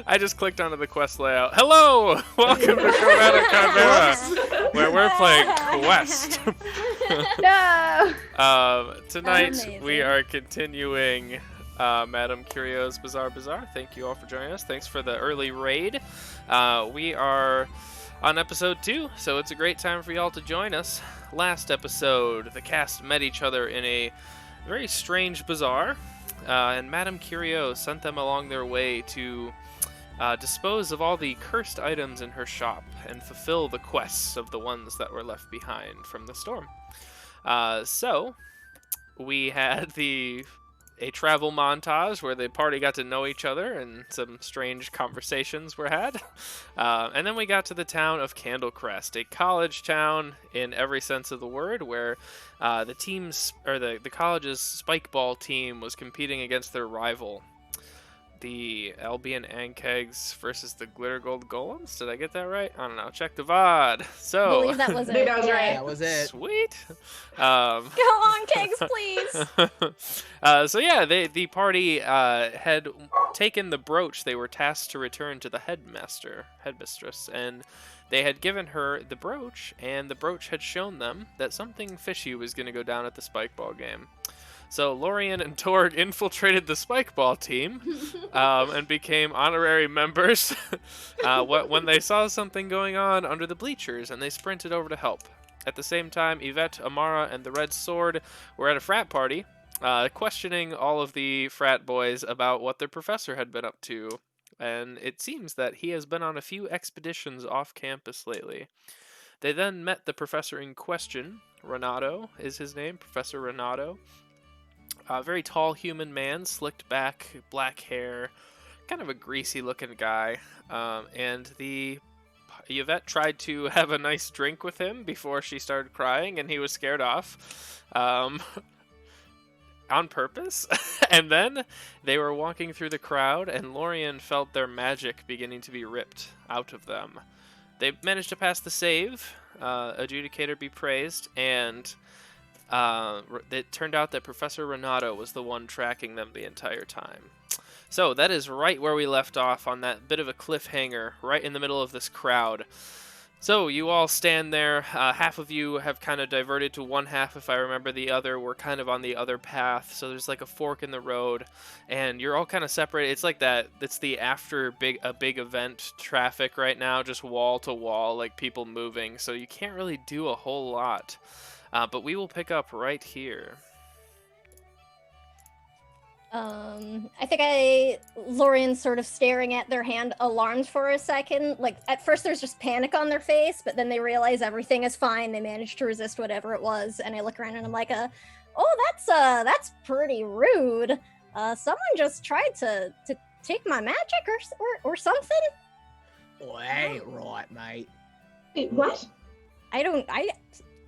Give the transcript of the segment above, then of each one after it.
I just clicked onto the quest layout. Hello! Welcome to Chromatic Chimera, where we're playing Quest. No! Tonight we are continuing Madame Curio's Bazaar. Thank you all for joining us. Thanks for the early raid. We are on episode 2, so it's a great time for y'all to join us. Last episode, the cast met each other in a very strange bazaar, and Madame Curio sent them along their way to dispose of all the cursed items in her shop and fulfill the quests of the ones that were left behind from the storm. So we had a travel montage where the party got to know each other and some strange conversations were had. And then we got to the town of Candlecrest, a college town in every sense of the word, where the college's spike ball team was competing against their rival, the Albion Ankegs versus the Glitter Gold Golems. Did I get that right? I don't know. Check the VOD. So, I believe that was it. That was right. That was it. Sweet. Go on, Kegs, please. So yeah, the party had taken the brooch they were tasked to return to the headmistress, and they had given her the brooch, and the brooch had shown them that something fishy was going to go down at the spike ball game. So Lorien and Torg infiltrated the spike ball team and became honorary members when they saw something going on under the bleachers, and they sprinted over to help. At the same time, Yvette, Amara, and the Red Sword were at a frat party, questioning all of the frat boys about what their professor had been up to, and it seems that he has been on a few expeditions off campus lately. They then met the professor in question. Renato is his name, Professor Renato. A very tall human man, slicked back, black hair, kind of a greasy-looking guy. And Yvette tried to have a nice drink with him before she started crying, and he was scared off on purpose. And then they were walking through the crowd, and Lorien felt their magic beginning to be ripped out of them. They managed to pass the save, Adjudicator be praised, and it turned out that Professor Renato was the one tracking them the entire time. So that is right where we left off, on that bit of a cliffhanger, right in the middle of this crowd. So you all stand there. Half of you have kind of diverted to one half, if I remember. The other were kind of on the other path. So there's like a fork in the road, and you're all kind of separated. It's like that. It's the after a big event traffic right now, just wall to wall, like people moving. So you can't really do a whole lot. But we will pick up right here. I think Lorien's sort of staring at their hand, alarmed for a second. Like, at first there's just panic on their face, but then they realize everything is fine. They managed to resist whatever it was, and I look around and I'm like, oh, that's pretty rude. Someone just tried to take my magic or something? Well, that ain't right, mate. Wait, what?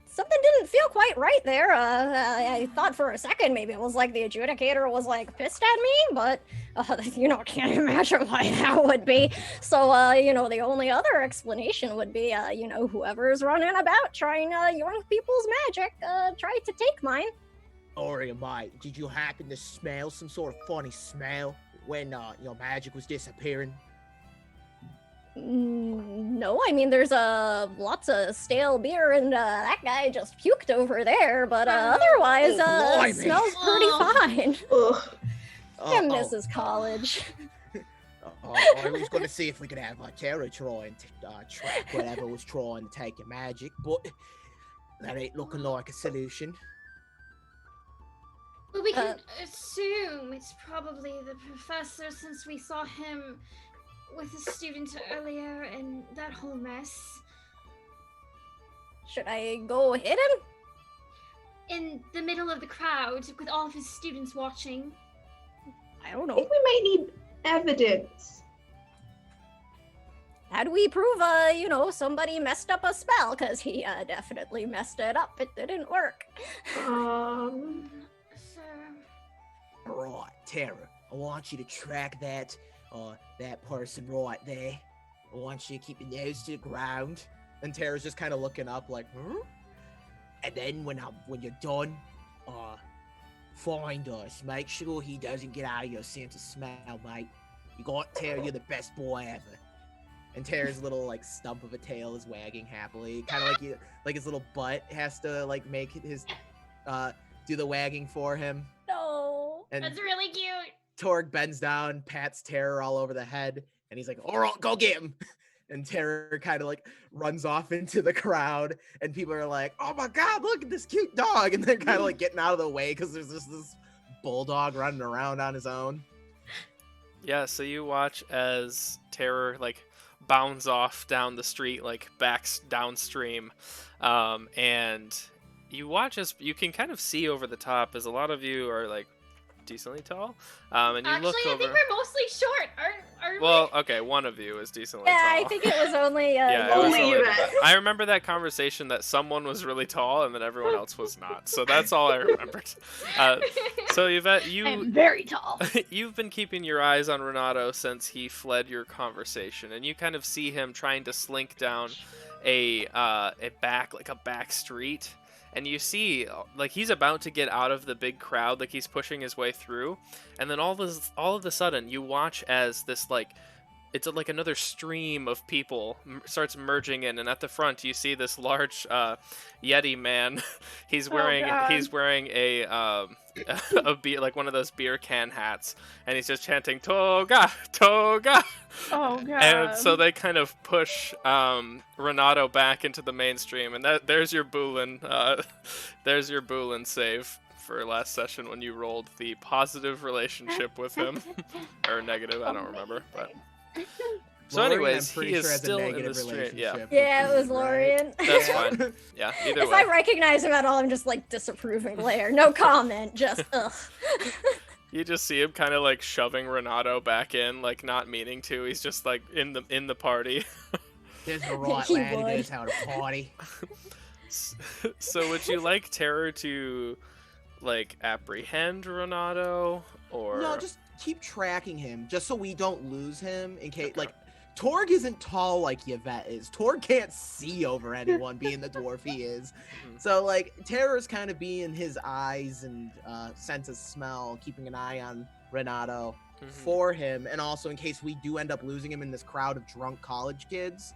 Something didn't feel quite right there. I thought for a second maybe it was like the adjudicator was like pissed at me, but can't imagine why that would be. So, the only other explanation would be, whoever's running about trying young people's magic, tried to take mine. Lorien, mate, did you happen to smell some sort of funny smell when your magic was disappearing? No, I mean, there's lots of stale beer, and that guy just puked over there, but otherwise, it smells pretty fine. I miss his college. I was going to see if we could have Tara try and track whatever was trying to take your magic, but that ain't looking like a solution. Well, we can assume it's probably the professor, since we saw him with a student earlier and that whole mess. Should I go hit him? In the middle of the crowd, with all of his students watching. I don't know. I think we might need evidence. How do we prove, somebody messed up a spell? Because he definitely messed it up. It didn't work. So... Right, Tara, I want you to track that person right there. I want you to keep your nose to the ground. And Tara's just kind of looking up like, huh? And then when you're done, find us. Make sure he doesn't get out of your sense of smell, mate. You got Terra, you're the best boy ever. And Terra's little like stump of a tail is wagging happily, kind of like his little butt has to like make his do the wagging for him. No. And That's really cute. Torg bends down, pats Terror all over the head, and he's like, "All right, go get him." And Terror kind of like runs off into the crowd, and people are like, "Oh my God, look at this cute dog!" And they're kind of like getting out of the way because there's just this bulldog running around on his own. Yeah, so you watch as Terror like bounds off down the street, like backs downstream, and you watch as you can kind of see over the top as a lot of you are like decently tall, and you Actually, look I over. think we're mostly short. Aren't Well, we? okay, one of you is decently Yeah, tall. I think it was only Yeah, it was Only only Yvette. I remember that conversation that someone was really tall and then everyone else was not. So that's all I remembered. So Yvette, I you am very tall. you've been keeping your eyes on Renato since he fled your conversation, and you kind of see him trying to slink down a back street, and you see like he's about to get out of the big crowd, like he's pushing his way through, and then all of a sudden you watch as this like it's like another stream of people starts merging in, and at the front you see this large Yeti man. he's wearing a beer, like one of those beer can hats, and he's just chanting "Toga, Toga." Oh god. And so they kind of push Renato back into the mainstream, and there's your Boolin. There's your Boolin save for last session when you rolled the positive relationship with him, or negative, I don't remember. But so, Lorian, anyways, I'm pretty he is sure has a still in negative the stream. Yeah, relationship Yeah, with it was you, right? Lorian. that's fine. Yeah, either If way. I recognize him at all, I'm just like disapproving glare. No comment, just ugh. You just see him kind of like shoving Renato back in, like not meaning to. He's just like in the party. There's the right He lad who would. knows how to party. So would you like Terror to like apprehend Renato, or No, just keep tracking him, just so we don't lose him. In case, like, Torg isn't tall like Yvette is. Torg can't see over anyone, being the dwarf he is. Mhm. So, like, Terror's kind of being his eyes and sense of smell, keeping an eye on Renato Mhm. for him, and also in case we do end up losing him in this crowd of drunk college kids,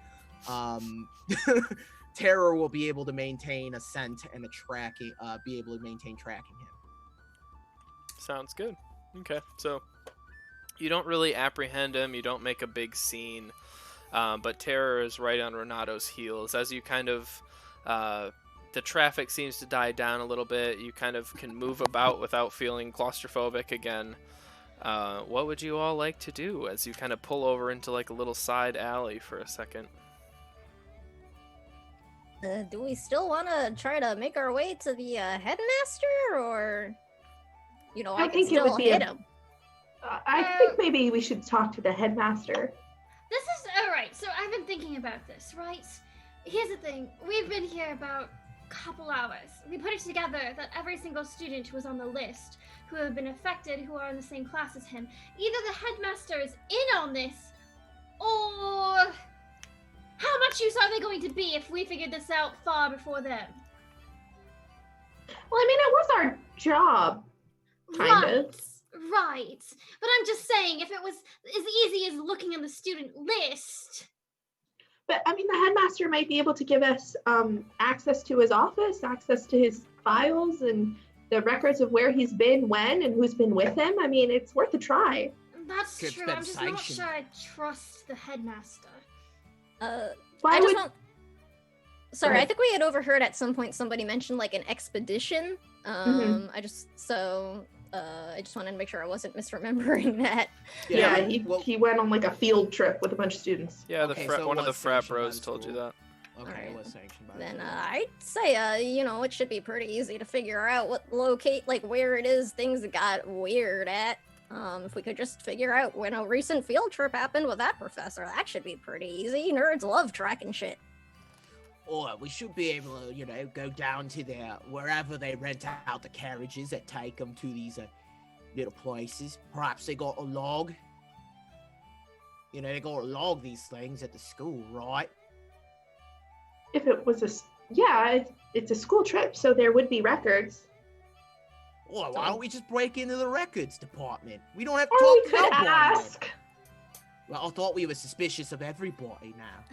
Terror will be able to maintain a scent and a tracking, be able to maintain tracking him. Sounds good. Okay, so you don't really apprehend him, you don't make a big scene, but Terror is right on Renato's heels. As you kind of, the traffic seems to die down a little bit, you kind of can move about without feeling claustrophobic again. What would you all like to do as you kind of pull over into like a little side alley for a second? Do we still want to try to make our way to the headmaster, or I can think it still would be hit a- him? I think maybe we should talk to the headmaster. This is alright. So I've been thinking about this, right? Here's the thing. We've been here about a couple hours. We put it together that every single student who was on the list, who have been affected, who are in the same class as him, either the headmaster is in on this, or how much use are they going to be if we figured this out far before them? Well, I mean, it was our job, kind of. Right. But I'm just saying, if it was as easy as looking on the student list. But I mean, the headmaster might be able to give us access to his office, access to his files, and the records of where he's been, when, and who's been with him. I mean, it's worth a try. That's Could true. spend I'm just not sanction. sure I trust the headmaster. Why I just would want. Sorry, ahead. I think we had overheard at some point somebody mentioned like an expedition. Mhm. I just wanted to make sure I wasn't misremembering that. Yeah, well, he went on like a field trip with a bunch of students. Yeah, Okay, the so one of the was frat sanctioned by bros the told you school. that. Okay, Alright. it was sanctioned by Then the I'd say it should be pretty easy to figure out where it is things got weird at. If we could just figure out when a recent field trip happened with that professor, that should be pretty easy. Nerds love tracking shit. Or we should be able to, go down to wherever they rent out the carriages that take them to these little places. Perhaps they got a log. They got to log these things at the school, right? If it was it's a school trip, so there would be records. Or why don't we just break into the records department? We don't have to Or we talk could to nobody. ask. Well, I thought we were suspicious of everybody now.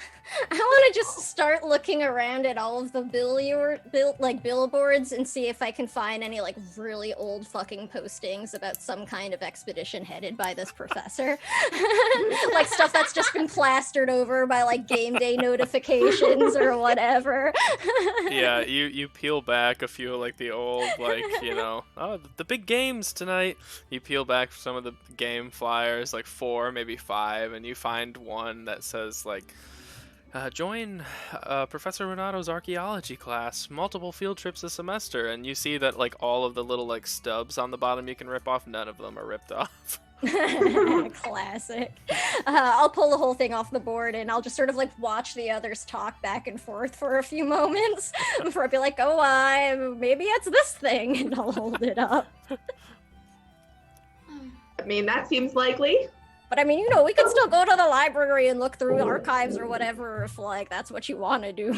I want to just start looking around at all of the billboards and see if I can find any like really old fucking postings about some kind of expedition headed by this professor. Like stuff that's just been plastered over by like game day notifications or whatever. Yeah, you peel back a few of like the old like, you know, oh, the big games tonight. You peel back some of the game flyers, like 4, maybe 5, and you find one that says like join Professor Renato's archaeology class, multiple field trips a semester, and you see that like all of the little like stubs on the bottom you can rip off, none of them are ripped off. Classic. I'll pull the whole thing off the board and I'll just sort of like watch the others talk back and forth for a few moments before I'll be like, oh, maybe it's this thing, and I'll hold it up. I mean, that seems likely. But I mean, you know, we could still go to the library and look through archives or whatever if, like, that's what you want to do.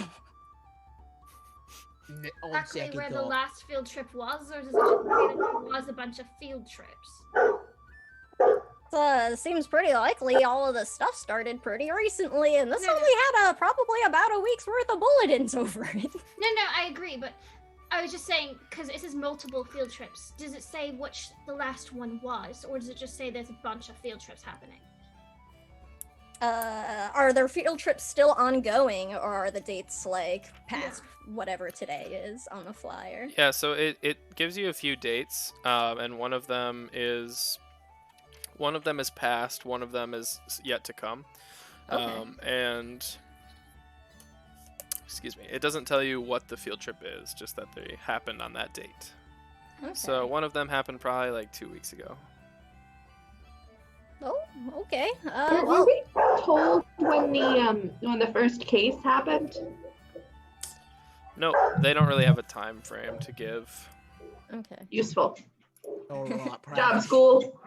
On Exactly second where the thought. last field trip was, or does it just say that there was a bunch of field trips? Seems pretty likely all of the stuff started pretty recently, and this No. only had probably about a week's worth of bulletins over it. No, I agree, but I was just saying, because it says multiple field trips, does it say which the last one was, or does it just say there's a bunch of field trips happening? Are their field trips still ongoing, or are the dates, like, past whatever today is on the flyer? Yeah, so it gives you a few dates, and one of them is past, one of them is yet to come. Okay. And excuse me, it doesn't tell you what the field trip is, just that they happened on that date. Okay. So one of them happened probably like 2 weeks ago. Oh, okay. Were Well, we told when the first case happened? No, they don't really have a time frame to give. okay. Useful. All right, Job, perhaps, school.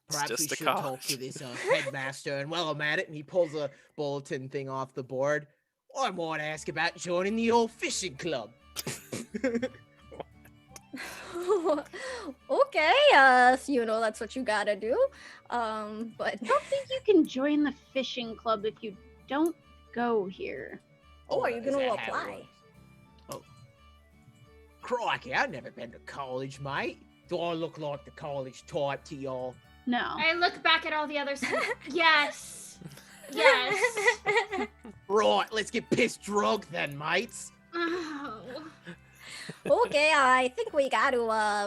perhaps just we a should talk college. to this headmaster. And while I'm at it, and he pulls a bulletin thing off the board, I might ask about joining the old fishing club. Okay, if you know that's what you gotta do. But I don't think you can join the fishing club if you don't go here. oh, are you is gonna that how it apply? works? Oh, crikey! I've never been to college, mate. Do I look like the college type to y'all? No. I look back at all the others. Yes. Yes. Right, let's get pissed drunk then, mates. Oh. Okay, I think we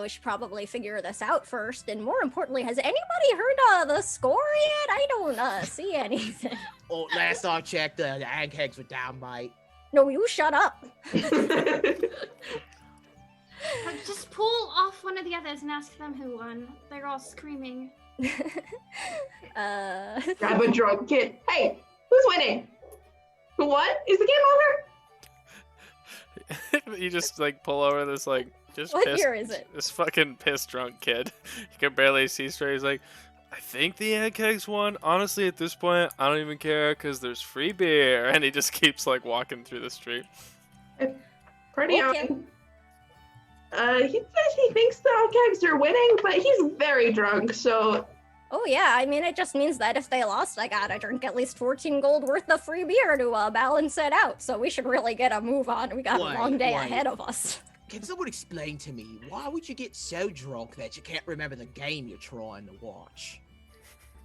should probably figure this out first. And more importantly, has anybody heard the score yet? I don't see anything. Oh, last I checked, the ag kegs were down, mate. No, you shut up. Just pull off one of the others and ask them who won. They're all screaming. Grab a drunk kid. Hey, who's winning? What? Is the game over? You just like pull over this like just What pissed, year is it? this fucking pissed drunk kid. You can barely see straight. He's like, I think the egg kegs won. Honestly, at this point, I don't even care because there's free beer, and he just keeps like walking through the street. Pretty Okay. on. He says he thinks the Outcags are winning, but he's very drunk, so Oh yeah, I mean, it just means that if they lost, I gotta drink at least 14 gold worth of free beer to balance it out. So we should really get a move on. We got a long day Wait. ahead of us. Can someone explain to me, why would you get so drunk that you can't remember the game you're trying to watch?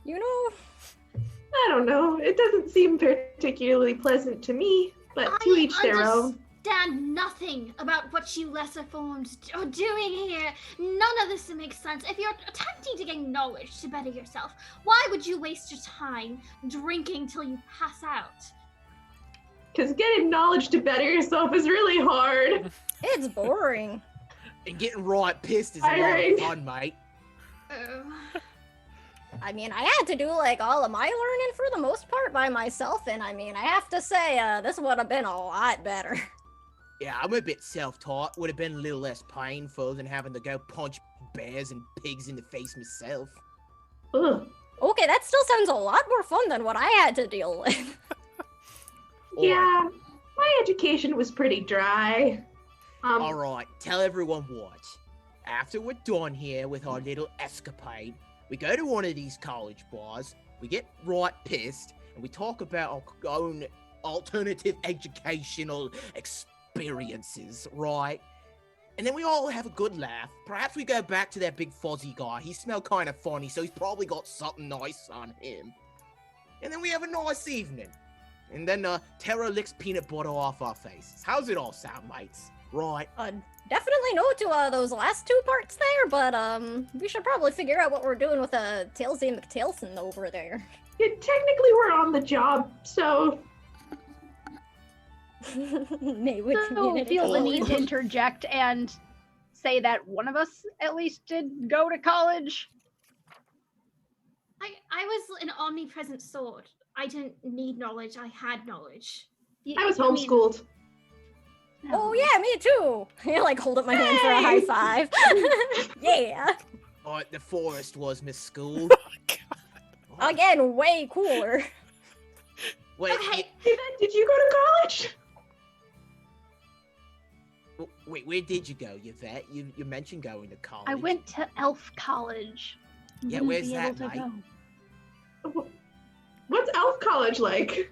You know, I don't know. It doesn't seem particularly pleasant to me, but to each their own. Understand nothing about what you lesser forms are doing here. None of this makes sense. If you're attempting to gain knowledge to better yourself, why would you waste your time drinking till you pass out? Because getting knowledge to better yourself is really hard. it's boring. And getting right pissed is a lot Tiring. of fun, mate. Oh. I mean, I had to do like all of my learning for the most part by myself, and I mean, I have to say, this would have been a lot better. Yeah, I'm a bit self-taught. Would have been a little less painful than having to go punch bears and pigs in the face myself. Ugh. Okay, that still sounds a lot more fun than what I had to deal with. Yeah, my education was pretty dry. Alright, tell everyone what. After we're done here with our little escapade, we go to one of these college bars, we we get right pissed, and we talk about our own alternative educational experiences, right? And then we all have a good laugh. Perhaps we go back to that big fuzzy guy. He smelled kind of funny, so he's probably got something nice on him. And then we have a nice evening. And then Tara licks peanut butter off our faces. How's it all sound, mates? Right. Definitely no to those last two parts there, but we should probably figure out what we're doing with Tailsy McTailson over there. Yeah, technically we're on the job, so Maywood So community. feel the college. need to interject and say that one of us at least did go to college. I was an omnipresent sword. I didn't need knowledge, I had knowledge. I was mean, homeschooled. Oh yeah, me too. I like hold up my hand for a high five. Yeah. Right, the forest was Miss School. Again, way cooler. Wait, Okay. Hey, Ben, did you go to college? wait, where did you go, Yvette? You mentioned going to college. I went to Elf College. Yeah, Wouldn't where's be that, able to mate? go. What's elf college like?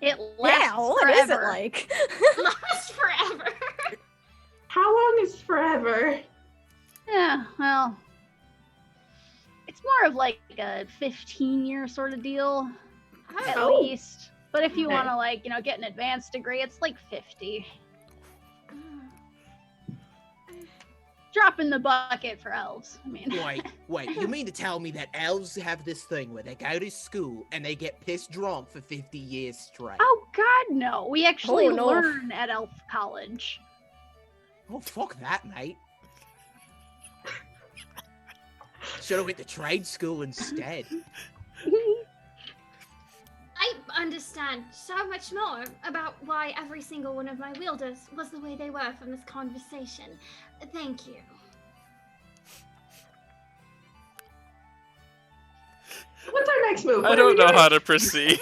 It lasts Yeah, what forever. is it like? Last forever. How long is forever? Yeah, well, it's more of like a 15-year sort of deal, at Oh. least. But if you Okay. want to, like, get an advanced degree, it's like 50. Drop in the bucket for elves. I mean, Wait, you mean to tell me that elves have this thing where they go to school and they get pissed drunk for 50 years straight? oh god, no. We actually Oh, no. learn at Elf College. Oh, fuck that, mate. Should have went to trade school instead. I understand so much more about why every single one of my wielders was the way they were from this conversation. Thank you. What's our next move? I What are we don't know doing? how to proceed.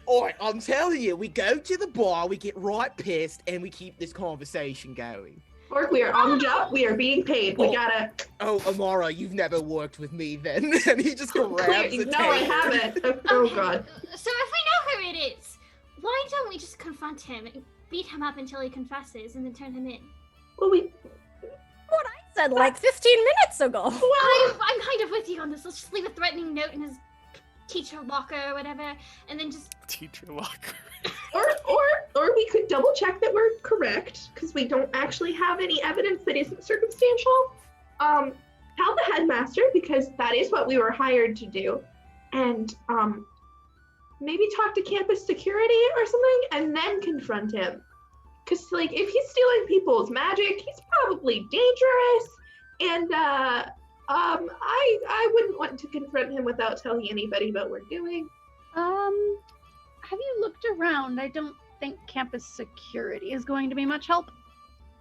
Alright, I'm telling you, we go to the bar, we get right pissed, and we keep this conversation going. Orc, we are on the job. We are being paid. We Oh. gotta. Oh, Amara, you've never worked with me then. And he just grabs the No, I table. haven't. Oh Okay, god. So if we know who it is, why don't we just confront him and beat him up until he confesses and then turn him in? Well, we. What I said like 15 minutes ago. I'm kind of with you on this. Let's just leave a threatening note in his teacher locker or whatever, and then just Teacher locker. Or we could double check that we're correct because we don't actually have any evidence that isn't circumstantial. Tell the headmaster because that is what we were hired to do, and maybe talk to campus security or something, and then confront him. Because like if he's stealing people's magic, he's probably dangerous, and I wouldn't want to confront him without telling anybody about what we're doing. Have you looked around? I don't think campus security is going to be much help.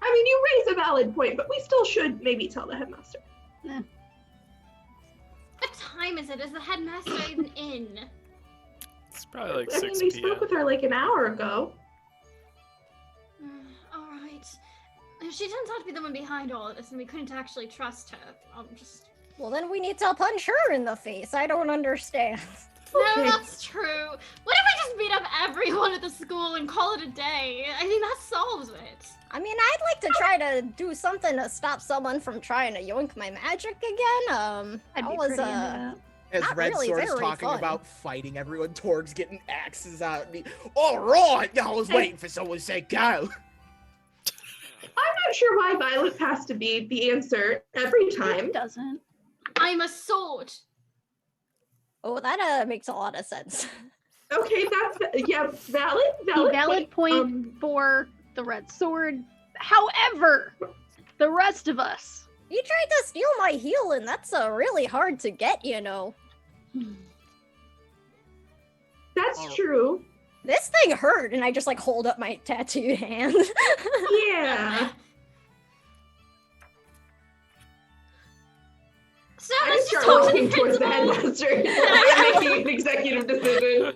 I mean, you raise a valid point, but we still should maybe tell the headmaster. what time is it? Is the headmaster even in? It's probably like I mean, 6 we p.m. spoke with her like an hour ago. All right. If she turns out to be the one behind all of this, and we couldn't actually trust her, I'll just. Well, then we need to punch her in the face. I don't understand. No, that's true. What if we just beat up everyone at the school and call it a day? I think that solves it. I mean, I'd like to try to do something to stop someone from trying to yoink my magic again. I'd that be was pretty into that. As Not Red really Sword is very talking fun. about fighting everyone, Torg's getting axes out. Alright! I was waiting for someone to say go. I'm not sure why violence has to be the answer every time. It doesn't. I'm a sword. Oh, that makes a lot of sense. Okay, that's valid. A valid point for the Red Sword. However, the rest of us. You tried to steal my heel, and that's really hard to get, you know. That's true. This thing hurt, and I just like hold up my tattooed hand. Yeah. So I let's just just start talk to walking the towards the principal. headmaster. I'm making an executive decision.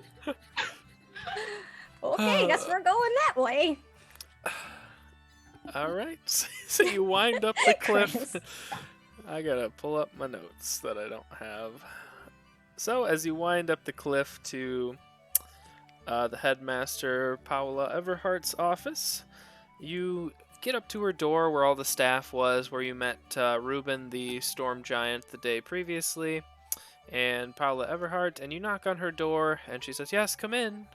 Okay, guess we're going that way. All right. So you wind up the cliff. Chris. I gotta pull up my notes that I don't have. So as you wind up the cliff to the headmaster Paula Everhart's office, you get up to her door where all the staff was, where you met Reuben, the storm giant, the day previously, and Paula Everhart, and you knock on her door, and she says, "Yes, come in."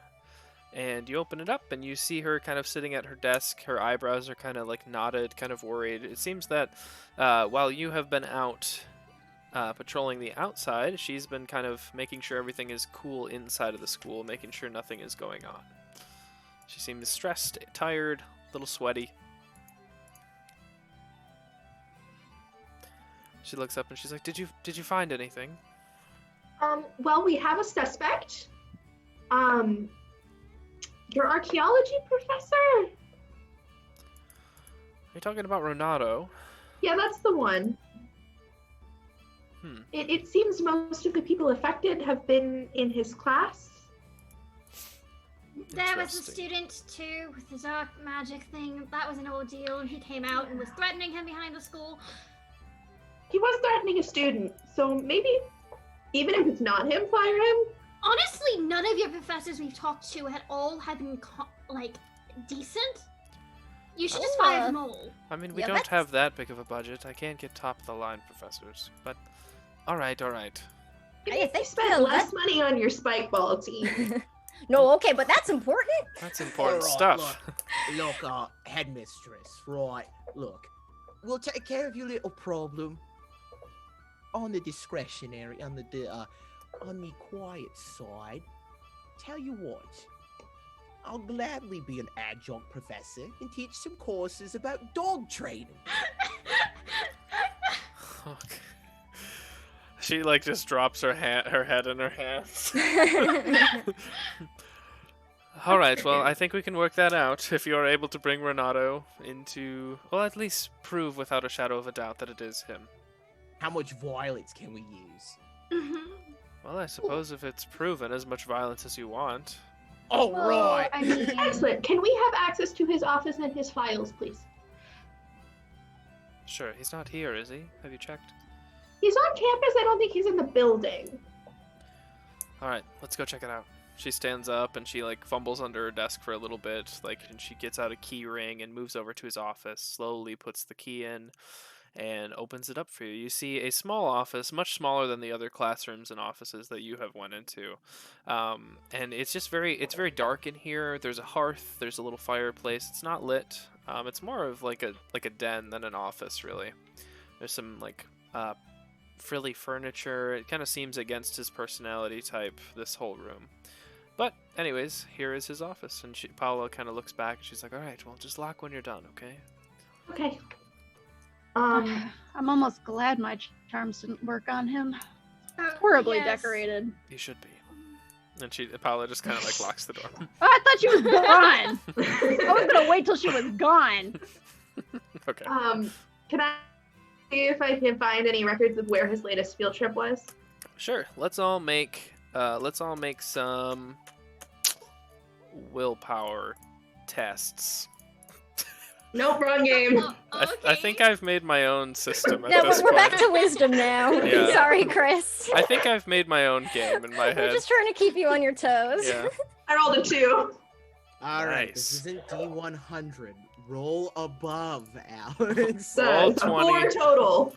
And you open it up, and you see her kind of sitting at her desk. Her eyebrows are kind of like knotted, kind of worried. It seems that while you have been out patrolling the outside, she's been kind of making sure everything is cool inside of the school, making sure nothing is going on. She seems stressed, tired, a little sweaty. She looks up and she's like, "Did you find anything?" Well, we have a suspect. Your archaeology professor? Are you talking about Renato? Yeah, that's the one. It seems most of the people affected have been in his class. There was a student too with the dark magic thing. That was an ordeal, and he came out and was threatening him behind the school. He was threatening a student, so maybe even if it's not him, fire him. Honestly, none of your professors we've talked to at all have been decent. You should just fire them all. I mean, we don't have that big of a budget. I can't get top of the line professors, but all right. Maybe if you spend less money on your spike ball team. No, okay, but that's important. That's important Alright, stuff. Look, headmistress, right? Look, we'll take care of your little problem on the discretionary, on the quiet side. Tell you what, I'll gladly be an adjunct professor and teach some courses about dog training. Okay. She just drops her head in her hands. All right, well, I think we can work that out if you are able to bring Renato into, well, at least prove without a shadow of a doubt that it is him. How much violence can we use? Well, I suppose if it's proven, as much violence as you want. All right. I mean, Excellent. Can we have access to his office and his files, please? Sure, he's not here, is he? Have you checked? He's on campus. I don't think he's in the building. All right, let's go check it out. She stands up and she fumbles under her desk for a little bit, and she gets out a key ring and moves over to his office, slowly puts the key in and opens it up for you. You see a small office, much smaller than the other classrooms and offices that you have went into. And it's just it's very dark in here. There's a hearth, there's a little fireplace. It's not lit. It's more of like a den than an office, really. There's some frilly furniture. It kind of seems against his personality type, this whole room. But anyways, here is his office, and Paula kind of looks back and she's like, "All right, well, just lock when you're done, okay?" Okay. I'm almost glad my charms didn't work on him. Horribly Yes. decorated. You should be. And Paula just kind of locks the door. Oh, I thought she was gone. I was gonna wait till she was gone. Okay. Can I see if I can find any records of where his latest field trip was? Sure. Let's all make some willpower tests. Nope, wrong game. I think I've made my own system at Yeah, this we're point. back to wisdom now. Yeah. Sorry, Chris. I think I've made my own game in my We're head. just trying to keep you on your toes. Yeah. I rolled a 2. All right, this Nice. isn't D100. Roll above, Alex. So Roll a 20. 4 total.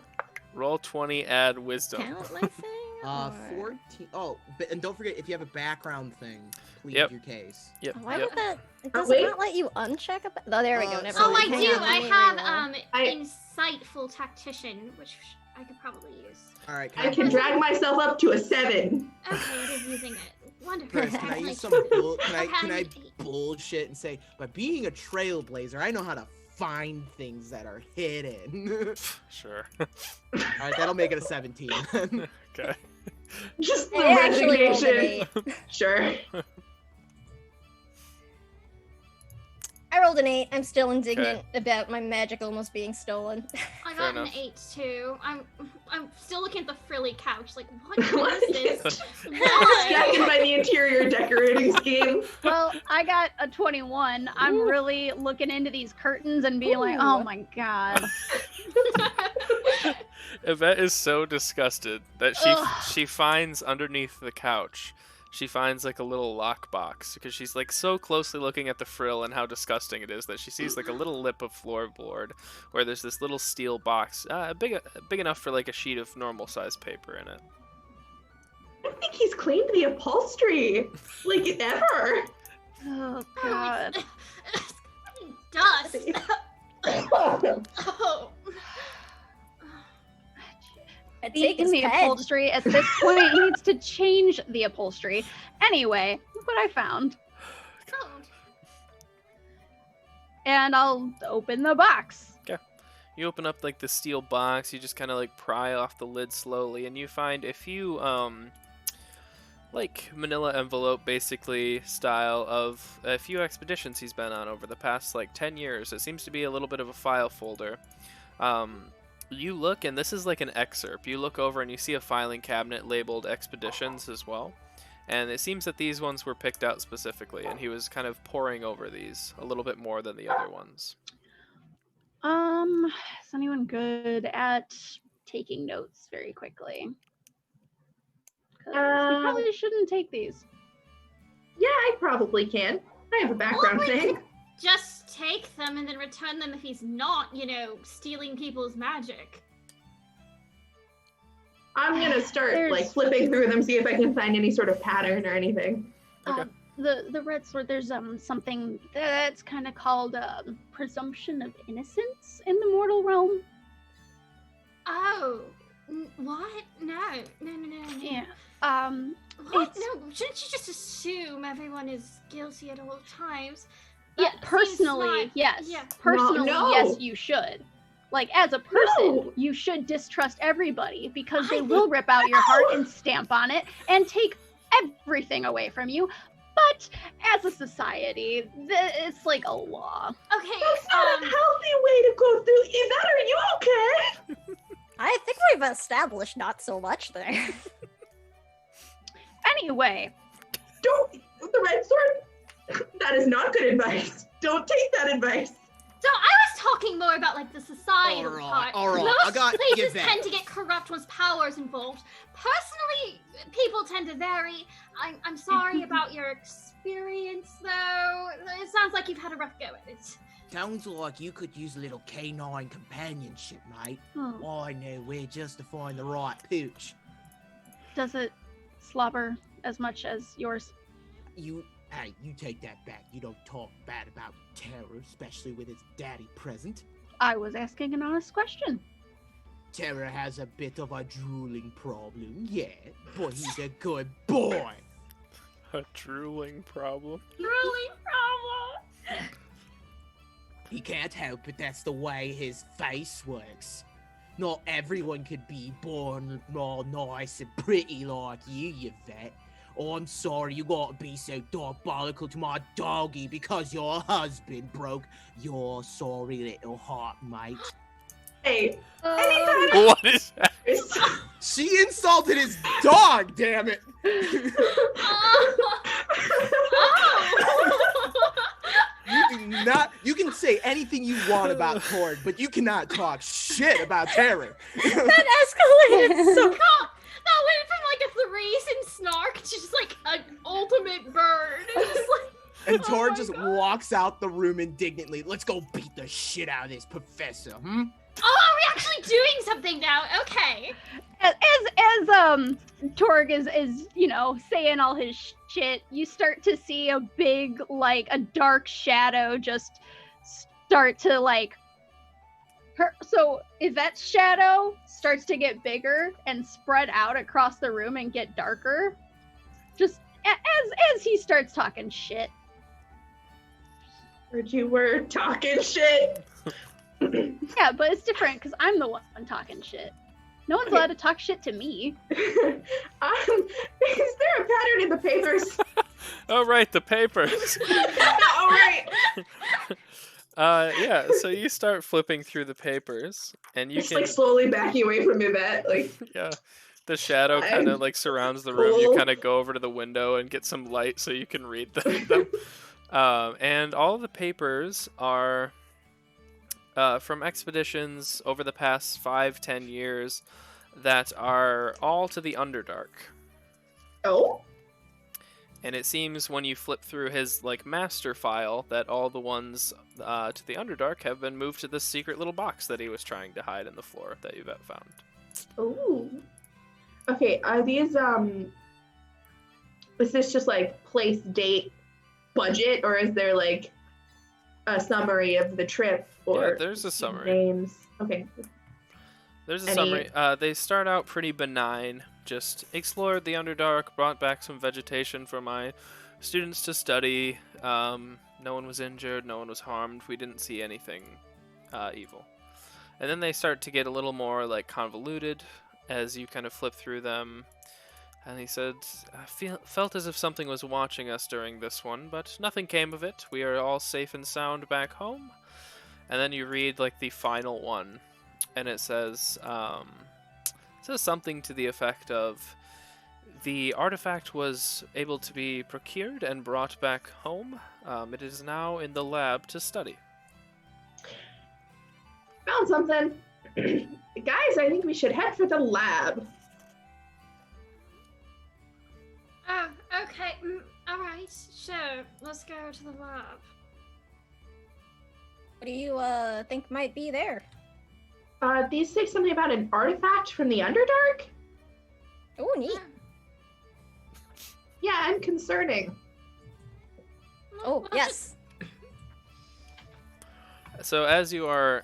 Roll 20, add wisdom. Count my thing? or- 14. Oh, and don't forget, if you have a background thing, plead Yep. your case. Yep. Why Yep. would that? Does wait. it not let you uncheck a? Oh, there we go. Never Oh, mind. I Hang do. on, I let me have reroll. insightful tactician, which I could probably use. All right, I can drag myself up to a 7. Okay, it is using it. Wonderful. Chris, can I use some can I bullshit and say, by being a trailblazer, I know how to find things that are hidden. Sure. All right, that'll make it a 17. Okay. Just the I actually rolled an resignation. 8. Sure. I rolled an 8. I'm still indignant about my magic almost being stolen. I Fair got an enough. 8 too. I'm still looking at the frilly couch. Like, what is this? Distracted Why? by the interior decorating scheme. Well, I got a 21. I'm really looking into these curtains and being like, oh Ooh. my god. Yvette is so disgusted that Ugh. she finds underneath the couch, she finds like a little lockbox because she's like so closely looking at the frill and how disgusting it is that she sees like a little lip of floorboard where there's this little steel box, big enough for like a sheet of normal size paper in it. I think he's cleaned the upholstery, like ever. Oh god. Dust. Oh. I take In his the head. upholstery. At this point, he needs to change the upholstery. Anyway, look what I found. Oh. And I'll open the box. You open up like the steel box, you just kind of like pry off the lid slowly, and you find a few like manila envelope basically style of a few expeditions he's been on over the past like 10 years. It seems to be a little bit of a file folder. You look, and this is like an excerpt. You look over and you see a filing cabinet labeled expeditions as well. And it seems that these ones were picked out specifically, and he was kind of poring over these a little bit more than the other ones. Is anyone good at taking notes very quickly? 'Cause we probably shouldn't take these. Yeah, I probably can. I have a background Well, we thing. could just take them and then return them if he's not, stealing people's magic. I'm gonna start There's- like flipping through them, see if I can find any sort of pattern or anything. Okay. The red sword. There's something that's kind of called presumption of innocence in the mortal realm. Oh, what? No. Yeah. What? It's- No, shouldn't you just assume everyone is guilty at all times? Yeah. That seems Personally, smart. yes. Yeah. Personally, No. yes, you should. Like, as a person, No. you should distrust everybody because I they think- will rip out your heart No. and stamp on it and take everything away from you. But as a society, it's like a law. Okay, That's not a healthy way to go through. Yvette, are you okay? I think we've established not so much there. Anyway, Don't. The red sword? That is not good advice. Don't take that advice. so I was talking more about like the societal part. all right, Most I got places Yvette. tend to get corrupt once power's involved. Personally, people tend to vary. I'm sorry about your experience, though. It sounds like you've had a rough go at it. Sounds like you could use a little canine companionship, mate. oh, I know where just to find the right pooch. does it slobber as much as yours? Hey, you take that back. You don't talk bad about Terror, especially with his daddy present. I was asking an honest question. Terror has a bit of a drooling problem, yeah, but he's a good boy. A drooling problem. Really problem. He can't help it, that's the way his face works. Not everyone could be born all nice and pretty like you, Yvette. Oh, I'm sorry you gotta be so diabolical to my doggy because your husband broke your sorry little heart, mate. Hey, Uh, What is that? She insulted his dog, damn it! You can say anything you want about Cord, but you cannot talk shit about Terror. that escalated so. That went from like a recent snark to just like an ultimate bird. It's just like, And Oh Tor my just God. walks out the room indignantly. Let's go beat the shit out of this professor, oh, are we actually doing something now? Okay. As Torg is saying all his shit, you start to see a big, like, a dark shadow just start to, like, so Yvette's shadow starts to get bigger and spread out across the room and get darker, just as he starts talking shit. Heard you were talking shit. Yeah, but it's different because I'm the one talking shit. No one's allowed to talk shit to me. Is there a pattern in the papers? Oh, right, the papers. All right. Yeah, so you start flipping through the papers, and you Just can, like slowly backing away from Yvette, like yeah, the shadow kind of I'm like surrounds the room. You cool. kind of go over to the window and get some light so you can read them. And all of the papers are from expeditions over the past 5-10 years that are all to the Underdark. Oh, And it seems when you flip through his like master file that all the ones to the Underdark have been moved to this secret little box that he was trying to hide in the floor that Yvette found. ooh. Okay, are these is this just like place, date, budget, or is there like a summary of the trip or Yeah, there's a summary. names? Okay. There's a Any- summary. They start out pretty benign. Just explored the Underdark, brought back some vegetation for my students to study. No one was injured, no one was harmed. We didn't see anything evil. And then they start to get a little more like convoluted as you kind of flip through them. And he said, felt as if something was watching us during this one, but nothing came of it. We are all safe and sound back home. And then you read like the final one, and it says something to the effect of, the artifact was able to be procured and brought back home. It is now in the lab to study. Found something. Guys, I think we should head for the lab. Oh, okay. All right. Sure. Let's go to the lab. What do you think might be there? These say something about an artifact from the Underdark? Oh, neat. Yeah, and concerning. Oh, yes. So as you are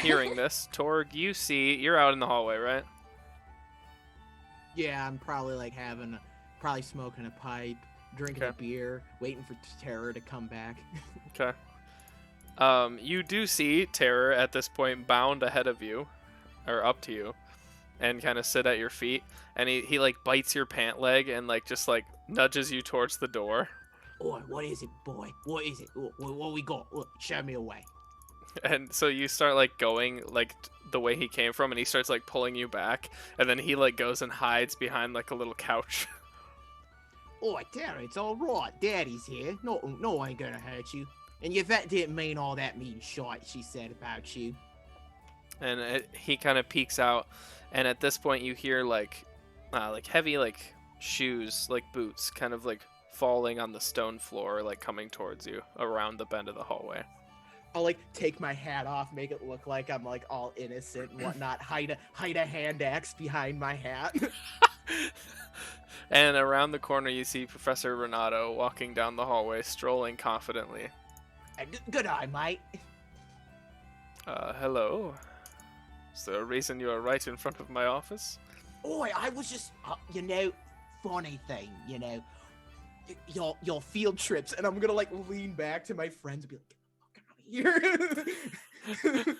hearing this, Torg, you're out in the hallway, right? Yeah, I'm probably like probably smoking a pipe, drinking a Okay. beer, waiting for Terror to come back. Okay. You do see Terror at this point bound ahead of you, or up to you, and kind of sit at your feet, and he like bites your pant leg and like just like nudges you towards the door. Oi, what is it, boy? What is it? What we got? Look, show me a way. And so you start like going like the way he came from, and he starts like pulling you back, and then he like goes and hides behind like a little couch. Oi, Terror, it's all right. Daddy's here. No, I ain't gonna hurt you. And Yvette didn't mean all that mean shite she said about you. And he kind of peeks out, and at this point you hear like heavy like shoes, like boots, kind of like falling on the stone floor, like coming towards you around the bend of the hallway. I'll like take my hat off, make it look like I'm like all innocent and whatnot. Hide a hand axe behind my hat. And around the corner you see Professor Renato walking down the hallway, strolling confidently. Good eye, mate. Hello. Is there a reason you are right in front of my office? Oi, I was just, funny thing, your field trips, and I'm gonna like lean back to my friends and be like, get the fuck out of here.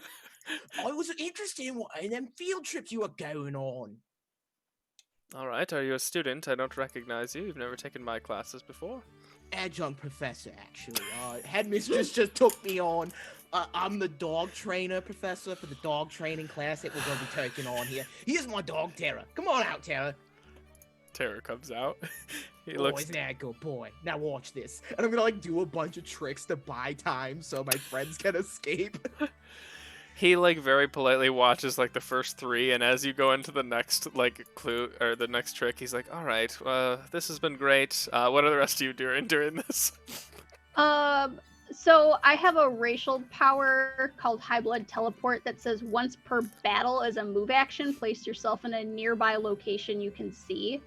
I was interested in them field trips you were going on. All right, are you a student? I don't recognize you. You've never taken my classes before. Adjunct professor, actually. Headmistress just took me on. I'm the dog trainer professor for the dog training class that we're going to be taking on here. Here's my dog, Terror. Come on out, Terror. Terror comes out. He Oh, looks. isn't that a good boy? Now watch this. And I'm going to, like, do a bunch of tricks to buy time so my friends can escape. He like very politely watches like the first three, and as you go into the next like clue or the next trick, he's like, "All right, this has been great. What are the rest of you doing during this?" So I have a racial power called High Blood Teleport that says once per battle as a move action, place yourself in a nearby location you can see.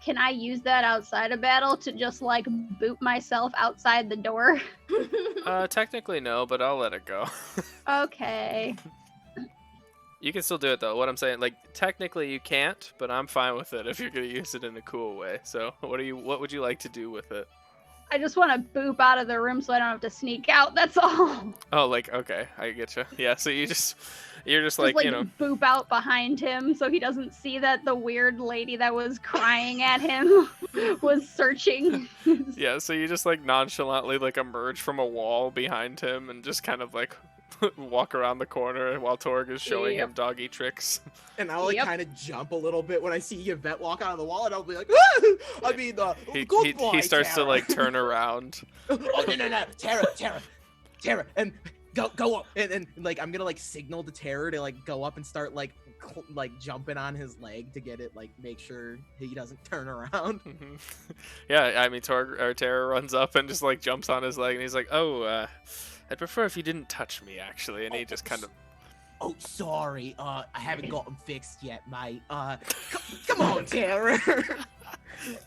Can I use that outside of battle to just like boot myself outside the door? Technically no, but I'll let it go. Okay. You can still do it though. What I'm saying, like technically you can't, but I'm fine with it if you're gonna use it in a cool way. So what would you like to do with it? I just want to boop out of the room so I don't have to sneak out. That's all. Oh, like okay, I get you. Yeah, so you just You're just Just like, you know, boop out behind him so he doesn't see that the weird lady that was crying at him was searching. yeah. So you just like nonchalantly like emerge from a wall behind him and just kind of like walk around the corner while Torg is showing him doggy tricks. And I'll like Yep. kind of jump a little bit when I see Yvette walk out of the wall, and I'll be like, ah! I mean, good boy, He starts Tara. to like turn around. Oh no, Tara, and go up, and like I'm gonna like signal to Tara to like go up and start like like jumping on his leg to get it like make sure he doesn't turn around. Yeah, I mean, Tara runs up and just like jumps on his leg, and he's like, "Oh, I'd prefer if you didn't touch me, actually." And he just kind of. Oh, sorry. I haven't got them fixed yet, mate. Come on, Tara. Is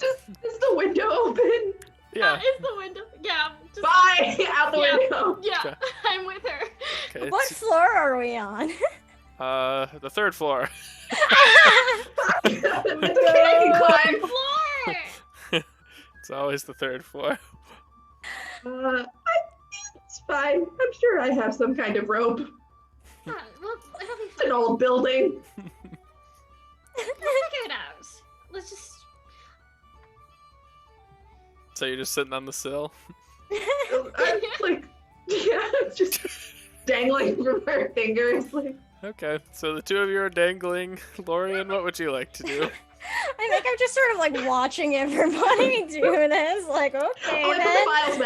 the window open? Yeah. Is the window? Yeah. Just, Bye! Out the Yeah. window. Yeah, Okay. I'm with her. Okay, What floor are we on? the third floor. It's okay, I can climb. Floor. It's always the third floor. It's fine. I'm sure I have some kind of rope. Well, it'll be It's an fine. old building. We'll figure it out. Let's just. So you're just sitting on the sill. I'm like, yeah, just dangling from her fingers. Like, Okay, so the two of you are dangling. Lorian, what would you like to do? I think I'm just sort of like watching everybody do this. Like, okay, oh, I put then. the files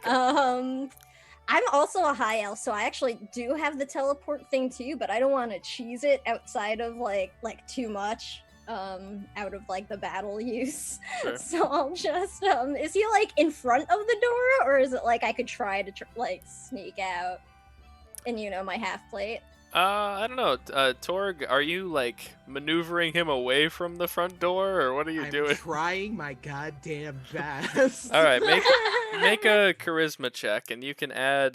back. I'm also a high elf, so I actually do have the teleport thing too, but I don't want to cheese it outside of like too much. Out of like the battle use. Sure. So I'll just is he like in front of the door, or is it like I could try to like sneak out in my half plate? I don't know. Torg, are you like maneuvering him away from the front door, or what are you I'm doing? trying my goddamn best. All right, make a charisma check, and you can add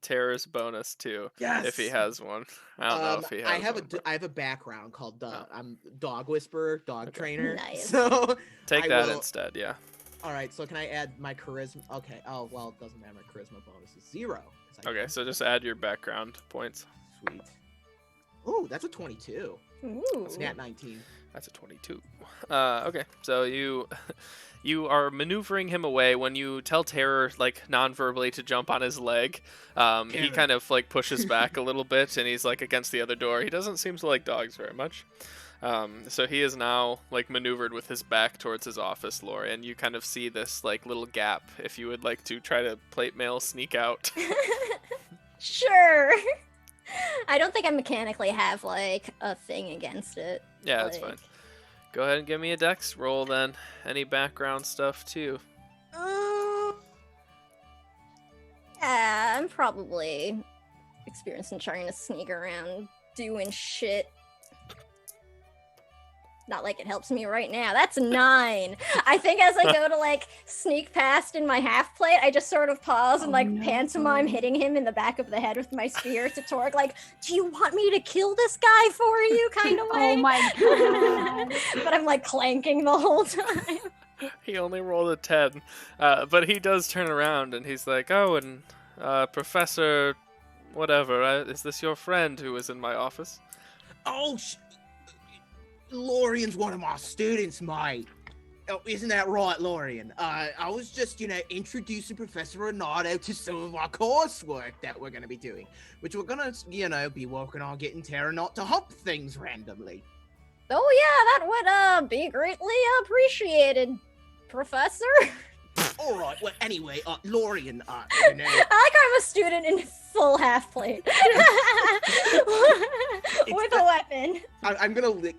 Tara's bonus too, Yes. if he has one. I don't know if he has. I have one, but I have a background called Oh. I'm dog whisperer, dog Okay. trainer. Nice. So take I that will- instead. Yeah. all right, so can I add my charisma? Okay. Oh well, it doesn't matter. My charisma bonus is 0. 'cause I Okay, don't- so just add your background points. Sweet. Oh, that's a 22. Ooh. Nat 19. That's a 22. Okay, so you are maneuvering him away when you tell Terror like non-verbally to jump on his leg. He Terror. kind of like pushes back a little bit, and he's like against the other door. He doesn't seem to like dogs very much. So he is now like maneuvered with his back towards his office, Lori, and you kind of see this like little gap. If you would like to try to plate mail sneak out. Sure. I don't think I mechanically have like a thing against it. Yeah, that's Like- fine. Go ahead and give me a dex roll then. Any background stuff too. Yeah, I'm probably experienced in trying to sneak around doing shit. Not like it helps me right now. That's 9. I think as I go to like sneak past in my half plate, I just sort of pause and Oh, like no. pantomime hitting him in the back of the head with my spear to Torque. Like, do you want me to kill this guy for you? Kind of way. Oh my god. But I'm like clanking the whole time. He only rolled a 10, but he does turn around and he's like, "Oh, and Professor, whatever, is this your friend who was in my office?" Oh, Lorian's one of my students, mate. Oh, isn't that right, Lorian? I was just, introducing Professor Renato to some of our coursework that we're going to be doing, which we're going to, be working on getting Terra not to hump things randomly. Oh yeah, that would be greatly appreciated, Professor. All right. Well, anyway, Lorian, I like I'm a student in full half plate with a weapon I'm gonna lick.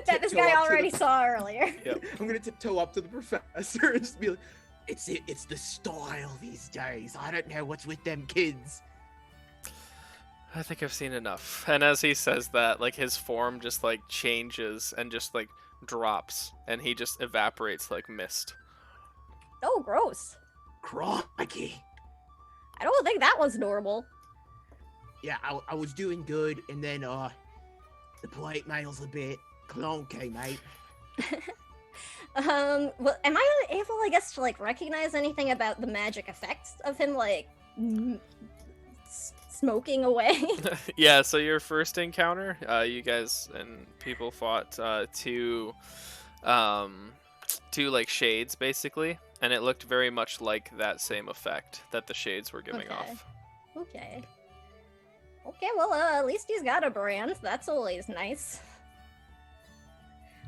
that this tiptoe guy up to the- already saw earlier. I'm gonna tiptoe up to the professor and just be like, "It's the style these days. I don't know what's with them kids." I think I've seen enough. And as he says that, like his form just like changes and just like drops, and he just evaporates like mist. Oh, gross. Crikey. I don't think that was normal. Yeah, I was doing good, and then the plate mail's a bit clunky, mate. Well, am I able, I guess, to like recognize anything about the magic effects of him like smoking away. Yeah, so your first encounter, you guys and people fought two like shades basically, and it looked very much like that same effect that the shades were giving Okay. off. Okay. Okay, well, at least he's got a brand. That's always nice.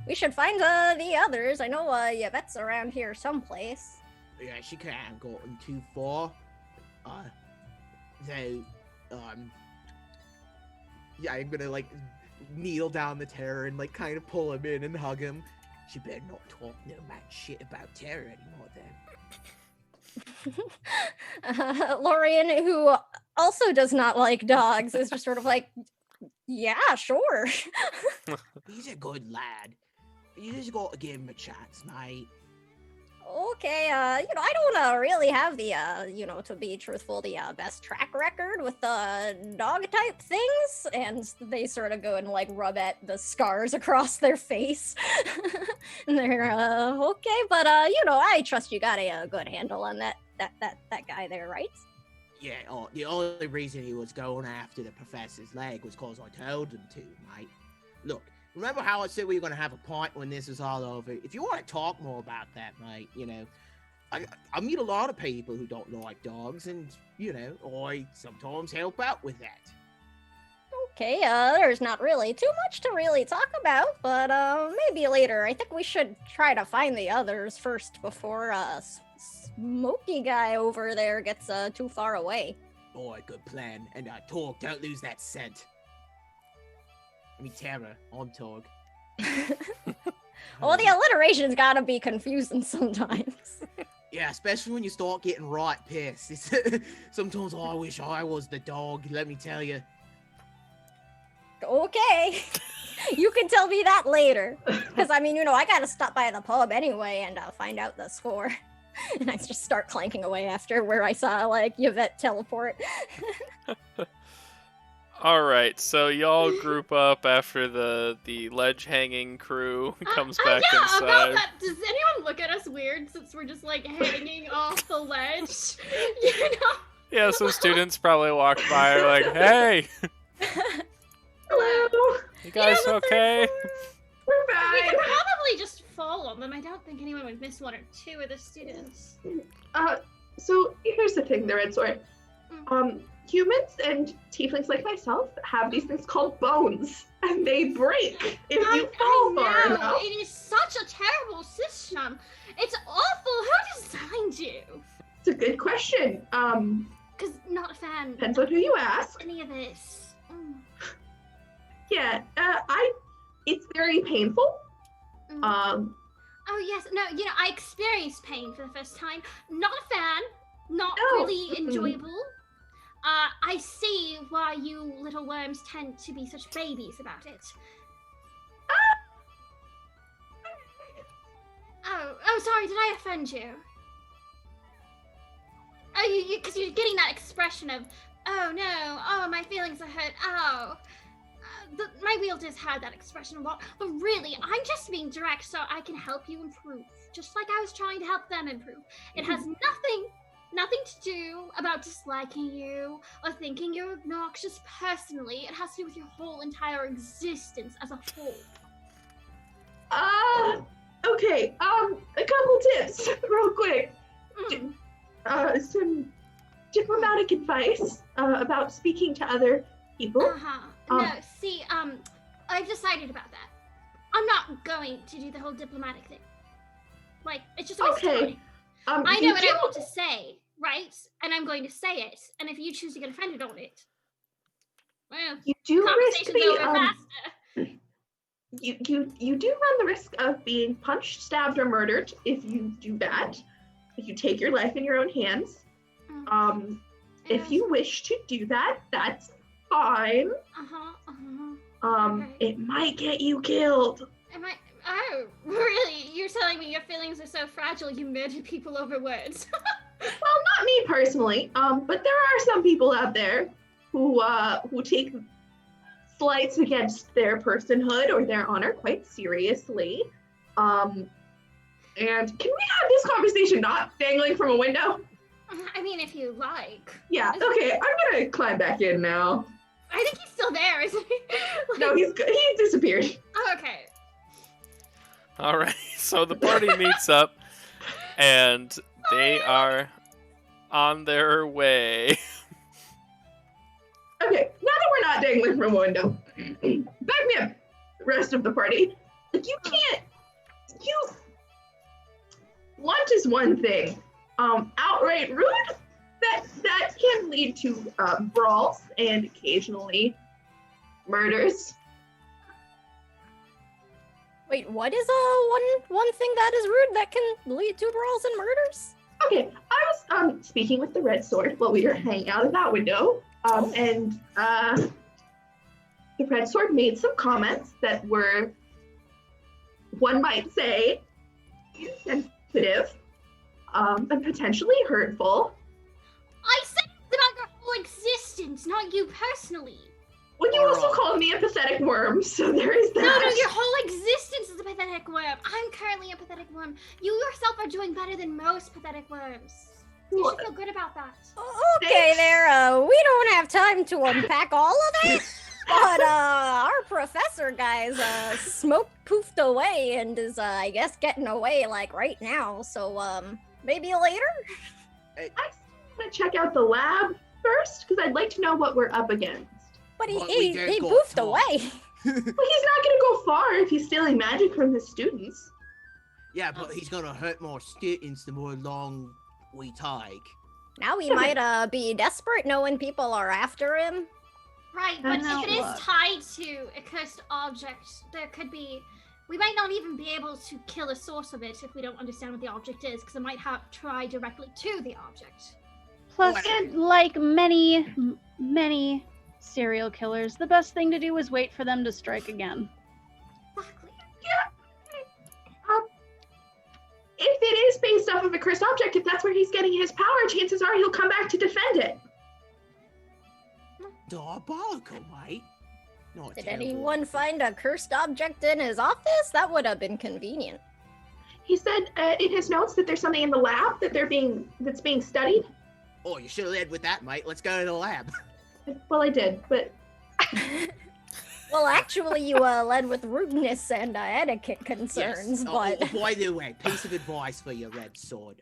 We should find the others. I know Yvette's around here someplace. Yeah, she can't have gotten too far. So, yeah, I'm gonna like kneel down the Terror and like kind of pull him in and hug him. She better not talk no mad shit about Terror anymore then. Lorian, who also does not like dogs, is just sort of like, yeah, sure. He's a good lad. You just gotta give him a chance, mate. Okay, I don't really have the, to be truthful, the best track record with the dog type things, and they sort of go and like rub at the scars across their face, and they're okay, but I trust you got a good handle on that guy there, right? Yeah, the only reason he was going after the professor's leg was because I told him to, mate. Look, remember how I said we were going to have a pint when this is all over? If you want to talk more about that, mate, I meet a lot of people who don't like dogs, and, I sometimes help out with that. Okay, there's not really too much to really talk about, but maybe later. I think we should try to find the others first before Smoky guy over there gets too far away. Boy, good plan. And Torg, don't lose that scent. I mean, Terror, I'm Torg. Well, the alliteration's gotta be confusing sometimes. Yeah, especially when you start getting right pissed. Sometimes I wish I was the dog, let me tell you. Okay. You can tell me that later. Because, I gotta stop by the pub anyway and find out the score. And I just start clanking away after where I saw, Yvette teleport. Alright, so y'all group up after the ledge-hanging crew comes back yeah, inside. About that, does anyone look at us weird since we're just, hanging off the ledge? Yeah, some students probably walk by are like, hey! Hello. You guys okay? We're We fine. could probably just fall on them. I don't think anyone would miss one or two of the students. So here's the thing, the Red Sword. Humans and tieflings like myself have these things called bones, and they break if you fall far I know, enough. it is such a terrible system. It's awful. Who designed you? It's a good question. Because not a fan Depends on who you ask. of any of this. Yeah, it's very painful. Oh yes, no, I experienced pain for the first time. Not a fan. Not Oh. really enjoyable. I see why you little worms tend to be such babies about it. Oh, sorry, did I offend you? Oh, because you're getting that expression of, oh no, oh, my feelings are hurt, oh. My wielders had that expression a lot, but really, I'm just being direct so I can help you improve, just like I was trying to help them improve. It has nothing to do about disliking you or thinking you're obnoxious personally. It has to do with your whole entire existence as a whole. Okay, a couple tips, real quick. Some diplomatic advice about speaking to other people. No, see, I've decided about that. I'm not going to do the whole diplomatic thing. It's just a waste of time. I know what I want to say, right? And I'm going to say it. And if you choose to get offended on it, well, You do risk conversation's over faster. you do run the risk of being punched, stabbed, or murdered if you do that. If you take your life in your own hands. If you wish to do that, that's fine. Okay. It might get you killed. Am I? Oh, really? You're telling me your feelings are so fragile you murder people over words? Well, not me personally, but there are some people out there who take slights against their personhood or their honor quite seriously. And can we have this conversation not dangling from a window? I mean, if you like. Yeah, okay, I'm gonna climb back in now. I think he's still there, isn't he? No, he disappeared. Oh, okay. All right, so the party meets up, and they are on their way. Okay, now that we're not dangling from a window, back me up, rest of the party. Like, you can't, blunt is one thing. Outright rude, that can lead to brawls and occasionally murders. Wait, what is one thing that is rude that can lead to brawls and murders? Okay, I was speaking with the Red Sword while we were hanging out of that window, and the Red Sword made some comments that were, one might say, insensitive, and potentially hurtful. I said about your whole existence, not you personally. Well, you also called me a pathetic worm, so there is that. No, your whole existence is a pathetic worm. I'm currently a pathetic worm. You yourself are doing better than most pathetic worms. You should feel good about that. Okay, there. We don't have time to unpack all of that. But our professor guy's smoke poofed away and is I guess getting away like right now. So maybe later. I want to check out the lab first because I'd like to know what we're up against. But But he we did go poofed far. away. Well, he's not going to go far if he's stealing magic from his students. Yeah, but he's gonna hurt more students the more long we take. Now he might be desperate knowing people are after him. Right, but Now if it is what? tied to a cursed object, there could be. We might not even be able to kill a source of it if we don't understand what the object is, because it might have try directly to the object. Plus, What? like many serial killers, the best thing to do is wait for them to strike again. Exactly. If it is based off of a cursed object, if that's where he's getting his power, chances are he'll come back to defend it. Diabolical, mate. Not Did terrible. anyone find a cursed object in his office? That would have been convenient. He said in his notes that there's something in the lab that's being studied. Oh, you should have led with that, mate. Let's go to the lab. Well, I did, but Well, actually, you led with rudeness and etiquette concerns, Yes. but Oh, by the way, piece of advice for your Red Sword.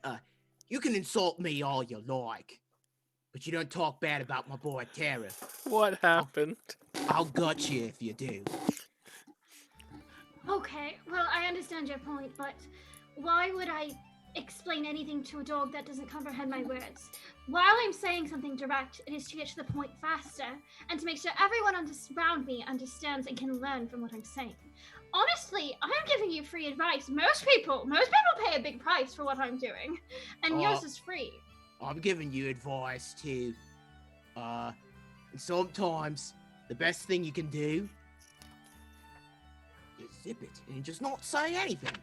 You can insult me all you like, but you don't talk bad about my boy Tara. What happened? I'll gut you if you do. Okay, well, I understand your point, but why would I explain anything to a dog that doesn't comprehend my words? While I'm saying something direct, it is to get to the point faster and to make sure everyone around me understands and can learn from what I'm saying. Honestly, I'm giving you free advice. Most people pay a big price for what I'm doing, and yours is free. I'm giving you advice too. And sometimes the best thing you can do is zip it and just not say anything.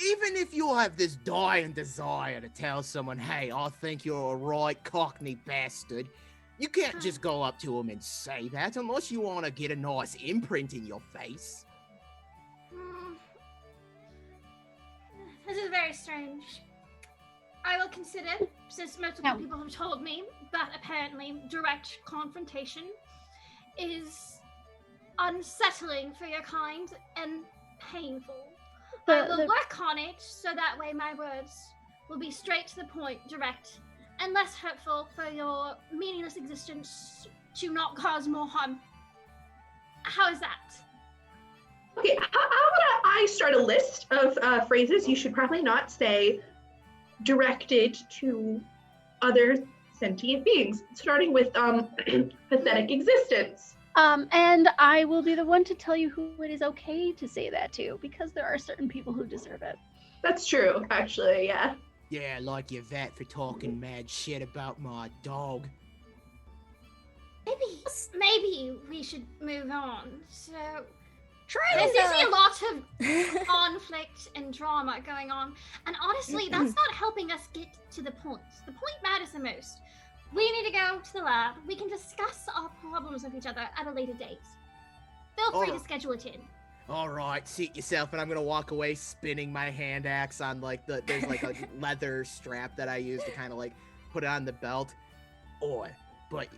Even if you have this dying desire to tell someone, hey, I think you're a right cockney bastard, you can't just go up to them and say that unless you want to get a nice imprint in your face. This is very strange. I will consider, since multiple No. people have told me that apparently direct confrontation is unsettling for your kind and painful. I will work on it so that way my words will be straight to the point, direct, and less hurtful for your meaningless existence to not cause more harm. How is that? okay, how about I start a list of phrases you should probably not say directed to other sentient beings, starting with pathetic existence. And I will be the one to tell you who it is okay to say that to, because there are certain people who deserve it. That's true, actually, yeah. Yeah, like your vet for talking mad shit about my dog. Maybe we should move on. So trying there's usually a to... lot of conflict and drama going on, and honestly, that's not helping us get to the point. The point matters the most. We need to go to the lab. We can discuss our problems with each other at a later date. Feel free to Alright. schedule it in. Alright, seat yourself, and I'm gonna walk away spinning my hand axe on, like, there's like a leather strap that I use to kind of, like, put it on the belt. Oi, but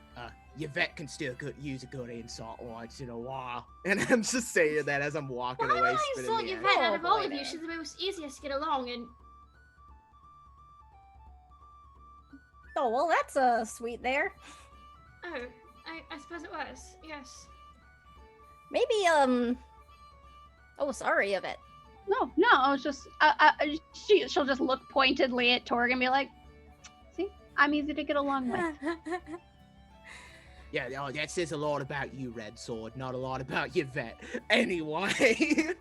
Yvette can still use a good insult once in a while. And I'm just saying that as I'm walking Why away, would I spinning insult the air. Yvette out of all boy, of you? man. She's the most easiest to get along, and Oh, well, that's sweet there. oh, I suppose it was. Yes. Maybe, oh, sorry of it. No, I was just she'll just look pointedly at Torg and be like, "See, I'm easy to get along with." Yeah, oh, that says a lot about you, Red Sword, not a lot about Yvette. Anyway.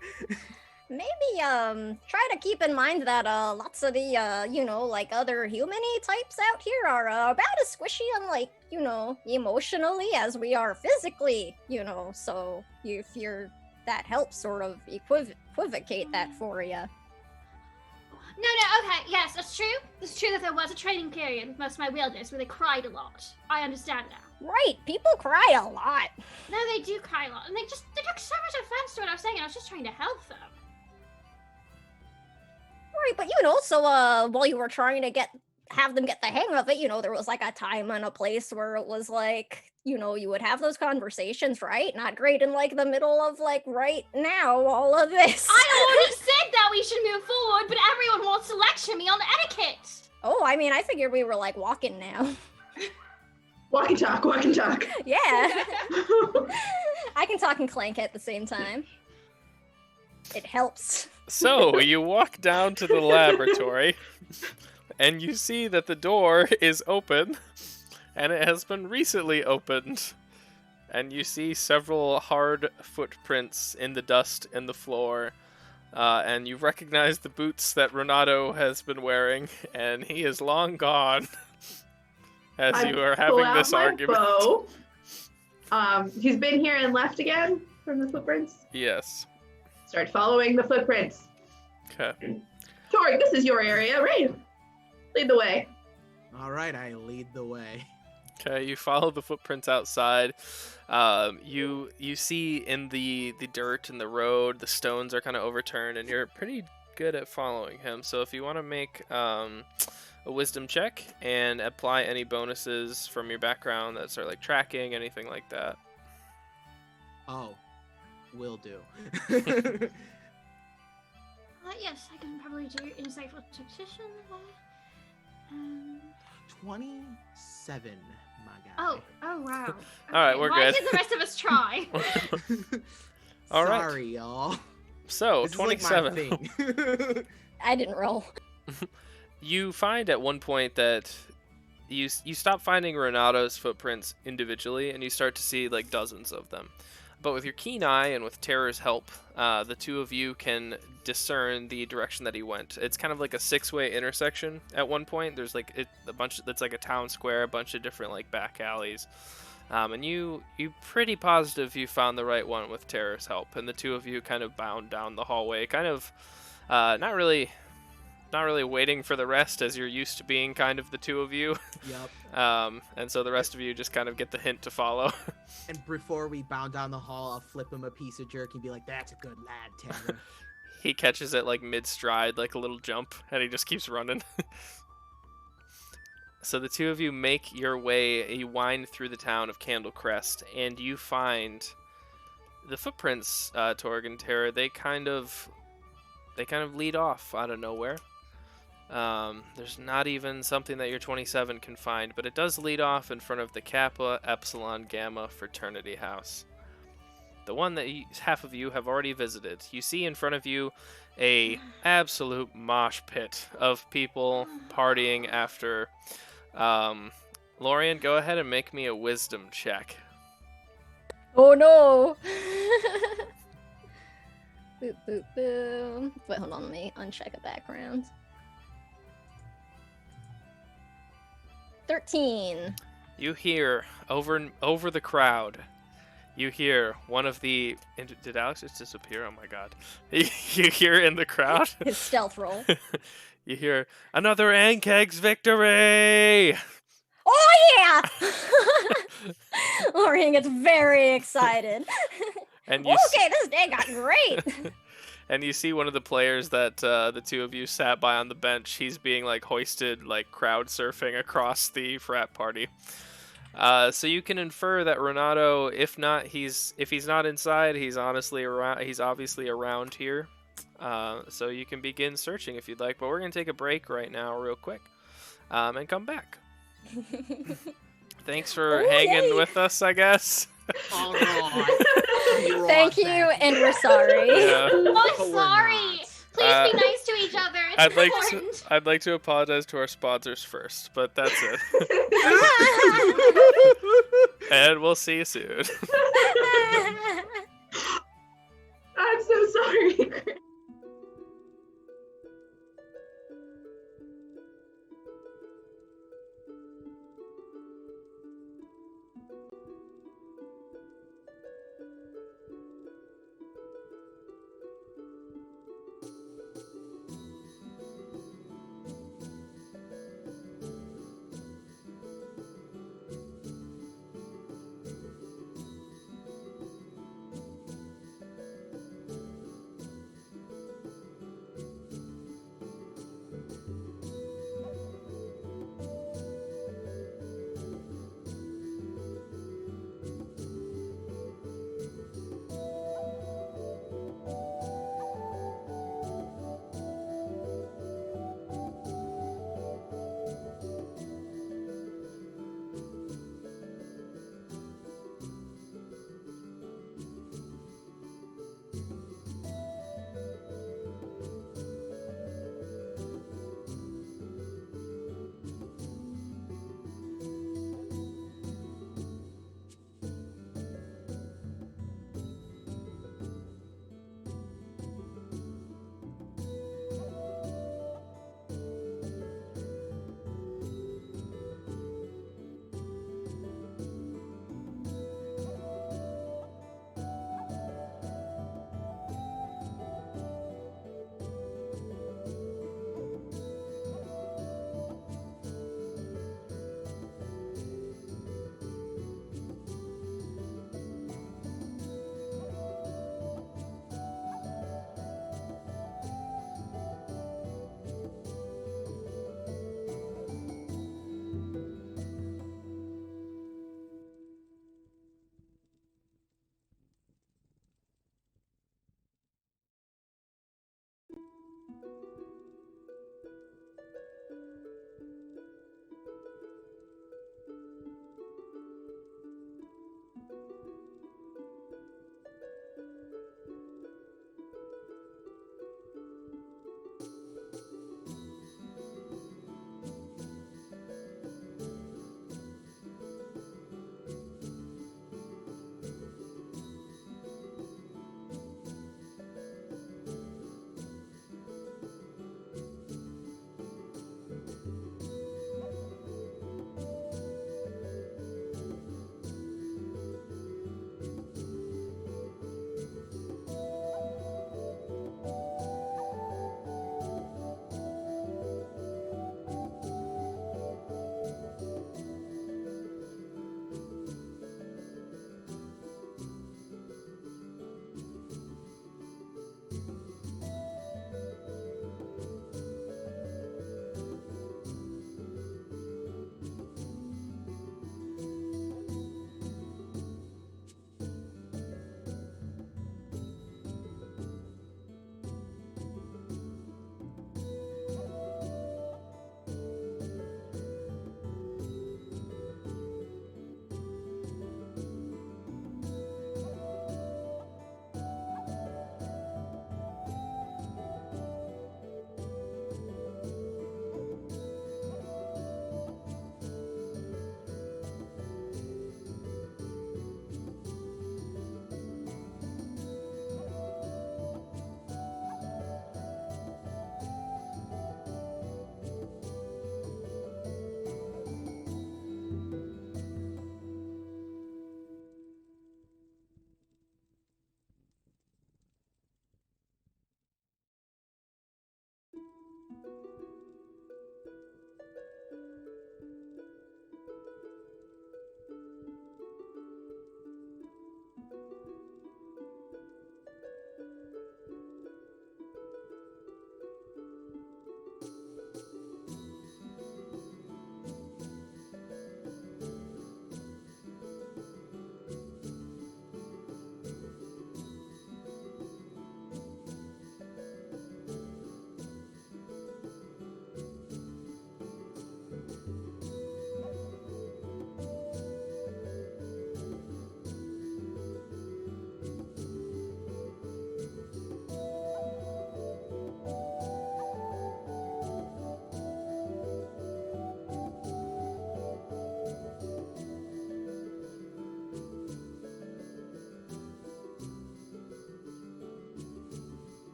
Maybe, try to keep in mind that, lots of the, you know, like, other human-y types out here are, about as squishy and, like, you know, emotionally as we are physically, you know, so if you're, that helps sort of equivocate that for you. No, okay, yes, that's true. It's true that there was a training period with most of my wielders where they cried a lot. I understand now. Right, people cry a lot. No, they do cry a lot, and they took so much offense to what I was saying, and I was just trying to help them. Right, but you know, so while you were trying to have them get the hang of it, you know, there was like a time and a place where it was like, you know, you would have those conversations, right? Not great in like the middle of like right now, all of this. I already said that we should move forward, but everyone wants to lecture me on the etiquette. Oh, I mean, I figured we were like walking now. Walk and talk, walk and talk. Yeah. I can talk and clank at the same time. It helps. So you walk down to the laboratory, and you see that the door is open, and it has been recently opened. And you see several hard footprints in the dust in the floor, and you recognize the boots that Renato has been wearing, and he is long gone. As you are pull having out this my argument. bow. He's been here and left again from the footprints. Yes. Start following the footprints. Okay. Tori, this is your area, right? Lead the way. All right, I lead the way. Okay, you follow the footprints outside. You see in the dirt and the road, the stones are kind of overturned, and you're pretty good at following him. So if you want to make a wisdom check and apply any bonuses from your background that start like tracking, anything like that. Oh, will do. Yes, I can probably do insightful suspicion. 27, my guy. Oh wow. All right, we're Why good. did the rest of us try? All right. Sorry, y'all. So, This is like my 27. thing. I didn't roll. You find at one point that you stop finding Renato's footprints individually, and you start to see like dozens of them. But with your keen eye and with Terror's help, the two of you can discern the direction that he went. It's kind of like a six-way intersection at one point. There's like a bunch that's like a town square, a bunch of different like back alleys. And you pretty positive you found the right one with Terror's help, and the two of you kind of bound down the hallway, kind of not really waiting for the rest, as you're used to being kind of the two of you. Yep. And so the rest of you just kind of get the hint to follow. And before we bound down the hall, I'll flip him a piece of jerky and be like, "That's a good lad, Terror." He catches it like mid-stride, like a little jump, and he just keeps running. So the two of you make your way, you wind through the town of Candlecrest, and you find the footprints, Torg and Terra. They kind of lead off out of nowhere. There's not even something that your 27 can find, but it does lead off in front of the Kappa Epsilon Gamma Fraternity House. The one that half of you have already visited. You see in front of you a absolute mosh pit of people partying after. Lorian, go ahead and make me a wisdom check. Oh no! Boop, boop, boop. Wait, hold on, let me uncheck a background. 13. You hear over the crowd. You hear one of the. Did Alex just disappear? Oh my god! You hear in the crowd. His stealth roll. You hear another Ankegs victory. Oh yeah! Lorian gets very excited. And Okay, this day got great. And you see one of the players that the two of you sat by on the bench. He's being like hoisted, like crowd surfing across the frat party. So you can infer that Renato, if he's not inside, he's honestly around. He's obviously around here. So you can begin searching if you'd like. But we're gonna take a break right now, real quick, and come back. Thanks for hanging with us, I guess. All right. You're Thank on you, back. and we're sorry. Yeah. Oh, But we're sorry. not. Please be nice to each other. It's important. I'd like to apologize to our sponsors first, but that's it. And we'll see you soon. I'm so sorry.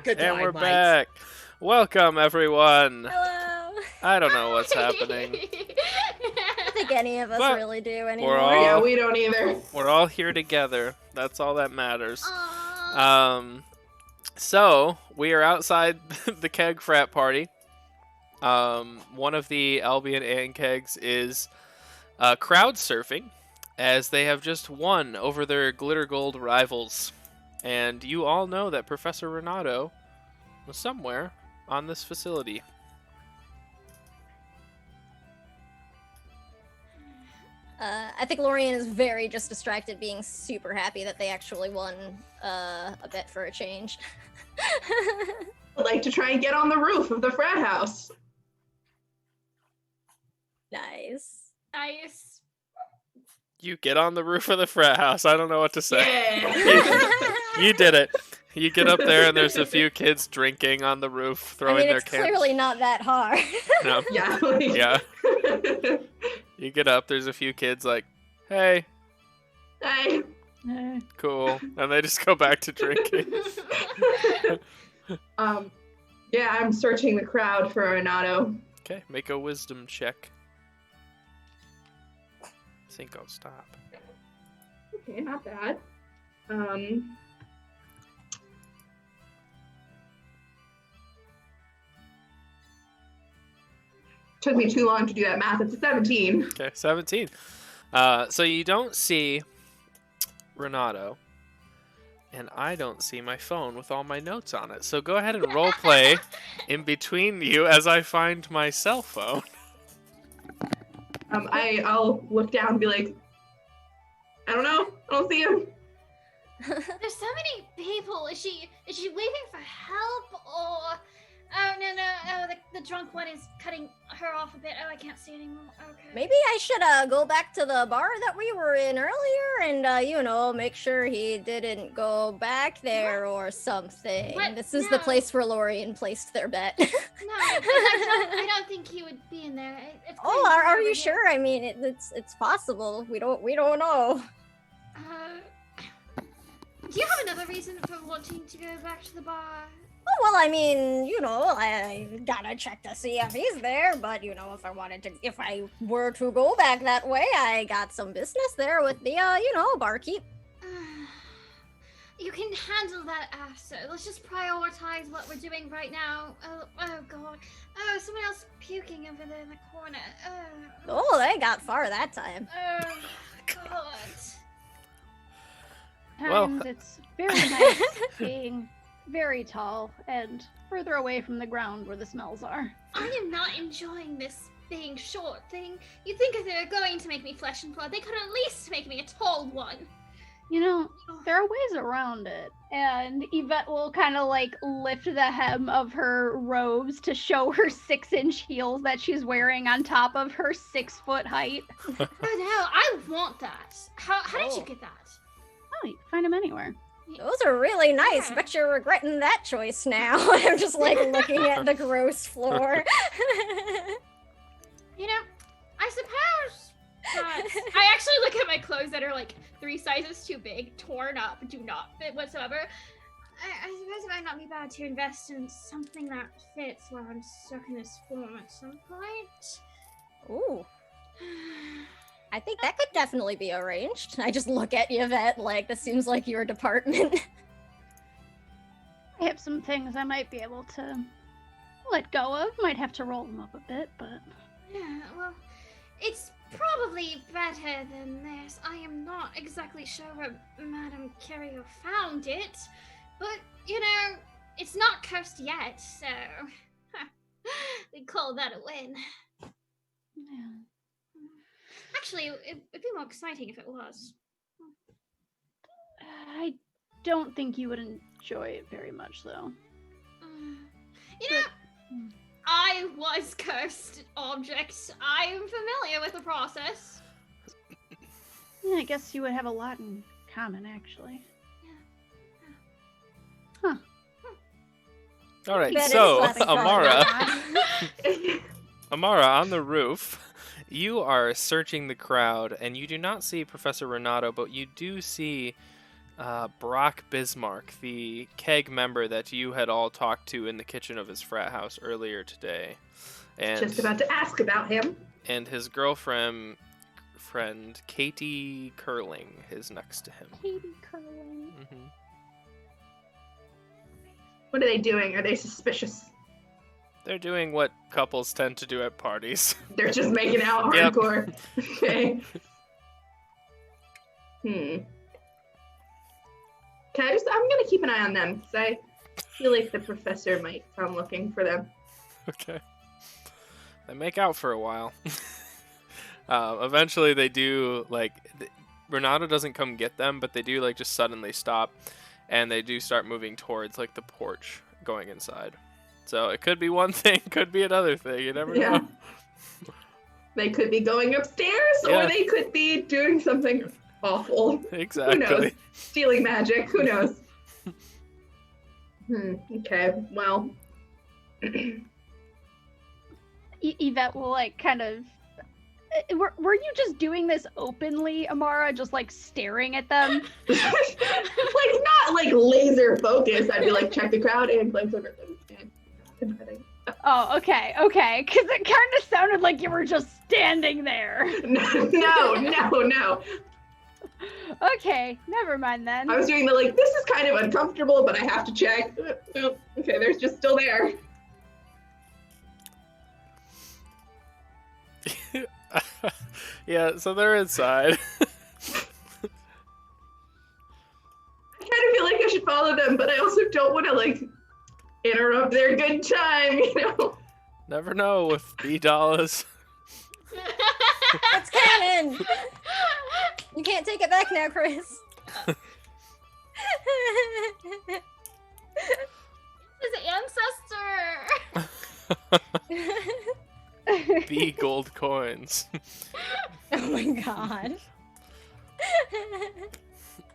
Good And time, we're mates. back. Welcome, everyone. Hello. I don't know what's happening. I don't think any of us But really do anymore. all- Yeah, we don't either. We're all here together. That's all that matters. Aw. So we are outside the keg frat party. One of the Albion and kegs is crowd surfing, as they have just won over their glitter gold rivals. And you all know that Professor Renato was somewhere on this facility. I think Lorian is very just distracted, being super happy that they actually won a bet for a change. I'd like to try and get on the roof of the frat house. Nice. Nice. You get on the roof of the frat house. I don't know what to say. Yeah. You did it. You get up there and there's a few kids drinking on the roof, I throwing mean, their it's cans. clearly not that hard. No. Yeah. Yeah. You get up, there's a few kids like, hey, Hey. cool. And they just go back to drinking. Yeah, I'm searching the crowd for Renato. Okay, make a wisdom check. Cinco, stop. Okay, not bad. Took me too long to do that math. It's a 17. Okay, 17. So you don't see Renato, and I don't see my phone with all my notes on it. So go ahead and role play in between you as I find my cell phone. I'll look down and be like, I don't know. I don't see him. There's so many people. Is she waving for help or? Oh no! Oh, the drunk one is cutting her off a bit. Oh, I can't see anymore. Okay. Maybe I should go back to the bar that we were in earlier and make sure he didn't go back there or something. What? This is the No. place where Lorian placed their bet. No, I don't think he would be in there. It's Oh, clearly are over you here. sure? I mean, it's possible. We don't know. Do you have another reason for wanting to go back to the bar? Oh, well, I mean, I gotta check to see if he's there. But if I were to go back that way, I got some business there with the barkeep. You can handle that after. Let's just prioritize what we're doing right now. Oh god. Oh, someone else puking over there in the corner. Oh, they got far that time. Oh god. Well- And it's very nice being very tall and further away from the ground where the smells are. I am not enjoying this being short thing. You think if they were going to make me flesh and blood, they could at least make me a tall one. You know, there are ways around it. And Yvette will kind of lift the hem of her robes to show her 6-inch heels that she's wearing on top of her 6-foot height. Oh no, I want that. How did you get that? Oh, you can find them anywhere. Those are really nice. Yeah. Bet you're regretting that choice now. I'm just looking at the gross floor. You know, I suppose that I actually look at my clothes that are 3 sizes too big, torn up, do not fit whatsoever. I suppose it might not be bad to invest in something that fits while I'm stuck in this form at some point. Ooh, I think that could definitely be arranged. I just look at Yvette like this seems like your department. I have some things I might be able to let go of. Might have to roll them up a bit, but Yeah, well, it's probably better than this. I am not exactly sure where Madame Curio found it, but, it's not cursed yet, so we call that a win. yeah. Actually, it'd be more exciting if it was. I don't think you would enjoy it very much, though. You know, I was cursed objects. I am familiar with the process. Yeah, I guess you would have a lot in common, actually. All right, Bet it's so less fun. Amara, on the roof, you are searching the crowd, and you do not see Professor Renato, but you do see Brock Bismarck, the keg member that you had all talked to in the kitchen of his frat house earlier today. And, Just about to ask about him. and his girlfriend, Katie Curling, is next to him. Katie Curling. Hmm. What are they doing? Are they suspicious? They're doing what couples tend to do at parties. They're just making out Yep. hardcore. Okay. I'm gonna keep an eye on them because I feel like the professor might come looking for them. Okay. They make out for a while. Eventually they do, like, Renato doesn't come get them, but they do, like, just suddenly stop, and they do start moving towards, like, the porch going inside. So it could be one thing, could be another thing, you never Yeah. know. They could be going upstairs, Yeah. or they could be doing something awful. Exactly. Who knows? Stealing magic. Who knows? Okay. Well. Yvette will like kind of. Were you just doing this openly, Amara? Just like staring at them? Like not like laser focused. I'd be like, check the crowd and glance over at them. And Oh, okay. Because it kind of sounded like you were just standing there. No. Okay, never mind then. I was doing the like, this is kind of uncomfortable, but I have to check. Oh, okay, they're just still there. Yeah, so they're inside. I kind of feel like I should follow them, but I also don't want to like interrupt their good time, you know? Never know with $B. It's canon! You can't take it back now, Chris. His ancestor! B gold coins. Oh my god.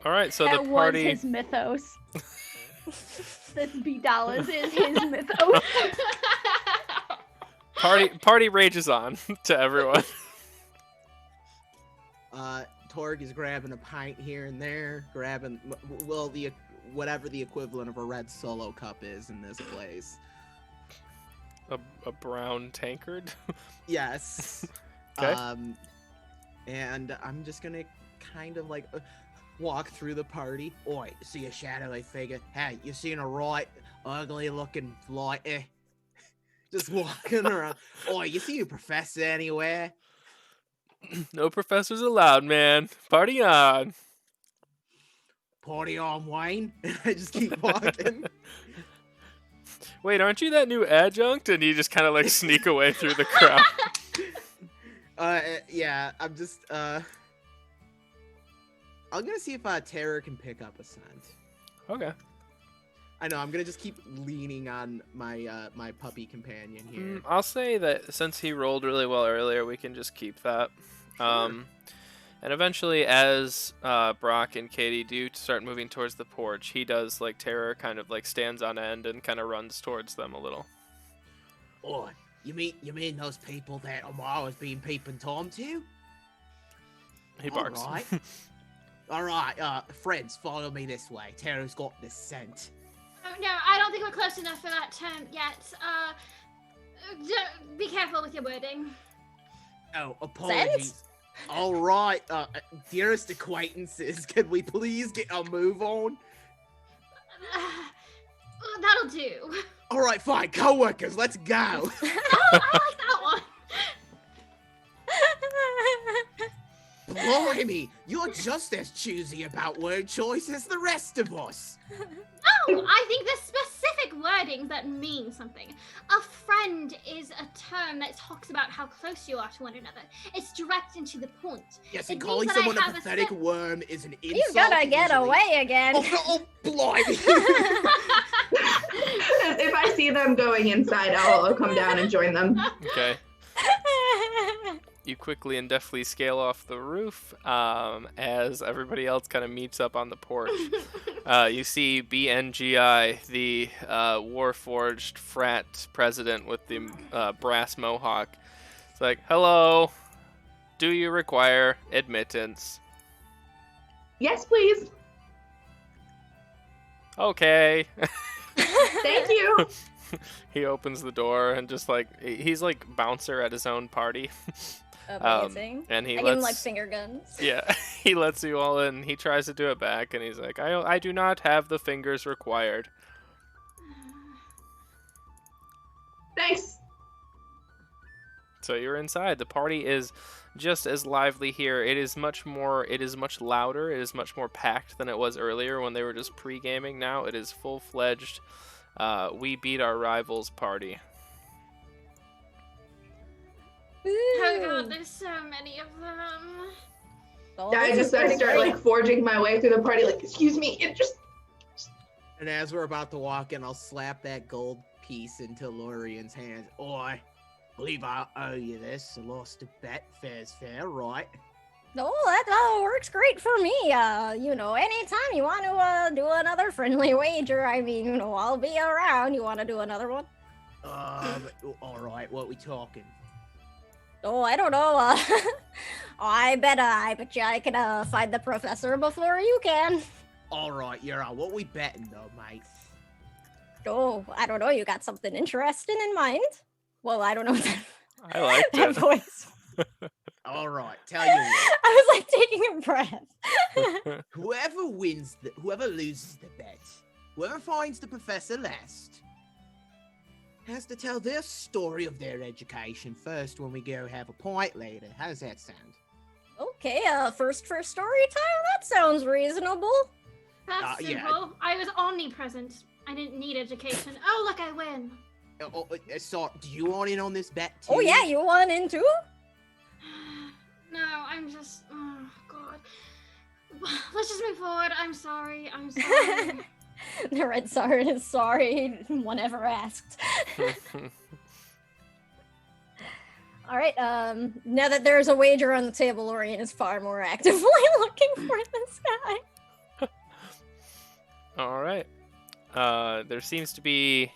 All right, so That the party. was his mythos. This $B is his mythos. Party rages on to everyone. Torg is grabbing a pint here and there, grabbing whatever the equivalent of a red Solo cup is in this place. A brown tankard. Yes. Okay. And I'm just gonna kind of like walk through the party. Oi, see a shadowy figure? Hey, you seen a right ugly looking flighty? Just walking around. Oi, you see a professor anywhere? No professors allowed, man. Party on. Party on, Wayne. I just keep walking. Wait, aren't you that new adjunct? And you just kind of like sneak away through the crowd. Yeah, I'm just, I'm gonna see if Terror can pick up a scent. Okay. I know, I'm gonna just keep leaning on my my puppy companion here. I'll say that since he rolled really well earlier, we can just keep that. Sure. And eventually, as Brock and Katie do start moving towards the porch, he does, like, Terror kind of, like, stands on end and kind of runs towards them a little. Oi, you mean those people that Amara's been peeping Tom to? He barks. Alright, friends, follow me this way. Terror's got this scent. Oh, no, I don't think we're close enough for that term yet. Be careful with your wording. Oh, apologies. Alright, dearest acquaintances, can we please get a move on? That'll do. Alright, fine, co-workers, let's go! Oh, I like that one. Blimey, you're just as choosy about word choice as the rest of us. Oh, I think the specific wording that means something. A friend is a term that talks about how close you are to one another. It's direct and to the point. Yes, It and calling means that I someone a have a pathetic sen- worm is an insult. You gotta get usually. away again. Oh, blimey! If I see them going inside, I'll come down and join them. Okay. You quickly and deftly scale off the roof as everybody else kind of meets up on the porch. You see BNGI, the Warforged frat president with the brass mohawk. It's like, hello, do you require admittance? Yes, please. Okay. Thank you. He opens the door and just like he's like bouncer at his own party. Amazing. And he I give him like lets finger guns. yeah, he lets you all in. He tries to do it back, and he's like, I do not have the fingers required. Thanks. So you're inside. The party is just as lively here. It is much louder. It is much more packed than it was earlier when they were just pre-gaming. Now it is full-fledged. We beat our rivals party. Oh Ooh. god, there's so many of them. Oh, Yeah, I this is I pretty start great. like forging my way through the party. Like, excuse me, it just. And as we're about to walk in, I'll slap that gold piece into Lorian's hands. I believe I owe you this. I lost a bet. Fair's fair, right? Oh, that works great for me. Anytime you want to do another friendly wager, I mean, I'll be around. You want to do another one? All right. What we talking? Oh, I don't know. I bet you I can find the professor before you can. All right, you're on. What we betting though, mate? Oh, I don't know. You got something interesting in mind? Well, I don't know that, I liked that it. voice. All right, tell you what. I was like taking a breath. Whoever loses the bet, whoever finds the professor last, has to tell their story of their education first when we go have a pint later. How does that sound? Okay, first for story time? That sounds reasonable. That's yeah. simple. I was omnipresent. I didn't need education. Oh, look, I win. So, do you want in on this bet too? Oh yeah, you want in too? No, I'm just. Oh, God. Let's just move forward. I'm sorry. I'm sorry. The Red Czar is sorry. One ever asked. Alright, now that there's a wager on the table, Lorien is far more actively looking for this guy. All right. There seems to be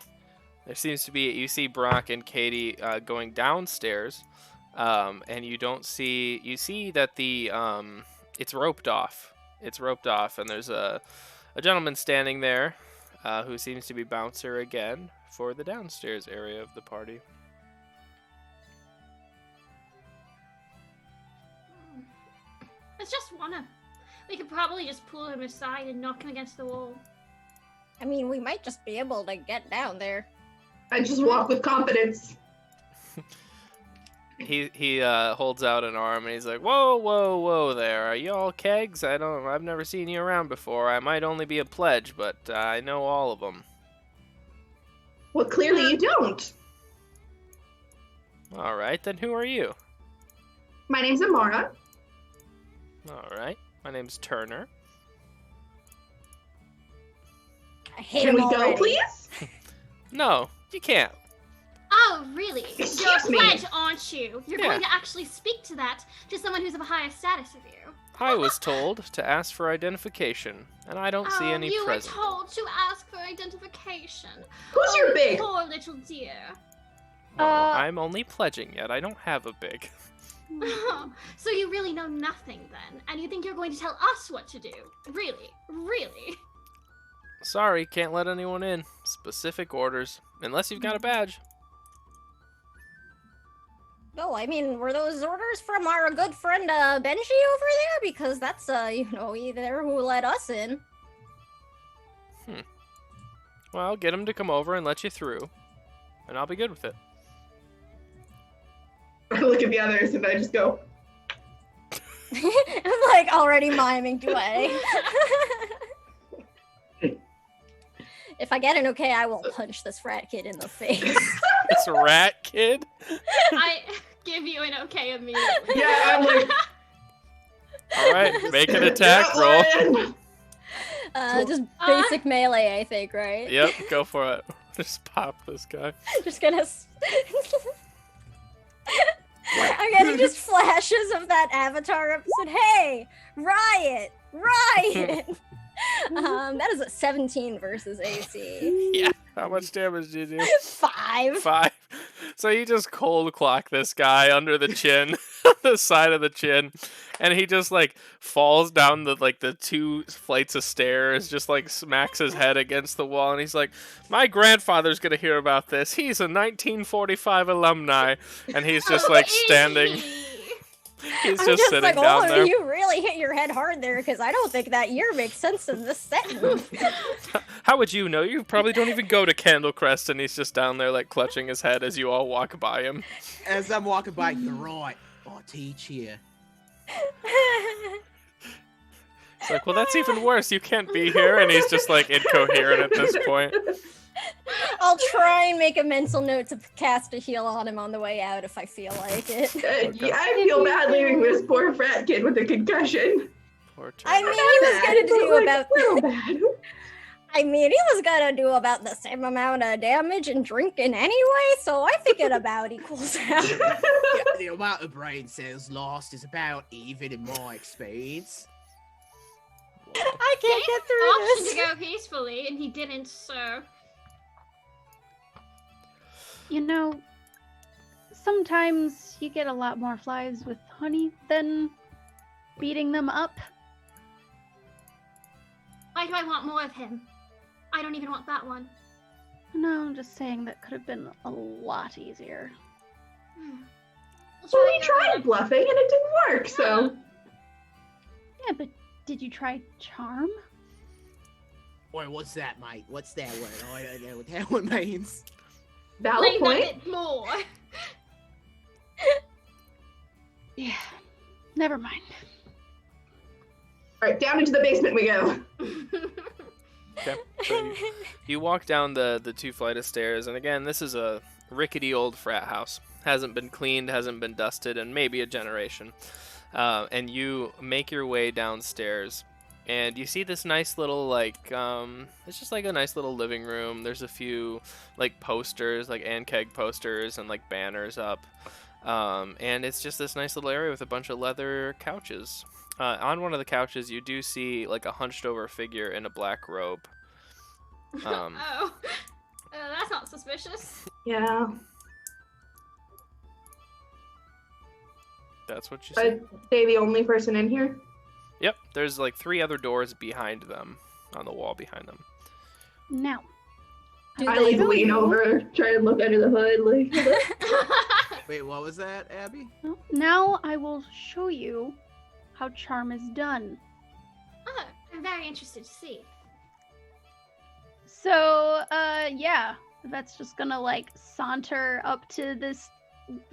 you see Brock and Katie going downstairs, and you see that the it's roped off. It's roped off, and there's a gentleman standing there who seems to be bouncer again for the downstairs area of the party. It's just Wanna. We could probably just pull him aside and knock him against the wall. I mean, we might just be able to get down there. I just walk with confidence. He holds out an arm and he's like, whoa there. Are you all kegs? I've never seen you around before. I might only be a pledge, but I know all of them. Well, clearly you don't. All right, then who are you? My name's Amara. All right, my name's Turner. I hate Can him we already. go, please? No, you can't. Oh, really? Excuse You're a me. pledge, aren't you? You're Yeah. going to actually speak to that, to someone who's of a higher status of you. I was told to ask for identification, and I don't see any you present. were told to ask for identification. Who's your big? Poor little dear. No, I'm only pledging yet. I don't have a big. So you really know nothing then, and you think you're going to tell us what to do? Really? Really? Sorry, can't let anyone in. Specific orders, unless you've got a badge. No, I mean, were those orders from our good friend Benji over there? Because that's either who let us in. Well, get him to come over and let you through, and I'll be good with it. I look at the others and I just go, I'm like already miming away. If I get an okay, I will punch this frat kid in the face. This rat kid. I give you an okay immediately. yeah, I'm like, All right, make an attack roll. Lion. Just basic melee, I think, right? Yep, go for it. Just pop this guy. Just gonna. I'm getting just flashes of that Avatar episode. Hey, riot, riot. That is a 17 versus AC. Yeah. How much damage did you do? 5. 5. So you just cold clock this guy under the chin. the side of the chin, and he just like falls down the 2 flights of stairs, just like smacks his head against the wall, and he's like, "My grandfather's gonna hear about this. He's a 1945 alumni," and he's just like standing. He's I'm just just sitting like, down oh, there. you really hit your head hard there, because I don't think that year makes sense in this sentence. How would you know? You probably don't even go to Candlecrest, and he's just down there like clutching his head as you all walk by him. As I'm walking by, you're right. I'll teach here. It's like, well, that's even worse. You can't be here, and he's just like incoherent at this point. I'll try and make a mental note to cast a heal on him on the way out if I feel like it. Yeah, I feel bad leaving this poor frat kid with a concussion. Poor I Turtle. mean, he was gonna do Like, about. a little bad. I mean, he was gonna do about the same amount of damage and drinking anyway, so I think it about equals out. Yeah, the amount of brain cells lost is about even in my experience. I can't get through Option this. to go peacefully, and he didn't, so. You know, sometimes you get a lot more flies with honey than beating them up. Why do I want more of him? I don't even want that one. No, I'm just saying that could have been a lot easier. We'll Well, we again. tried bluffing and it didn't work, so. Yeah, but did you try charm? Wait, what's that, mate? What's that word? I don't know what that one means. Valid Explain that point. bit more. Yeah, never mind. Alright, down into the basement we go. Okay. So you walk down the 2 flight of stairs, and again, this is a rickety old frat house. Hasn't been cleaned, hasn't been dusted in maybe a generation. And you make your way downstairs, and you see this nice little it's just like a nice little living room. There's a few like posters, like Ankeg posters and like banners up. And it's just this nice little area with a bunch of leather couches. On one of the couches, you do see like a hunched over figure in a black robe. Oh. That's not suspicious. Yeah. That's what you see. Are they the only person in here? Yep, there's like 3 other doors behind them, on the wall behind them. Now, Do I they like know lean you? over, try and look under the hood, like. Wait, what was that, Abby? now I will show you how charm is done. Oh, I'm very interested to see. So, yeah, that's just gonna like saunter up to this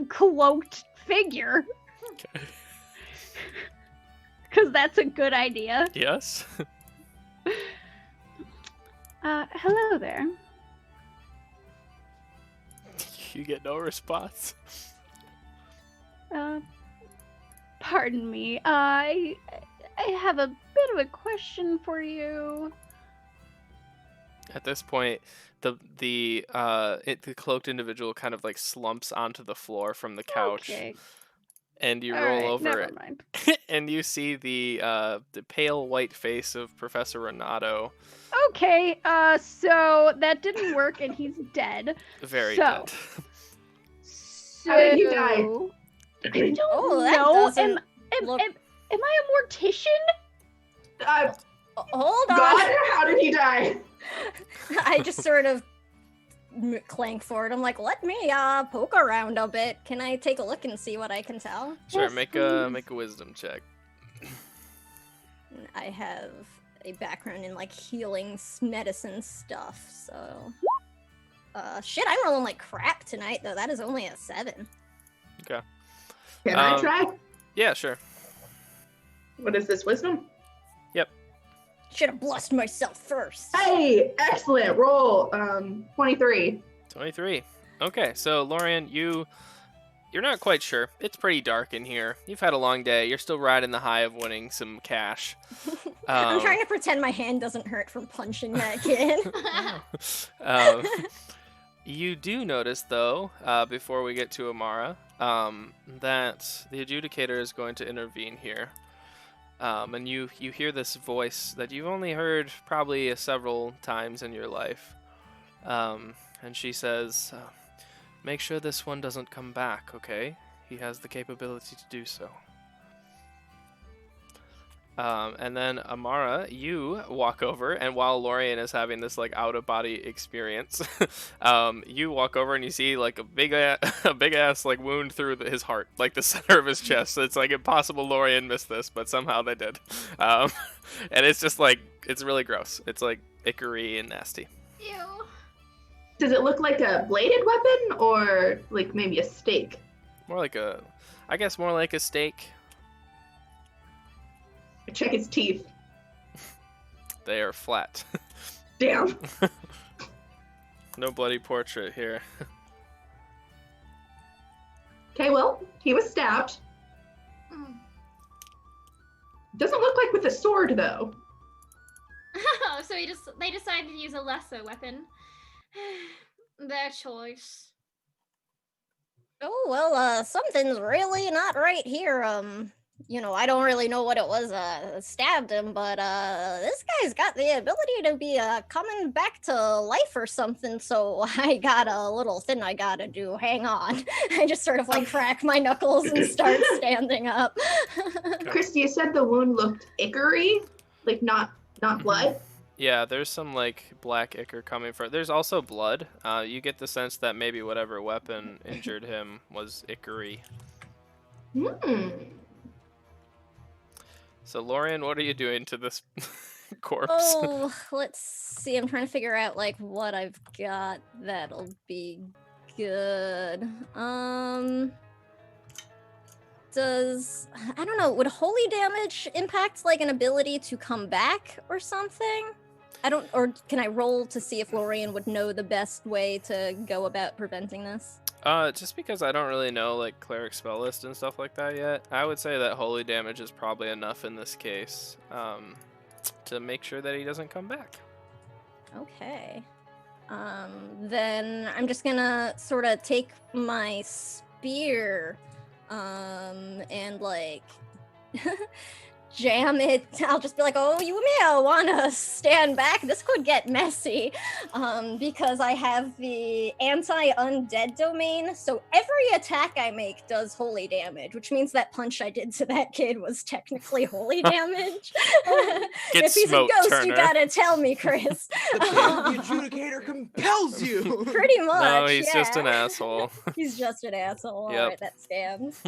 cloaked figure. Okay. Because that's a good idea. Yes. Hello there. You get no response. Pardon me. I have a bit of a question for you. At this point, the cloaked individual kind of like slumps onto the floor from the couch, Okay. and you All roll right, over never it, mind. and you see the pale white face of Professor Renato, Okay, so that didn't work and he's dead. very So- dead. So, How did he die? I don't Oh, that know. doesn't Am look- I a mortician? Hold on. God, how did he die? I just sort of clank forward. I'm like, let me poke around a bit. Can I take a look and see what I can tell? Sure, Yes, make a please. wisdom check. I have a background in like healing medicine stuff, so shit, I'm rolling like crap tonight though. That is only a 7. Can I Um, try? Yeah, sure. What is this, wisdom? Should have blessed myself first. Hey, excellent roll. 23. 23. Okay, so Lorian, you're not quite sure. It's pretty dark in here. You've had a long day. You're still riding the high of winning some cash. I'm Um, trying to pretend my hand doesn't hurt from punching that kid. um, you do notice, though, before we get to Amara, that the adjudicator is going to intervene here. And you hear this voice that you've only heard probably several times in your life. And she says, make sure this one doesn't come back, okay? he has the capability to do so. And then Amara, you walk over, and while Lorian is having this like out of body experience, you walk over and you see like a big ass like wound through his heart, like the center of his chest. So it's like impossible Lorian missed this, but somehow they did. And it's just like it's really gross. It's like ichory and nasty. Ew. Does it look like a bladed weapon or like maybe a stake? More like a steak. Check his teeth. They are flat. Damn. No bloody portrait here. Okay, well, he was stabbed. Mm. Doesn't look like with a sword, though. So they decided to use a lesser weapon. Their choice. Oh, well, something's really not right here. I don't really know what it was stabbed him, but this guy's got the ability to be coming back to life or something, so I got a little thing I gotta do. Hang on. I just sort of like crack my knuckles and start standing up. Christy, you said the wound looked ichory? Like not blood? Yeah, there's some like black ichor coming from. There's also blood. You get the sense that maybe whatever weapon injured him was ichory. So Lorian, what are you doing to this corpse? Oh, let's see. I'm trying to figure out like what I've got that'll be good. I don't know, would holy damage impact like an ability to come back or something? Or can I roll to see if Lorian would know the best way to go about preventing this? Just because I don't really know like cleric spell list and stuff like that yet, I would say that holy damage is probably enough in this case to make sure that he doesn't come back. Okay. Then I'm just gonna sort of take my spear and like jam it. I'll just be like, oh, you may want to stand back. This could get messy because I have the anti-undead domain. So every attack I make does holy damage, which means that punch I did to that kid was technically holy damage. Get if he's smoked, a ghost, Turner. you gotta tell me, Chris. The adjudicator compels you. Pretty much. No, he's yeah. just an asshole. He's just an asshole. Yep. All right, that stands.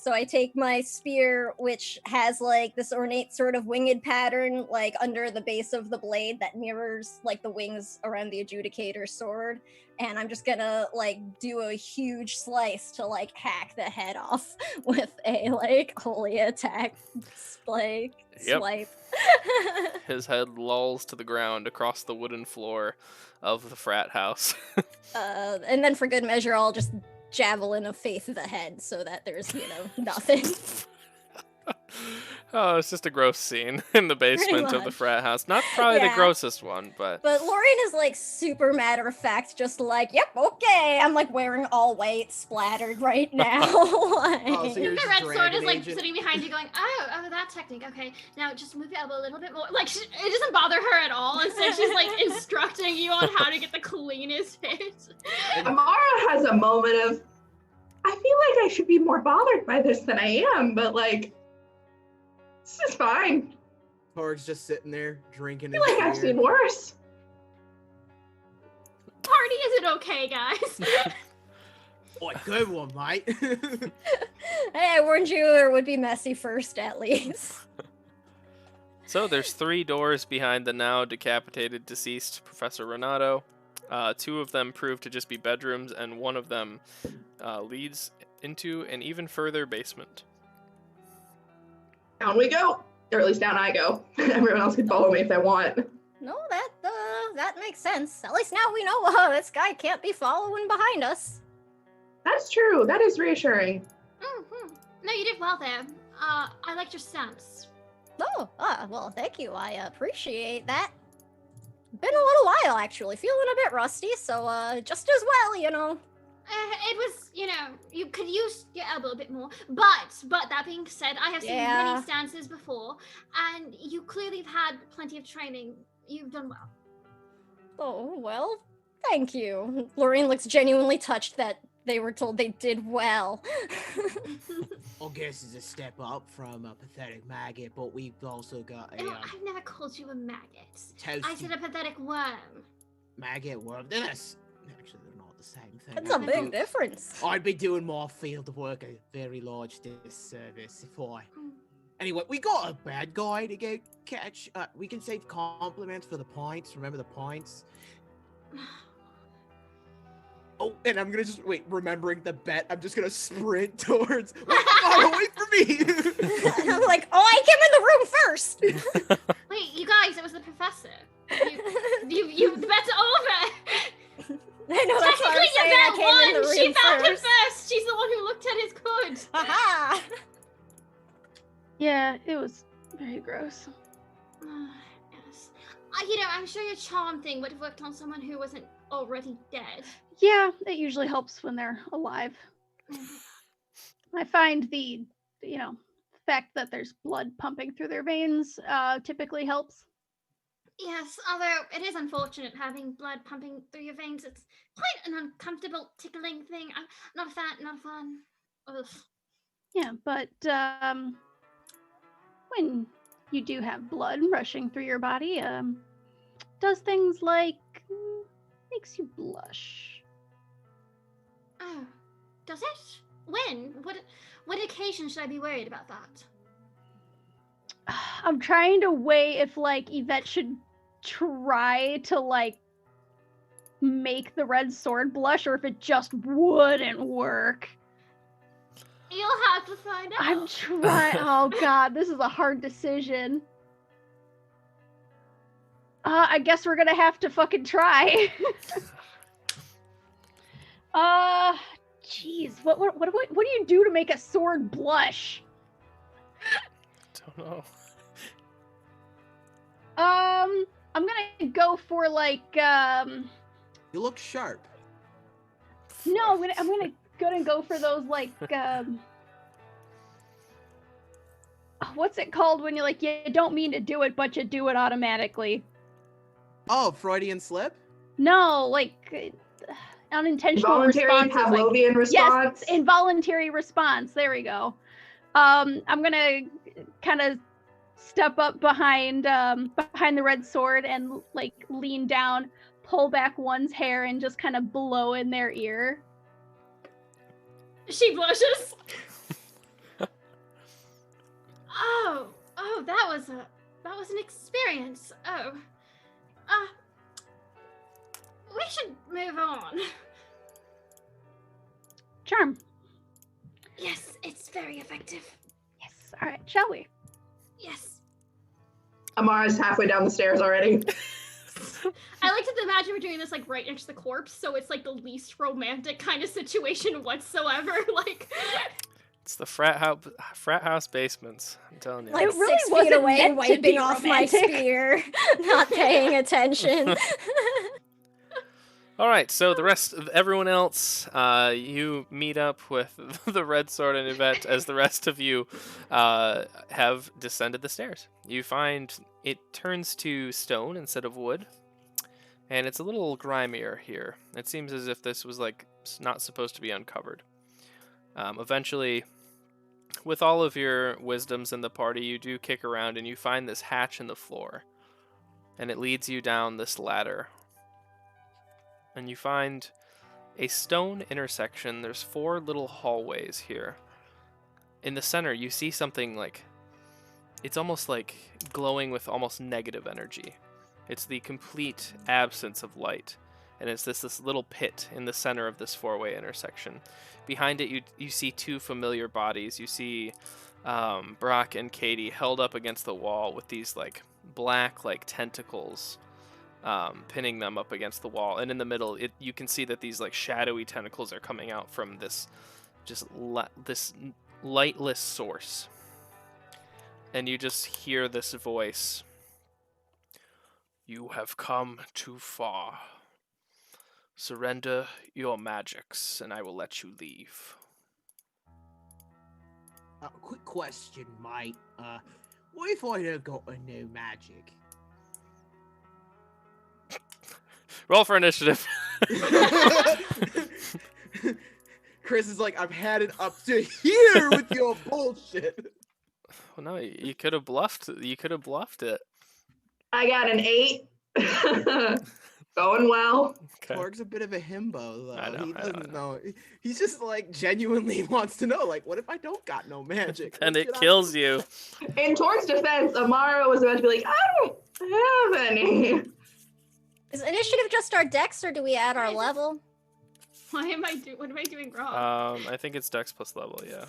So I take my spear, which has like this ornate sort of winged pattern, like under the base of the blade that mirrors like the wings around the adjudicator's sword, and I'm just gonna like do a huge slice to like hack the head off with a like holy attack swipe. His head lolls to the ground across the wooden floor of the frat house. And then for good measure, I'll just javelin of faith the head so that there's, nothing. Oh, it's just a gross scene in the basement of the frat house. Not probably the grossest one, but... But Lorian is, like, super matter-of-fact, just like, yep, okay. I'm, like, wearing all white, splattered right now. Oh, so you're The just red sword dragon is like agent. sitting behind you going, oh, that technique, okay. Now just move your elbow a little bit more. Like, it doesn't bother her at all. Instead, she's like instructing you on how to get the cleanest hit. Amara has a moment of, I feel like I should be more bothered by this than I am, but like, this is fine. Torg's just sitting there drinking I feel like I've his seen beer. worse. Party isn't okay, guys. Oh, good one, mate. Hey, I warned you it would be messy first, at least. So there's 3 doors behind the now decapitated deceased Professor Renato. 2 of them prove to just be bedrooms, and one of them leads into an even further basement. Down we go. Or at least down I go. Everyone else can follow me if they want. No, that makes sense. At least now we know this guy can't be following behind us. That's true. That is reassuring. Mm-hmm. No, you did well there. I liked your stance. Oh, well, thank you. I appreciate that. Been a little while, actually. Feeling a bit rusty, so, just as well. It was, you could use your elbow a bit more. But that being said, I have seen many stances before, and you clearly have had plenty of training. You've done well. Oh, well, thank you. Lorraine looks genuinely touched that they were told they did well. I guess it's a step up from a pathetic maggot, but we've also got a Oh, I've never called you a maggot. toasty I said a pathetic worm. maggot worm. Actually, they're not the same thing. That's a I'd be big difference. I'd be doing more field work, a very large disservice if I. Anyway, we got a bad guy to go catch. We can save compliments for the points. Remember the points? Oh, and I'm gonna just wait. Remembering the bet, I'm just gonna sprint towards. Oh, wait for me! I'm like, oh, I came in the room first. Wait, you guys, it was the professor. The bet's over. I know that's why I'm Technically, your saying I bet came in the won. She room found him first. first. She's the one who looked at his good. Haha. Yeah, it was very gross. Yes. I'm sure your charm thing would have worked on someone who wasn't already dead. Yeah, it usually helps when they're alive. I find the fact that there's blood pumping through their veins typically helps. Yes, although it is unfortunate having blood pumping through your veins. It's quite an uncomfortable, tickling thing. I'm not a fan, not a fan. Ugh. Yeah, but when you do have blood rushing through your body, does things like makes you blush. Oh, does it? When? What occasion should I be worried about that? I'm trying to weigh if Yvette should try to make the red sword blush or if it just wouldn't work. You'll have to find out. I'm trying. Oh god, this is a hard decision. I guess we're gonna have to fucking try. Jeez, what do you do to make a sword blush? Don't know. I'm gonna go for You look sharp. no, I'm gonna go for those what's it called when you don't mean to do it but you do it automatically? Oh, Freudian slip? No, unintentional Involuntary responses. Pavlovian response. Yes, involuntary response. There we go. I'm gonna kind of step up behind the red sword and lean down, pull back one's hair, and just kind of blow in their ear. She blushes. Oh, that was an experience. Oh, we should move on. Charm. Yes, it's very effective. Yes. All right. Shall we? Yes. Amara's halfway down the stairs already. I like to imagine we're doing this right next to the corpse, so it's the least romantic kind of situation whatsoever. It's the frat house basements. I'm telling you. Like It really 6 feet wasn't away, meant to wiping be off romantic. my spear, not paying attention. All right, so the rest of everyone else, you meet up with the Red Sword and Yvette as the rest of you have descended the stairs. You find it turns to stone instead of wood, and it's a little grimier here. It seems as if this was not supposed to be uncovered. Eventually, with all of your wisdoms in the party, you do kick around and you find this hatch in the floor, and it leads you down this ladder. And you find a stone intersection. There's 4 little hallways here. In the center, you see something it's almost glowing with almost negative energy. It's the complete absence of light. And it's this little pit in the center of this 4-way intersection. Behind it, you see 2 familiar bodies. You see Brock and Katie held up against the wall with these black tentacles pinning them up against the wall, and in the middle you can see that these shadowy tentacles are coming out from this this lightless source, and you just hear this voice. You have come too far. Surrender your magics and I will let you leave. Quick question, mate. What if I don't got no magic? Roll for initiative. Chris is like, I've had it up to here with your bullshit. Well, no, you could have bluffed. You could have bluffed it. I got an 8. Going well. Okay. Torg's a bit of a himbo, though. I know, He I doesn't know. He's just like genuinely wants to know, like, what if I don't got no magic? And What it should I kills do? you. In Tor's defense, Amara was about to be like, I don't have any. Is initiative just our dex, or do we add our level? What am I doing wrong? I think it's Dex plus level. Yeah.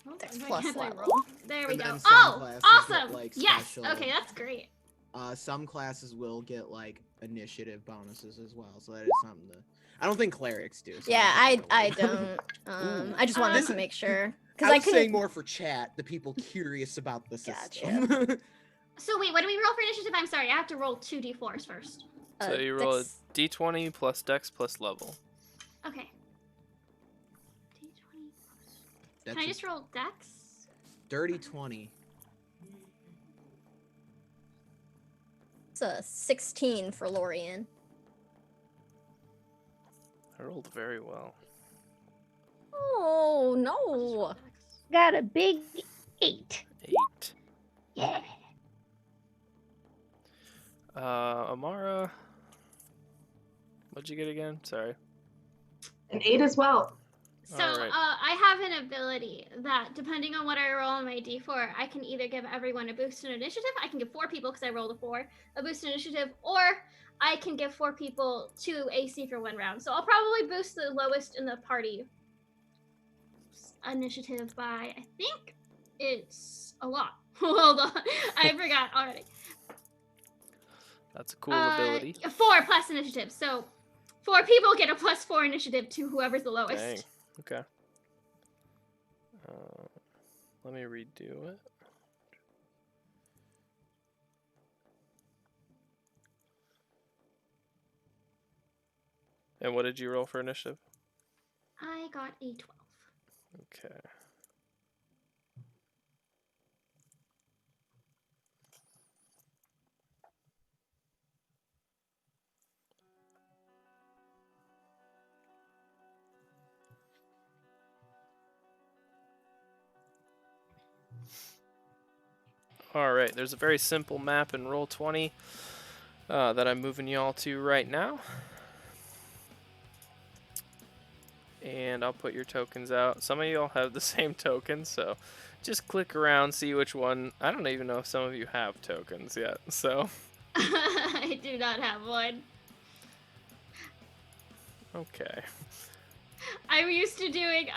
Oh, Dex why plus can't I level. roll? There we And go. then some Oh, classes get, awesome! like, Yes. special- Okay, that's great. Some classes will get like initiative bonuses as well, so that is something to. I don't think clerics do. So Yeah, I I don't worry. don't. I just wanted to make sure because I I was could. saying more for chat, the people curious about the system. So wait, what do we roll for initiative? I'm sorry, I have to roll 2d4s first. So you roll Dex- a d20 plus Dex plus level. Okay. D20. That's Can I a just roll dex? dirty 20. It's a 16 for Lorian. I rolled very well. Oh I'll just roll no! dex. Got a big 8. 8. Yeah. Amara. What'd you get again? Sorry. An 8 as well. So, Alright. I have an ability that, depending on what I roll on my d4, I can either give everyone a boost in initiative, I can give 4 people, because I rolled a 4, a boost in initiative, or I can give 4 people 2 AC for 1 round. So I'll probably boost the lowest in the party initiative by, I think it's a lot. Hold on, I forgot already. That's a cool ability. 4 plus initiative, so 4 people get a +4 initiative to whoever's the lowest. Dang. Okay. Let me redo it. And what did you roll for initiative? I got a 12. Okay. Alright, there's a very simple map in Roll20 that I'm moving y'all to right now. And I'll put your tokens out. Some of y'all have the same tokens, so just click around, see which one. I don't even know if some of you have tokens yet, so. I do not have one. Okay. I'm used to doing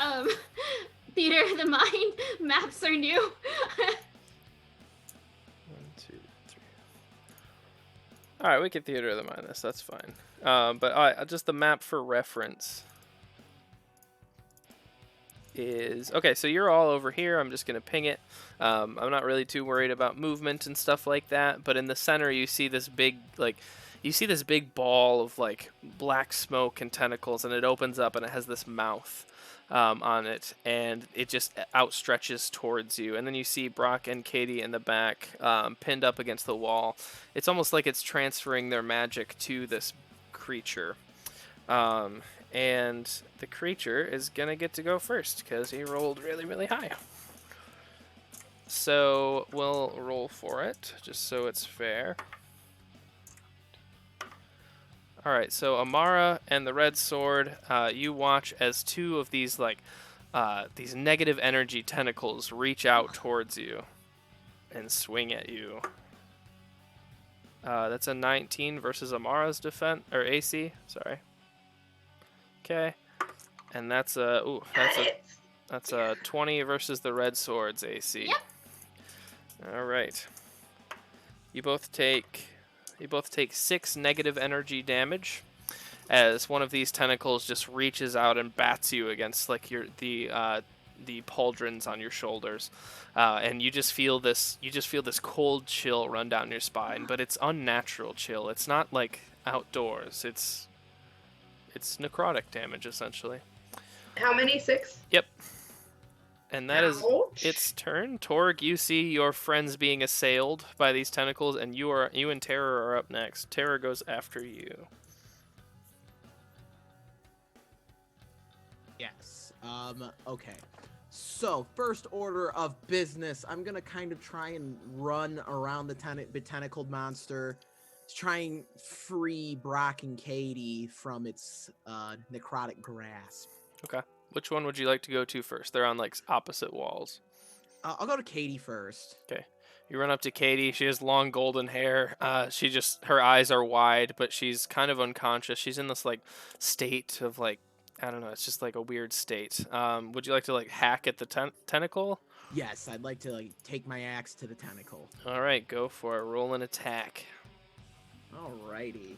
theater of the mind. Maps are new. 1, 2, 3. Alright, we can theater of the mind this, that's fine. But just the map for reference is okay. So you're all over here. I'm just gonna ping it. I'm not really too worried about movement and stuff like that. But in the center, you see this big ball of like black smoke and tentacles, and it opens up and it has this mouth on it, and it just outstretches towards you. And then you see Brock and Katie in the back, pinned up against the wall. It's almost like it's transferring their magic to this creature. And the creature is gonna get to go first because he rolled really, really high. So we'll roll for it just so it's fair. Alright, so Amara and the red sword, you watch as 2 of these these negative energy tentacles reach out towards you and swing at you. That's a 19 versus Amara's defense or AC. Sorry. Okay, and that's a that's a 20 versus the red sword's AC. Yep. All right. You both take 6 negative energy damage as one of these tentacles just reaches out and bats you against like the pauldrons on your shoulders, and you just feel this cold chill run down your spine. But it's unnatural chill. It's not like outdoors. It's necrotic damage essentially. How many? 6? Yep. And that is Ouch. its turn. Torg, you see your friends being assailed by these tentacles, and you and Terror are up next. Terror goes after you. Yes. Okay. So, first order of business, I'm gonna kind of try and run around the tentacled monster to try and free Brock and Katie from its necrotic grasp. Okay. Which one would you like to go to first? They're on like opposite walls. I'll go to Katie first. Okay. You run up to Katie. She has long golden hair. Her eyes are wide, but she's kind of unconscious. She's in this like state of like, I don't know. It's just like a weird state. Would you like to like hack at the tentacle? Yes, I'd like to like take my axe to the tentacle. All right, go for it. Roll an attack. Alrighty.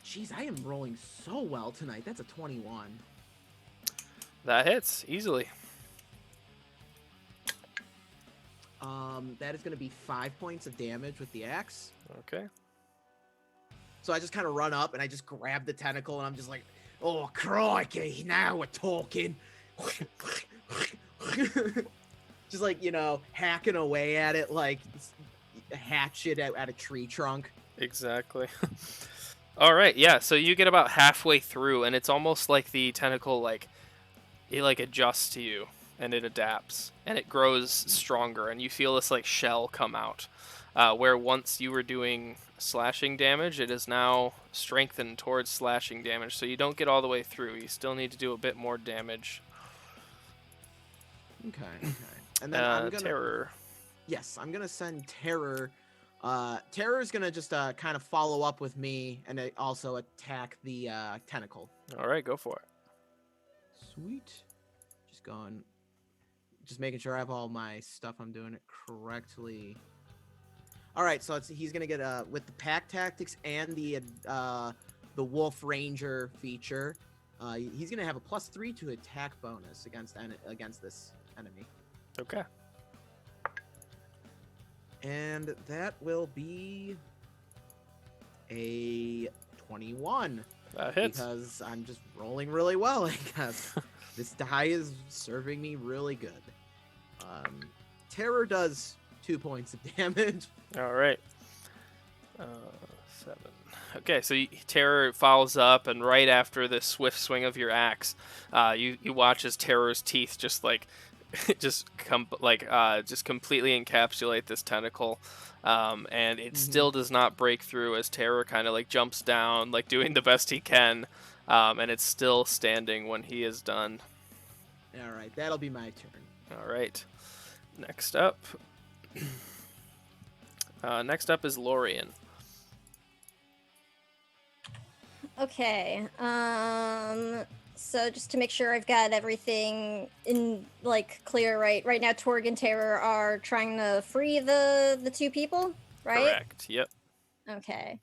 Jeez, I am rolling so well tonight. That's a 21. That hits easily. That is going to be 5 points of damage with the axe. Okay. So I just kind of run up and I just grab the tentacle and I'm just like, oh, crikey, now we're talking. Just like, hacking away at it like a hatchet at a tree trunk. Exactly. All right, yeah. So you get about halfway through, and it's almost like the tentacle, like it like adjusts to you, and it adapts, and it grows stronger, and you feel this like shell come out. Where once you were doing slashing damage, it is now strengthened towards slashing damage. So you don't get all the way through. You still need to do a bit more damage. Okay. And then I'm gonna Terror. Yes, I'm gonna send Terror. Terror's gonna just kind of follow up with me and also attack the tentacle. All right, go for it. Sweet. Just making sure I have all my stuff. I'm doing it correctly. All right, so he's gonna get with the pack tactics and the Wolf Ranger feature. He's gonna have a +3 to attack bonus against this enemy. Okay. And that will be a 21. That hits. Because I'm just rolling really well, I guess. This die is serving me really good. Terror does 2 points of damage. All right. 7. Okay, so Terror follows up, and right after this swift swing of your axe, you watch as Terror's teeth just like just completely encapsulate this tentacle, and it still does not break through as Terror kind of like jumps down, like doing the best he can, and it's still standing when he is done. All right, that'll be my turn. All right. Next up. Is Lorien. Okay. So just to make sure I've got everything in like clear, right now Torg and Terror are trying to free the two people, right? Correct. Yep. Okay.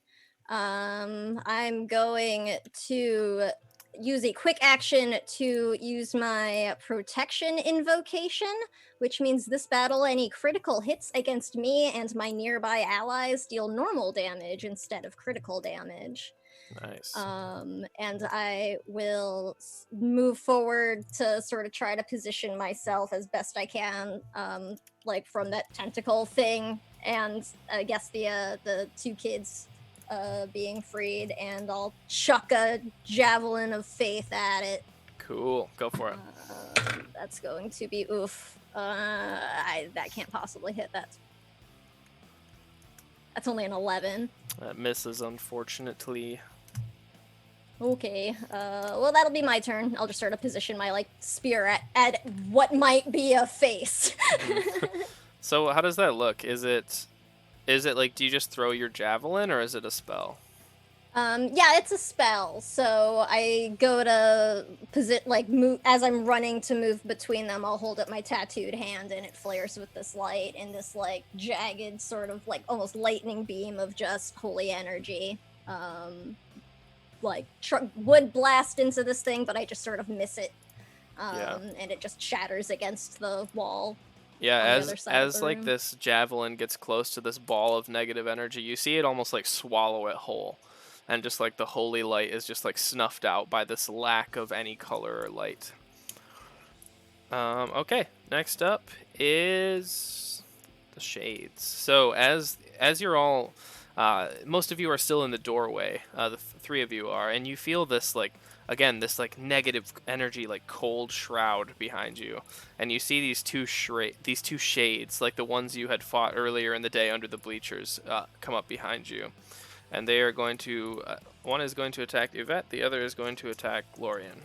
I'm going to use a quick action to use my protection invocation, which means this battle, any critical hits against me and my nearby allies deal normal damage instead of critical damage. Nice. And I will move forward to sort of try to position myself as best I can, like from that tentacle thing, and I guess the two kids being freed, and I'll chuck a javelin of faith at it. Cool. Go for it. That's going to be oof. That can't possibly hit. That's only an 11. That misses, unfortunately. Okay, well that'll be my turn. I'll just sort of position my like spear at what might be a face. So how does that look? Is it like, do you just throw your javelin, or is it a spell? Yeah, it's a spell. So I go to move as I'm running to move between them. I'll hold up my tattooed hand, and it flares with this light and this like jagged sort of like almost lightning beam of just holy energy. Would blast into this thing, but I just sort of miss it, and it just shatters against the wall. Yeah, as like this javelin gets close to this ball of negative energy, you see it almost like swallow it whole, and just like the holy light is just like snuffed out by this lack of any color or light. Okay, next up is the shades. So as you're all Most of you are still in the doorway. The three of you are, and you feel this this negative energy, like cold shroud behind you, and you see these two shades, like the ones you had fought earlier in the day under the bleachers, come up behind you, and they are going to. One is going to attack Yvette. The other is going to attack Lorien.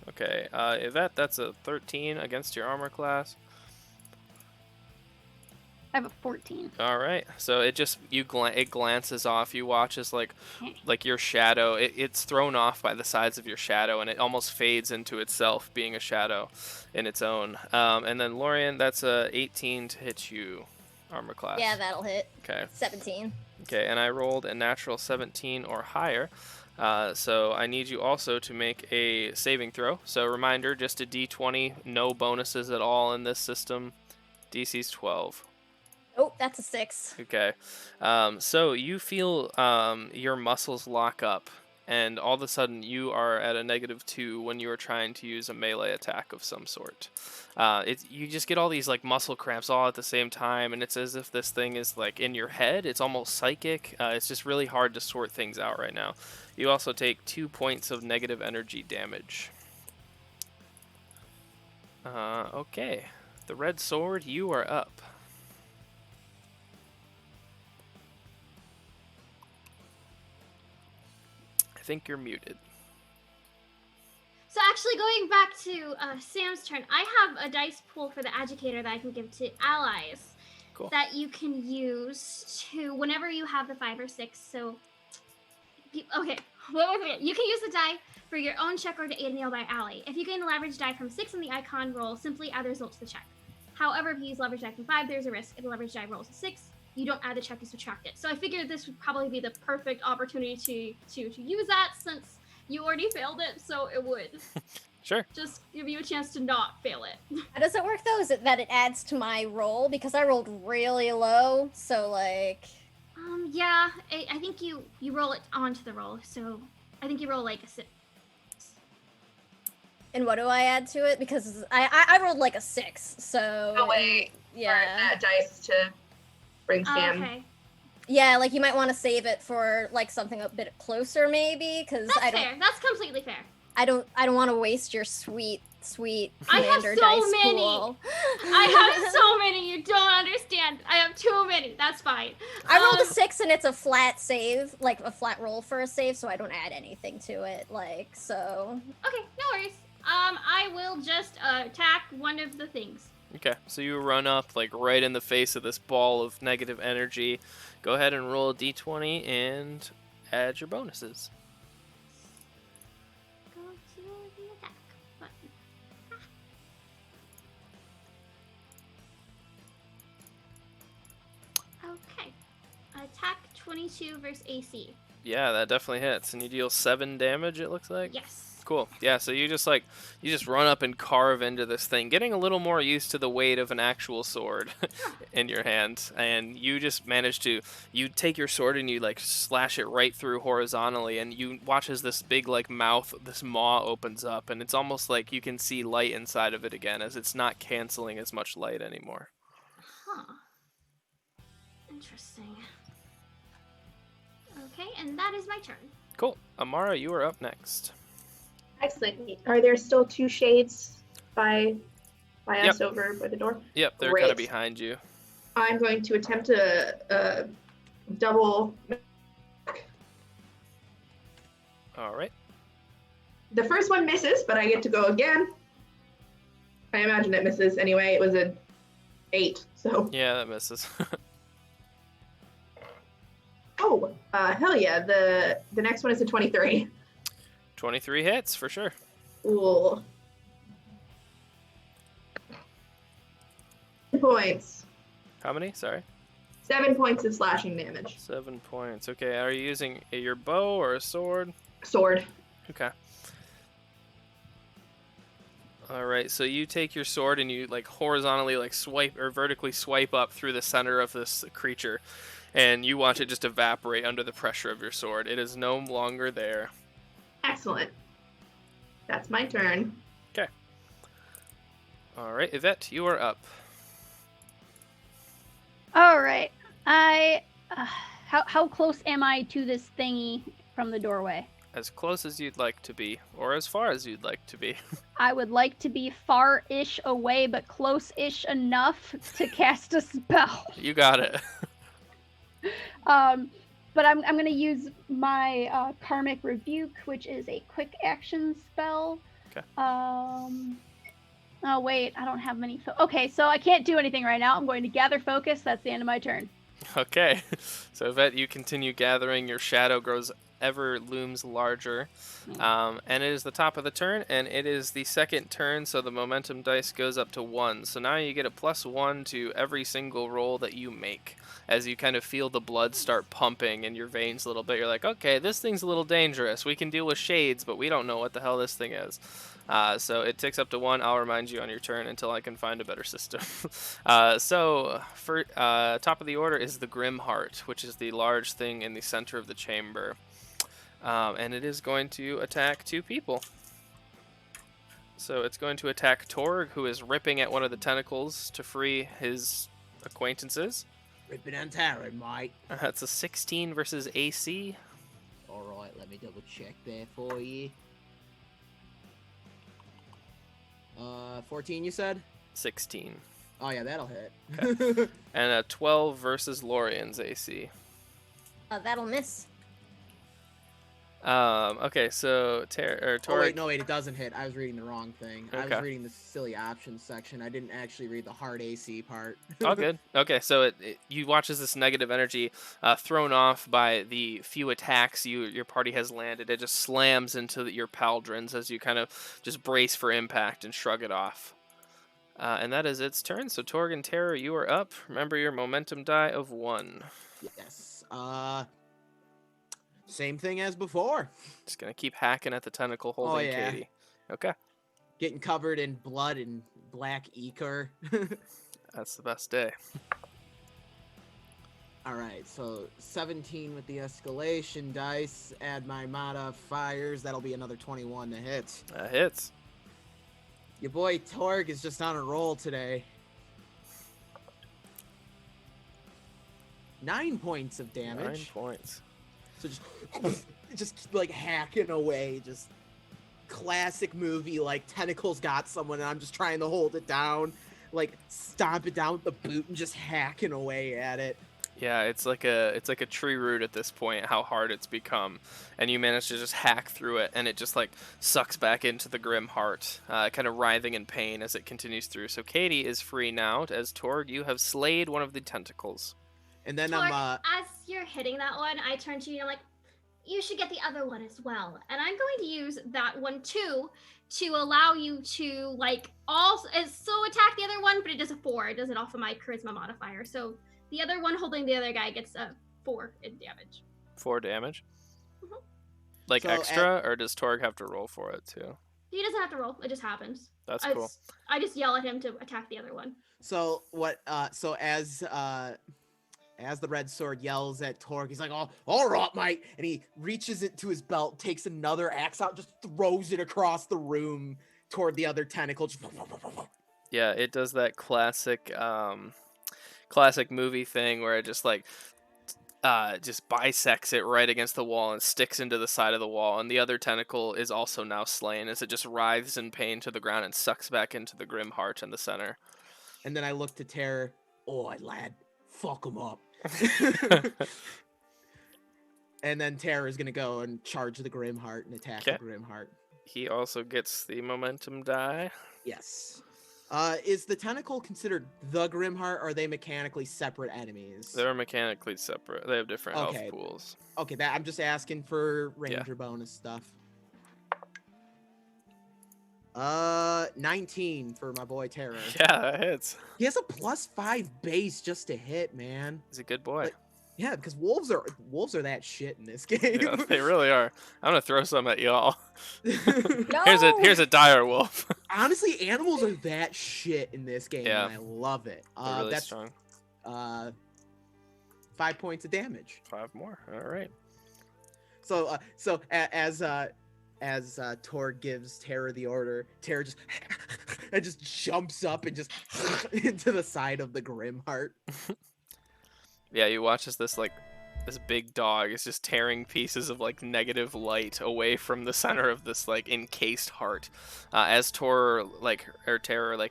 Okay, Yvette, that's a 13 against your armor class. I have a 14. All right, so it glances off. You watch as like your shadow. It's thrown off by the sides of your shadow, and it almost fades into itself, being a shadow in its own. And then Lorien, that's a 18 to hit you, armor class. Yeah, that'll hit. Okay. 17. Okay, and I rolled a natural 17 or higher. So I need you also to make a saving throw. So reminder, just a D20, no bonuses at all in this system. DC's 12. Oh, that's a 6. Okay. So you feel your muscles lock up, and all of a sudden you are at a -2 when you are trying to use a melee attack of some sort. You just get all these like muscle cramps all at the same time, and it's as if this thing is like in your head. It's almost psychic. It's just really hard to sort things out right now. You also take 2 points of negative energy damage. Okay. The red sword, you are up. I think you're muted. So actually, going back to Sam's turn, I have a dice pool for the educator that I can give to allies. Cool. That you can use to whenever you have the 5 or 6. So, okay, you can use the die for your own check or to aid a nearby ally. If you gain a leverage die from 6 in the icon roll, simply add the result to the check. However, if you use leverage die from 5, there's a risk. If the leverage die rolls a 6, you don't add the check to subtract it. So I figured this would probably be the perfect opportunity to use that since you already failed it, so it would. Sure. Just give you a chance to not fail it. How does it work though? Is it that it adds to my roll? Because I rolled really low, so like... Yeah, I think you roll it onto the roll, so I think you roll like a 6. And what do I add to it? Because I rolled like a 6, so... Oh, wait. Yeah. That dice to bring Sam. Okay. Yeah, like you might want to save it for like something a bit closer, maybe, because That's I don't. fair. That's completely fair. I don't want to waste your sweet I have commander so dice many. pool. I have so many. You don't understand. I have too many. That's fine. I rolled a 6 and it's a flat save, like a flat roll for a save, so I don't add anything to it. Like so. Okay, no worries. I will just attack one of the things. Okay, so you run up like right in the face of this ball of negative energy. Go ahead and roll a d20 and add your bonuses. Go to the attack button. Okay. Attack 22 versus AC. Yeah, that definitely hits, and you deal 7 damage. It looks like. Yes. Cool. Yeah, so you just run up and carve into this thing, getting a little more used to the weight of an actual sword in your hand, and you just manage to take your sword and you like slash it right through horizontally, and you watch as this big like mouth, this maw opens up, and it's almost like you can see light inside of it again, as it's not canceling as much light anymore. Huh. Interesting. Okay, and that is my turn. Cool. Amara, you are up next. Excellent. Are there still 2 shades by us over by the door? Yep, they're Great. kind of behind you. I'm going to attempt a double. All right. The first one misses, but I get to go again. I imagine it misses anyway. It was a 8, so. Yeah, that misses. Oh, hell yeah! The next one is a 23. 23 hits for sure. Cool. 7 points. How many? Sorry. 7 points of slashing damage. 7 points. Okay, are you using your bow or a sword? Sword. Okay. All right, so you take your sword and you like horizontally like swipe or vertically swipe up through the center of this creature, and you watch it just evaporate under the pressure of your sword. It is no longer there. Excellent. That's my turn. Okay. All right, Yvette, you are up. All right. How close am I to this thingy from the doorway? As close as you'd like to be, or as far as you'd like to be. I would like to be far-ish away, but close-ish enough to cast a spell. You got it. But I'm gonna use my Karmic Rebuke, which is a quick action spell. Okay. Oh wait, I don't have many. Okay, so I can't do anything right now. I'm going to gather focus. That's the end of my turn. Okay. So, Yvette, you continue gathering. Your shadow grows ever looms larger. And it is the top of the turn, and it is the second turn, so the momentum dice goes up to 1. So now you get a +1 to every single roll that you make. As you kind of feel the blood start pumping in your veins a little bit, you're like, okay, this thing's a little dangerous. We can deal with shades, but we don't know what the hell this thing is. So it ticks up to 1. I'll remind you on your turn until I can find a better system. So for top of the order is the Grim Heart, which is the large thing in the center of the chamber. And it is going to attack 2 people. So it's going to attack Torg, who is ripping at one of the tentacles to free his acquaintances. Ripping and tearing, mate. That's a 16 versus AC. Alright, let me double check there for you. 14 you said? 16. Oh yeah, that'll hit. Okay. And a 12 versus Lorian's AC. That'll miss. Okay, so Torg. Oh wait, no wait, it doesn't hit. I was reading the wrong thing. I Okay. was reading the silly options section. I didn't actually read the hard AC part. All good. Okay, so you watch as this negative energy, thrown off by the few attacks your party has landed, it just slams into your pauldrons as you kind of just brace for impact and shrug it off. And that is its turn. So Torg and Terror, you are up. Remember your momentum die of 1. Yes. Same thing as before. Just gonna keep hacking at the tentacle holding yeah. Katie. Okay, Getting covered in blood and black ichor. that's the best day. Alright, so 17 with the escalation dice. Add my modifiers. That'll be another 21 to hit. That hits. Your boy Torg is just on a roll today. 9 points of damage. 9 points. So just like hacking away, just classic movie, like tentacles got someone and I'm just trying to hold it down, like stomp it down with the boot and just hacking away at it. Yeah, it's like a tree root at this point, how hard it's become, and you manage to just hack through it, and it just like sucks back into the Grim Heart, kind of writhing in pain as it continues through. So Katie is free now, as Torg, you have slayed one of the tentacles. And then Torg, I'm as you're hitting that one, I turn to you and I'm like, you should get the other one as well. And I'm going to use that one too to allow you to like also attack the other one, but it does a 4. It does it off of my charisma modifier. So the other one holding the other guy gets a 4 in damage. 4 damage? Mhm. Like So extra, or does Torg have to roll for it too? He doesn't have to roll. It just happens. That's I cool. s- I just yell at him to attack the other one. so what so as the red sword yells at Torg, he's like, "Oh, all right, mate," and he reaches into his belt, takes another axe out, just throws it across the room toward the other tentacle. Just... Yeah, it does that classic classic movie thing where it just like just bisects it right against the wall and sticks into the side of the wall, and the other tentacle is also now slain as it just writhes in pain to the ground and sucks back into the Grim Heart in the center. And then I look to Terror. "Oh, lad, fuck him up." And then Terror is gonna go and charge the Grim Heart and attack the Okay. Grim Heart. He also gets the momentum die. Yes. Is the tentacle considered the Grim Heart, or are they mechanically separate enemies? They're mechanically separate. They have different Okay. health pools. Okay, that I'm just asking for Ranger bonus stuff. 19 for my boy Terror. Yeah, that hits. He has a +5 base just to hit, man. He's a good boy. Like, yeah, because wolves are that shit in this game. Yeah, they really are. I'm gonna throw some at y'all. No! Here's a dire wolf. Honestly, animals are that shit in this game, Yeah. and I love it. They're really That's strong. 5 points of damage. 5 more. All right. So as Torg gives Terror the order, Terror just and just jumps up and just into the side of the Grimheart. Yeah, you watch as this big dog is just tearing pieces of like negative light away from the center of this like encased heart. As terror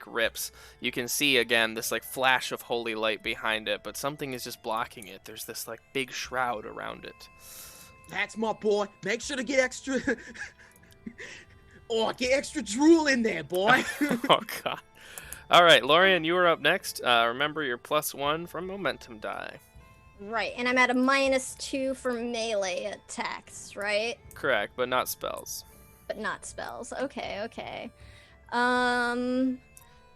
rips, you can see again this like flash of holy light behind it, but something is just blocking it. There's this like big shroud around it. That's my boy. Make sure to get extra. Get extra drool in there, boy. Oh god. All right, Lorian, you are up next. Remember your +1 from momentum die. Right, and I'm at a -2 for melee attacks, right? Correct, but not spells. But not spells. Okay. I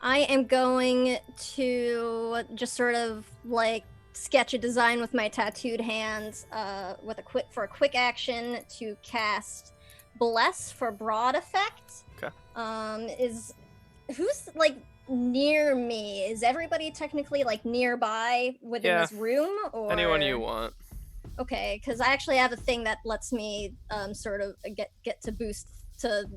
am going to just sort of like sketch a design with my tattooed hands, for a quick action to cast Bless for broad effect. Okay. Who's like near me? Is everybody technically like nearby within this room, or anyone you want? Okay, because I actually have a thing that lets me sort of get to boost to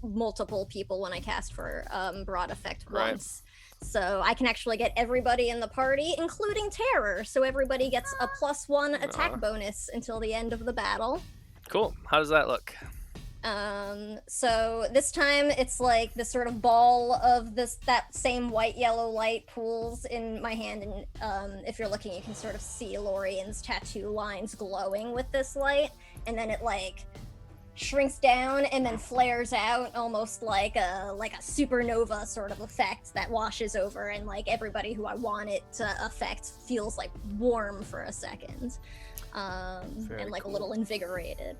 multiple people when I cast for broad effect once. So I can actually get everybody in the party, including Terror, so everybody gets a +1 attack bonus until the end of the battle. Cool. How does that look? So this time it's like this sort of ball of that same white-yellow light pools in my hand, and if you're looking, you can sort of see Lorian's tattoo lines glowing with this light, and then it like shrinks down and then flares out almost like a supernova sort of effect that washes over, and like everybody who I want it to affect feels like warm for a second, and like cool. A little invigorated.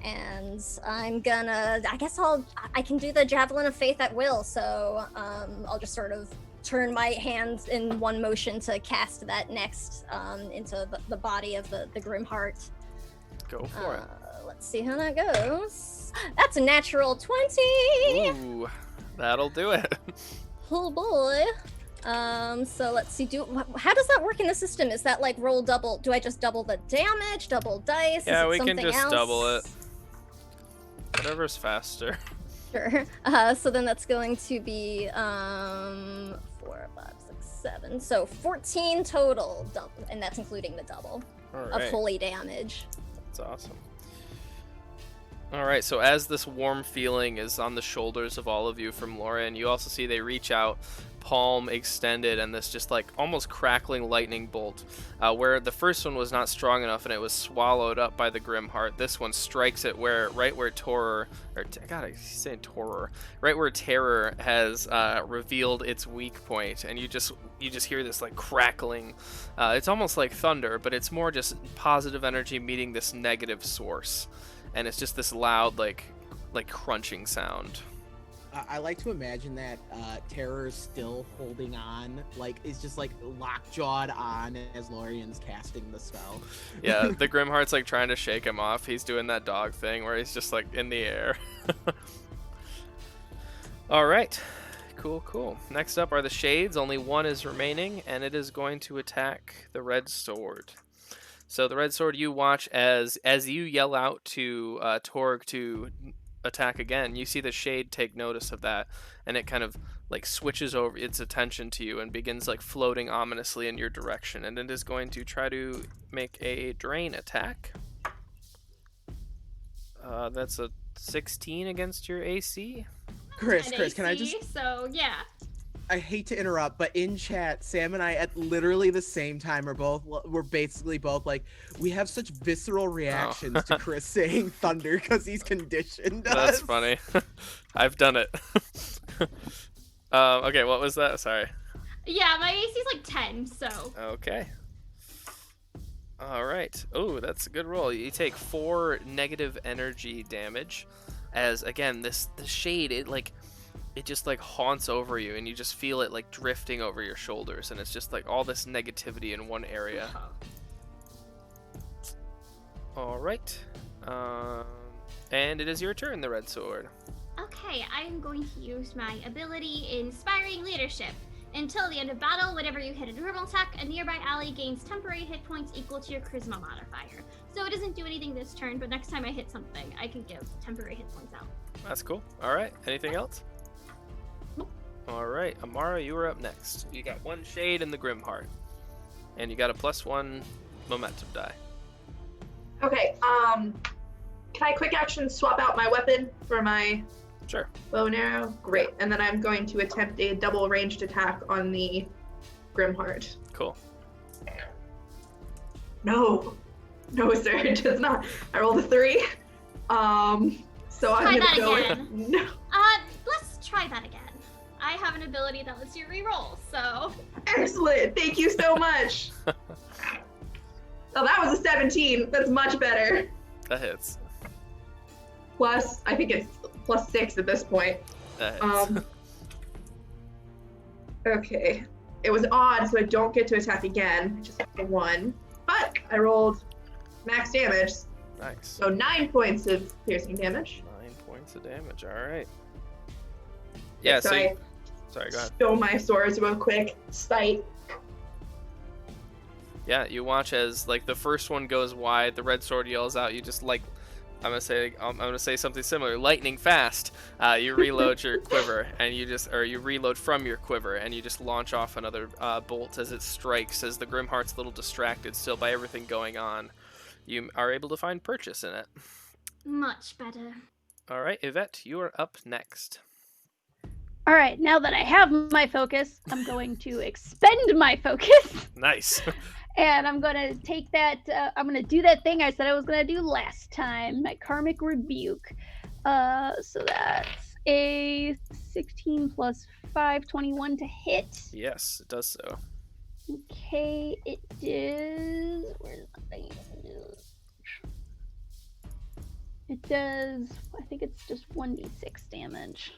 And I'm gonna, I can do the Javelin of Faith at will, so I'll just sort of turn my hands in one motion to cast that next into the body of the Grimheart. Go for it. Let's see how that goes. That's a natural 20! Ooh, that'll do it. Oh boy. So let's see, how does that work in the system? Is that like roll double, do I just double the damage, double dice? Yeah, Is it we can something just else? double it. Whatever's faster. Sure. So then that's going to be 4, 5, 6, 7. So 14 total, and that's including the double of holy damage. That's awesome. All right, so as this warm feeling is on the shoulders of all of you from Lorian, you also see they reach out, palm extended, and this just like almost crackling lightning bolt. Where the first one was not strong enough and it was swallowed up by the Grimheart, this one strikes it right where Terror has revealed its weak point, and you just hear this like crackling. It's almost like thunder, but it's more just positive energy meeting this negative source, and it's just this loud like crunching sound. I like to imagine that Terror is still holding on, like is just like lockjawed on as Lorian's casting the spell. Yeah, the Grimheart's like trying to shake him off. He's doing that dog thing where he's just like in the air. All right, cool. Next up are the Shades. Only one is remaining, and it is going to attack the Red Sword. So the Red Sword, you watch as you yell out to Torg to attack again. You see the Shade take notice of that, and it kind of like switches over its attention to you and begins like floating ominously in your direction, and it is going to try to make a drain attack. That's a 16 against your AC. Chris, can I just... So, yeah. I hate to interrupt, but in chat, Sam and I at literally the same time we're basically both like, we have such visceral reactions to Chris saying thunder because he's conditioned us. That's funny. I've done it. Okay, what was that? Sorry. Yeah, my AC is like 10, so. Okay. All right. Oh, that's a good roll. You take 4 negative energy damage as, again, the Shade, it just like haunts over you, and you just feel it like drifting over your shoulders, and it's just like all this negativity in one area. All right. And it is your turn, the Red Sword. Okay, I'm going to use my ability Inspiring Leadership. Until the end of battle, whenever you hit a normal attack, a nearby ally gains temporary hit points equal to your charisma modifier. So it doesn't do anything this turn, but next time I hit something, I can give temporary hit points out. That's cool. All right. Anything else? All right, Amara, you are up next. You got 1 shade in the Grimheart, and you got a +1 momentum die. Okay, can I quick action swap out my weapon for my Sure. bow and arrow? Great. And then I'm going to attempt a double ranged attack on the Grimheart. Cool. No, sir, it does not. I rolled a 3. So Try I'm that gonna go. again. No. Let's try that again. I have an ability that lets you reroll, so. Excellent. Thank you so much. Oh, that was a 17. That's much better. That hits. Plus, I think it's +6 at this point. That hits. Okay. It was odd, so I don't get to attack again. Just a 1. But I rolled max damage, Nice. so 9 points of piercing damage. 9 points of damage. All right. Yeah. So So. I Sorry. Go ahead. show my swords real quick. Spite. Yeah. You watch as like the first one goes wide. The red sword yells out. You just like. I'm gonna say something similar. Lightning fast. You reload your quiver, and you reload from your quiver, and you just launch off another bolt as it strikes. As the Grimheart's a little distracted still by everything going on, you are able to find purchase in it. Much better. All right, Yvette, you are up next. All right, now that I have my focus, I'm going to expend my focus. Nice. And I'm gonna take that. I'm gonna do that thing I said I was gonna do last time. My karmic rebuke. So that's a 16 plus 5, 21 to hit. Yes, it does so. Okay, it is. Where's my thing? It does. I think it's just 1d6 damage.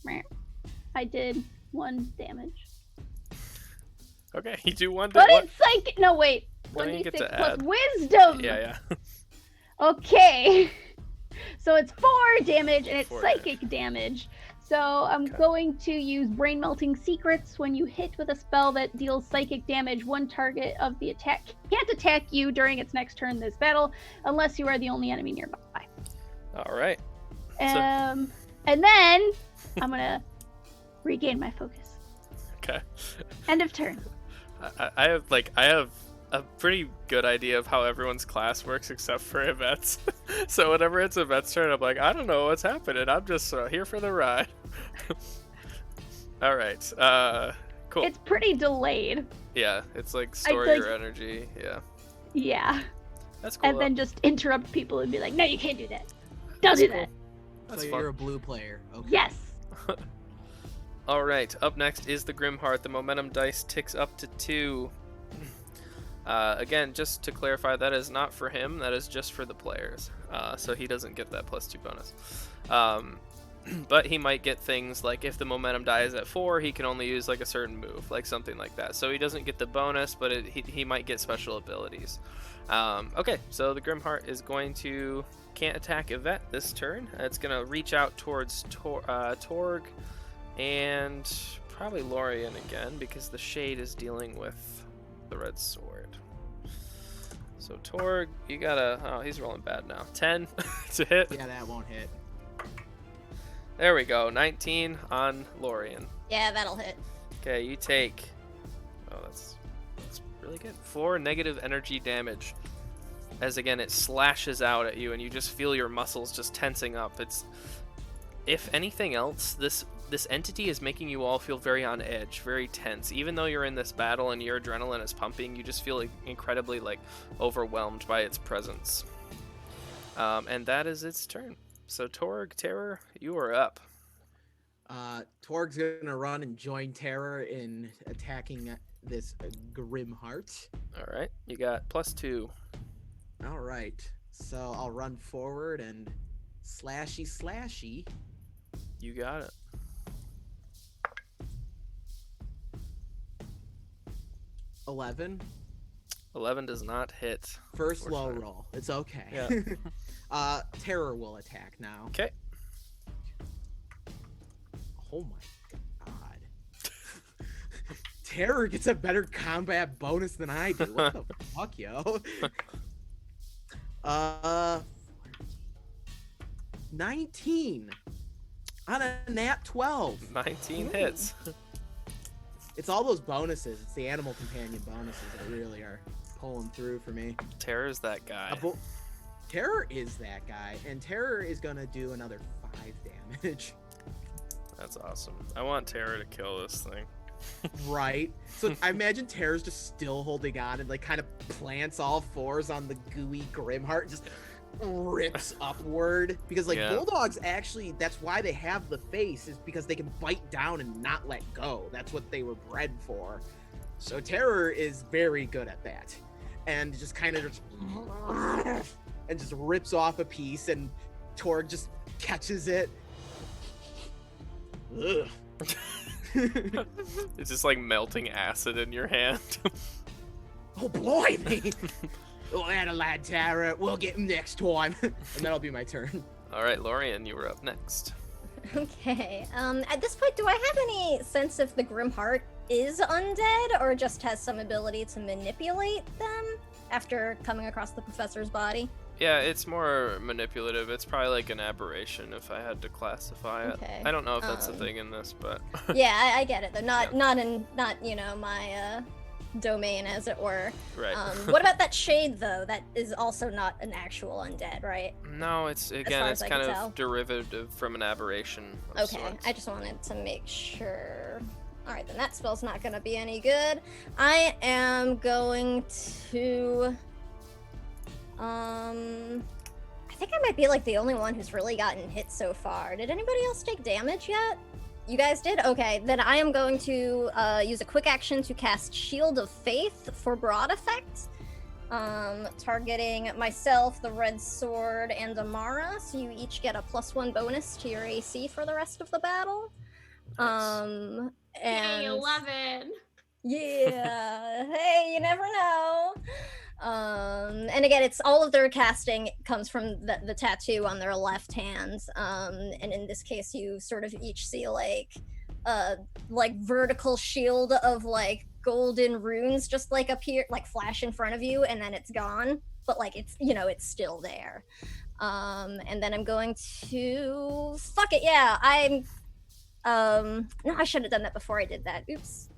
Meh. I did 1 damage. Okay, you do one. But it's like no wait. Don't you get 1d6 to plus add? wisdom. Yeah. Okay. So it's 4 damage and it's 4 psychic damage. So I'm going to use Brain Melting Secrets. When you hit with a spell that deals psychic damage, one target of the attack can't attack you during its next turn this battle unless you are the only enemy nearby. All right. And then I'm gonna regain my focus. Okay. End of turn. I have a pretty good idea of how everyone's class works except for Yvette's. So whenever it's Yvette's turn, I'm like, I don't know what's happening. I'm just here for the ride. All right. Cool. It's pretty delayed. Yeah, it's like store like- your energy. Yeah. Yeah. That's cool. And then just interrupt people and be like, no, you can't do that. Don't do that. That's so fun. you're a blue player. Okay. Yes. All right, up next is the Grimheart. The momentum dice ticks up to 2. Again, just to clarify, that is not for him. That is just for the players. So he doesn't get that +2 bonus. But he might get things like if the momentum die is at 4, he can only use like a certain move, like something like that. So he doesn't get the bonus, but he might get special abilities. Okay, so the Grimheart is going to can't attack Yvette this turn. It's going to reach out towards Torg and probably Lorien again because the shade is dealing with the red sword. So Torg, you gotta. Oh, he's rolling bad now. 10 to hit. Yeah, that won't hit. There we go. 19 on Lorien. Yeah, that'll hit. Okay, you take. Oh, that's really good. 4 negative energy damage. As again, it slashes out at you, and you just feel your muscles just tensing up. It's, if anything else, this entity is making you all feel very on edge, very tense. Even though you're in this battle and your adrenaline is pumping, you just feel incredibly overwhelmed by its presence. And that is its turn. So Torg, Terror, you are up. Torg's gonna run and join Terror in attacking this Grimheart. All right, you got +2. All right, so I'll run forward and slashy. You got it. 11. 11 does not hit. First low Unfortunately. roll. It's okay. Yeah. Terror will attack now. Okay. Oh my god. Terror gets a better combat bonus than I do. What the fuck, yo? 19. On a nat 12. 19 Ooh. hits. It's all those bonuses. It's the animal companion bonuses that really are pulling through for me. Terror's that guy. Terror is that guy, and Terror is gonna do another 5 damage. That's awesome. I want Terror to kill this thing. Right? So I imagine Terror's just still holding on and like kind of plants all fours on the gooey Grimheart and just rips upward. Because like bulldogs actually, that's why they have the face, is because they can bite down and not let go. That's what they were bred for. So Terror is very good at that. And just kind of just and just rips off a piece, and Torg just catches it. Ugh. It's just like melting acid in your hand. Oh boy! Oh, that a lad, Tara. We'll get him next time. And that'll be my turn. All right, Lorian, you were up next. Okay. At this point, do I have any sense if the Grimheart is undead or just has some ability to manipulate them after coming across the professor's body? Yeah, it's more manipulative. It's probably like an aberration if I had to classify it. Okay. I don't know if that's a thing in this, but Yeah, I get it. Though not my domain, as it were. Right. What about that shade though? That is also not an actual undead, right? No, it's far again, as it's I kind can of tell. derivative from an aberration. Of Okay, sorts. I just wanted to make sure. Alright, then that spell's not gonna be any good. I am going to... I think I might be like the only one who's really gotten hit so far. Did anybody else take damage yet? You guys did? Okay, then I am going to use a quick action to cast Shield of Faith for broad effect. Targeting myself, the Red Sword, and Amara, so you each get a +1 bonus to your AC for the rest of the battle. Nice. And Yay, 11. yeah, hey, you never know. And again, it's all of their casting comes from the tattoo on their left hand. And in this case, you sort of each see like vertical shield of like golden runes just like appear, like flash in front of you, and then it's gone. But like it's it's still there. And then I'm going to fuck it. Yeah, I'm. No, I should have done that before I did that. Oops.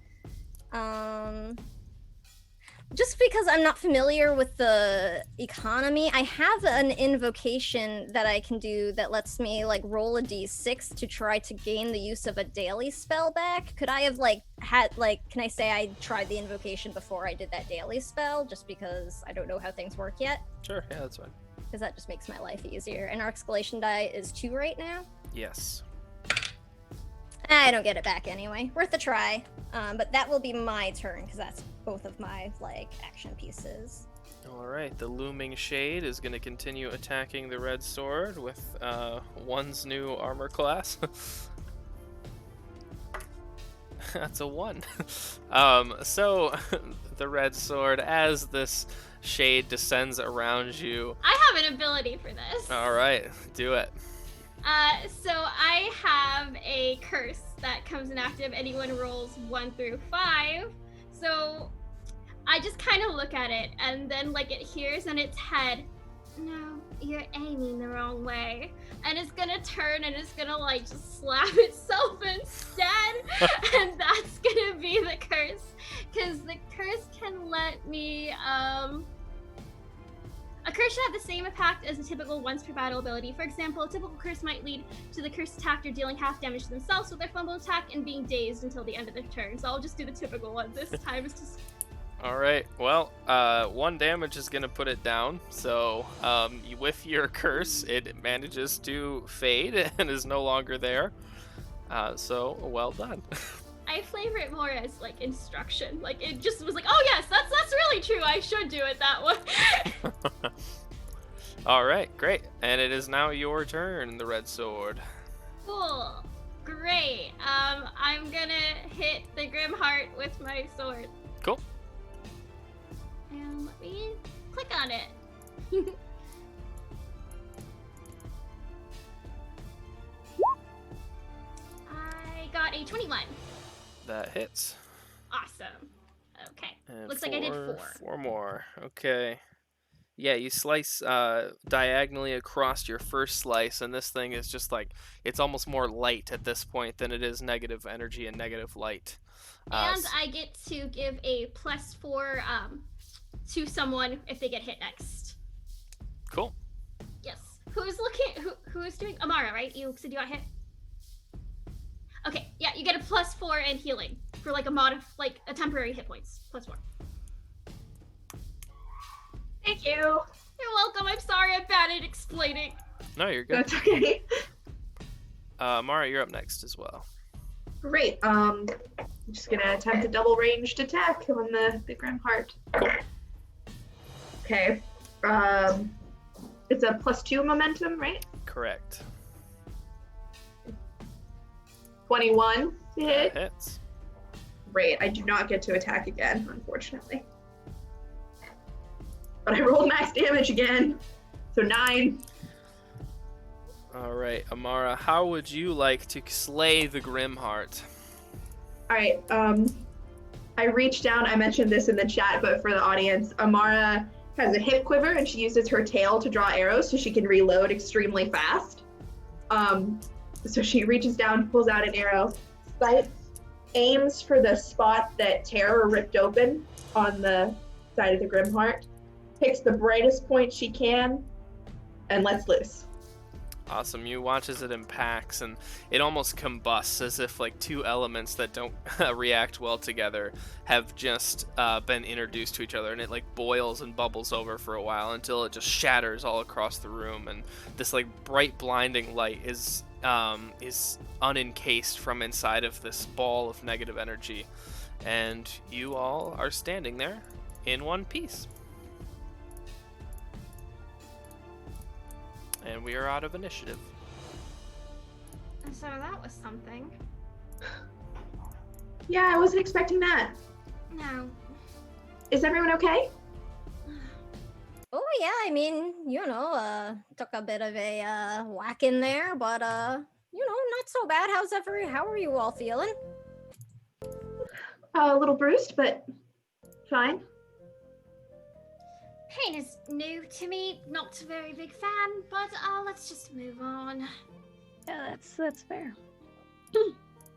Just because I'm not familiar with the economy, I have an invocation that I can do that lets me like roll a d6 to try to gain the use of a daily spell back. Could I have can I say I tried the invocation before I did that daily spell, just because I don't know how things work yet? Sure, yeah, that's fine. Because that just makes my life easier. And our escalation die is 2 right now. Yes. I don't get it back anyway. Worth a try. But that will be my turn, because that's both of my, action pieces. Alright, the Looming Shade is going to continue attacking the Red Sword with one's new armor class. That's a 1. So, the Red Sword, as this shade descends around you... I have an ability for this. Alright, do it. So I have a curse that comes inactive. Anyone rolls 1 through 5. So I just kind of look at it, and then it hears in its head, "No, you're aiming the wrong way," and it's gonna turn and it's gonna just slap itself instead, and that's gonna be the curse, because the curse can let me A curse should have the same impact as a typical once per battle ability. For example, a typical curse might lead to the cursed attacker dealing half damage to themselves with their fumble attack and being dazed until the end of their turn. So I'll just do the typical one this time. It's just... Alright, well, 1 damage is going to put it down. So with your curse, it manages to fade and is no longer there. So well done. I flavor it more as instruction. It just was oh yes, that's really true. I should do it that way. All right, great. And it is now your turn, the Red Sword. Cool. Great. I'm gonna hit the Grimheart with my sword. Cool. And let me click on it. I got a 21. That hits. Awesome. Okay. And Looks like I did 4. 4 more. Okay. Yeah, you slice diagonally across your first slice, and this thing is just like it's almost more light at this point than it is negative energy and negative light. And I get to give a +4 to someone if they get hit next. Cool. Yes. Who is doing Amara, right? You said you got hit? Okay, yeah, you get a +4 and healing for like a temporary hit points. +4. Thank you. You're welcome. I'm sorry I'm bad at explaining. No, you're good. That's okay. Mara, you're up next as well. Great. I'm just gonna attempt a double ranged attack on the Grim Heart. Okay. It's a +2 momentum, right? Correct. 21 to That hit. hits. Great. I do not get to attack again, unfortunately. But I rolled max damage again. So 9. All right, Amara, how would you like to slay the Grimheart? Alright, I reached down, I mentioned this in the chat, but for the audience, Amara has a hip quiver and she uses her tail to draw arrows so she can reload extremely fast. So she reaches down, pulls out an arrow, sights, aims for the spot that Terror ripped open on the side of the Grimheart, picks the brightest point she can, and lets loose. Awesome. You watch as it impacts, and it almost combusts as if like two elements that don't react well together have just been introduced to each other, and it like boils and bubbles over for a while until it just shatters all across the room, and this like bright, blinding light is unencased from inside of this ball of negative energy, and you all are standing there in one piece. And we are out of initiative. So that was something. Yeah, I wasn't expecting that. No. Is everyone okay? Oh yeah, I mean, took a bit of a whack in there, but not so bad. How are you all feeling? A little bruised, but fine. Pain is new to me. Not a very big fan, but let's just move on. Yeah, that's fair.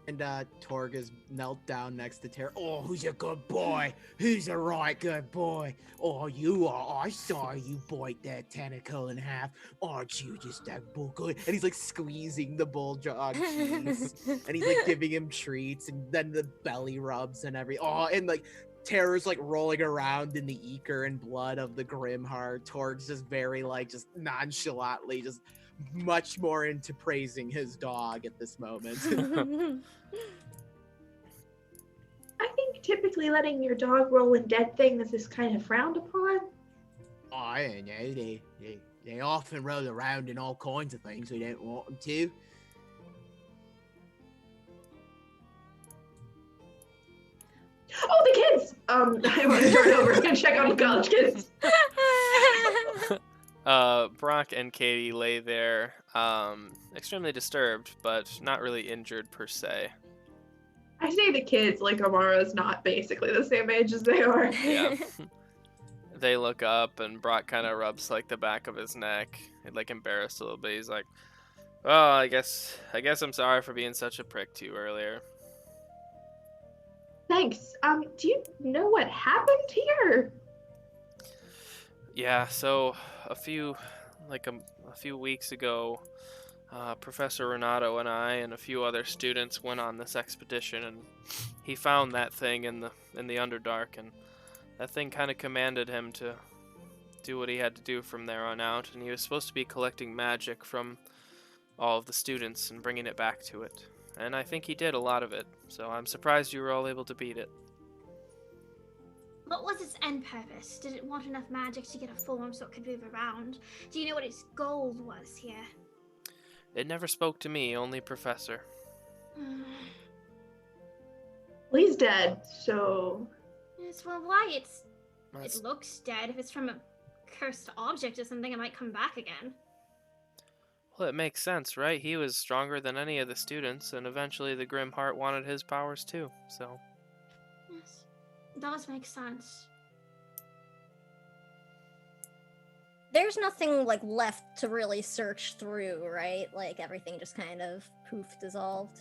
And Torg is knelt down next to Terra. Oh, who's a good boy? Who's a right good boy? Oh, you are. I saw you bite that tentacle in half. Aren't you just a good? And he's like squeezing the bulldog cheese, and he's like giving him treats, and then the belly rubs and Oh, and like Terror's like rolling around in the ichor and blood of the Grimheart. Torg's just very like just nonchalantly just much more into praising his dog at this moment. I think typically letting your dog roll in dead things is kind of frowned upon. Oh, I don't know. They often roll around in all kinds of things we don't want them to. Oh, the kids! I want to turn over and check on the college kids. Brock and Katie lay there, extremely disturbed, but not really injured per se. I say the kids like Amara's not basically the same age as they are. Yeah. They look up, and Brock kind of rubs like the back of his neck, like embarrassed a little bit. He's like, "Well, I guess I'm sorry for being such a prick to you earlier." Thanks. Do you know what happened here? Yeah, so a few weeks ago, Professor Renato and I and a few other students went on this expedition, and he found that thing in the Underdark, and that thing kind of commanded him to do what he had to do from there on out, and he was supposed to be collecting magic from all of the students and bringing it back to it. And I think he did a lot of it, so I'm surprised you were all able to beat it. What was its end purpose? Did it want enough magic to get a form so it could move around? Do you know what its goal was here? It never spoke to me, only Professor. Well, he's dead, so... Yes, well, why? That's- It looks dead. If it's from a cursed object or something, it might come back again. Well, it makes sense, right? He was stronger than any of the students, and eventually the Grim Heart wanted his powers too, so... Yes, does make sense. there's nothing like left to really search through, right? Like everything just kind of poof dissolved.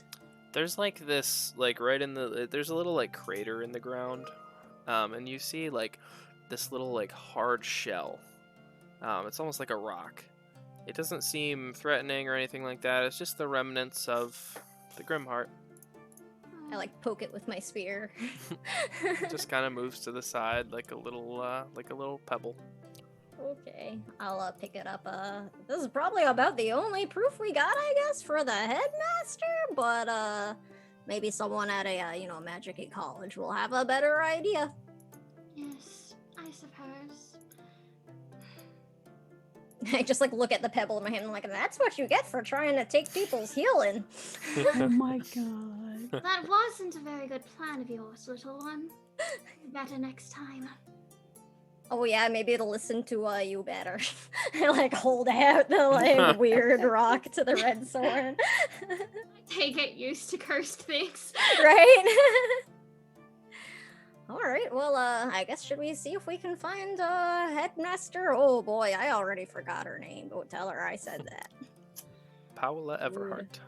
There's like this, like right in the, there's a little like crater in the ground, and you see like this little like hard shell. It's almost like a rock. It doesn't seem threatening or anything like that. It's just the remnants of the Grimheart. I like poke it with my spear. It just kind of moves to the side like a little pebble. Okay, I'll pick it up. This is probably about the only proof we got, I guess, for the headmaster. But maybe someone at a magic college will have a better idea. Yes, I suppose. I just like look at the pebble in my hand and like, that's what you get for trying to take people's healing. Oh my god. That wasn't a very good plan of yours, little one. Better next time. Oh yeah, maybe it'll listen to you better. I like hold out the like weird rock to the red sword. They get used to cursed things. Right? Alright, well, I guess should we see if we can find headmaster? Oh boy, I already forgot her name. Don't tell her I said that. Paola Everhart.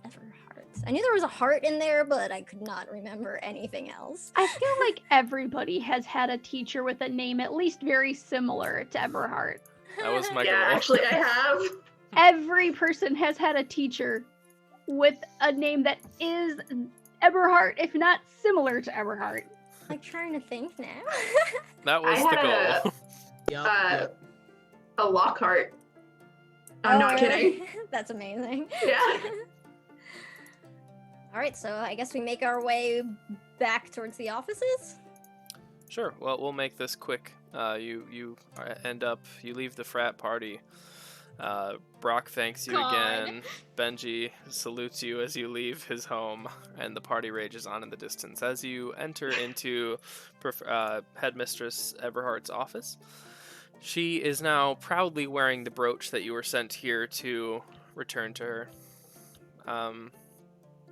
Everhart. I knew there was a heart in there, but I could not remember anything else. I feel like everybody has had a teacher with a name at least very similar to Eberhard. That was my Yeah, goal. actually, I have. Every person has had a teacher with a name that is Eberhard, if not similar to Eberhard. I'm trying to think now. That was I the had goal. Yep. A Lockhart. I'm not really? kidding. That's amazing. Yeah. Alright, so I guess we make our way back towards the offices? Sure. Well, we'll make this quick. You you leave the frat party. Brock thanks you God. again. Benji salutes you as you leave his home, and the party rages on in the distance. As you enter into Headmistress Everhart's office, she is now proudly wearing the brooch that you were sent here to return to her.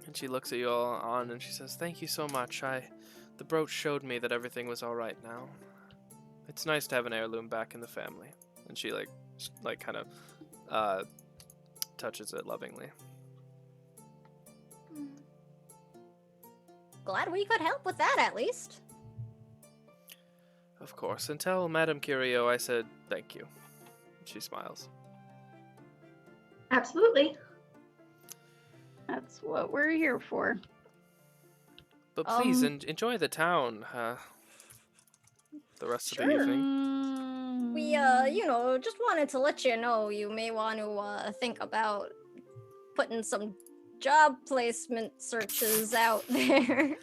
And she looks at you all on and she says, "Thank you so much. The brooch showed me that everything was all right now. It's nice to have an heirloom back in the family." And she like kind of touches it lovingly. Glad we could help with that at least. Of course. And tell Madame Curio I said thank you. She smiles. Absolutely. That's what we're here for. But please enjoy the town. The rest of the evening. We, just wanted to let you know you may want to think about putting some job placement searches out there.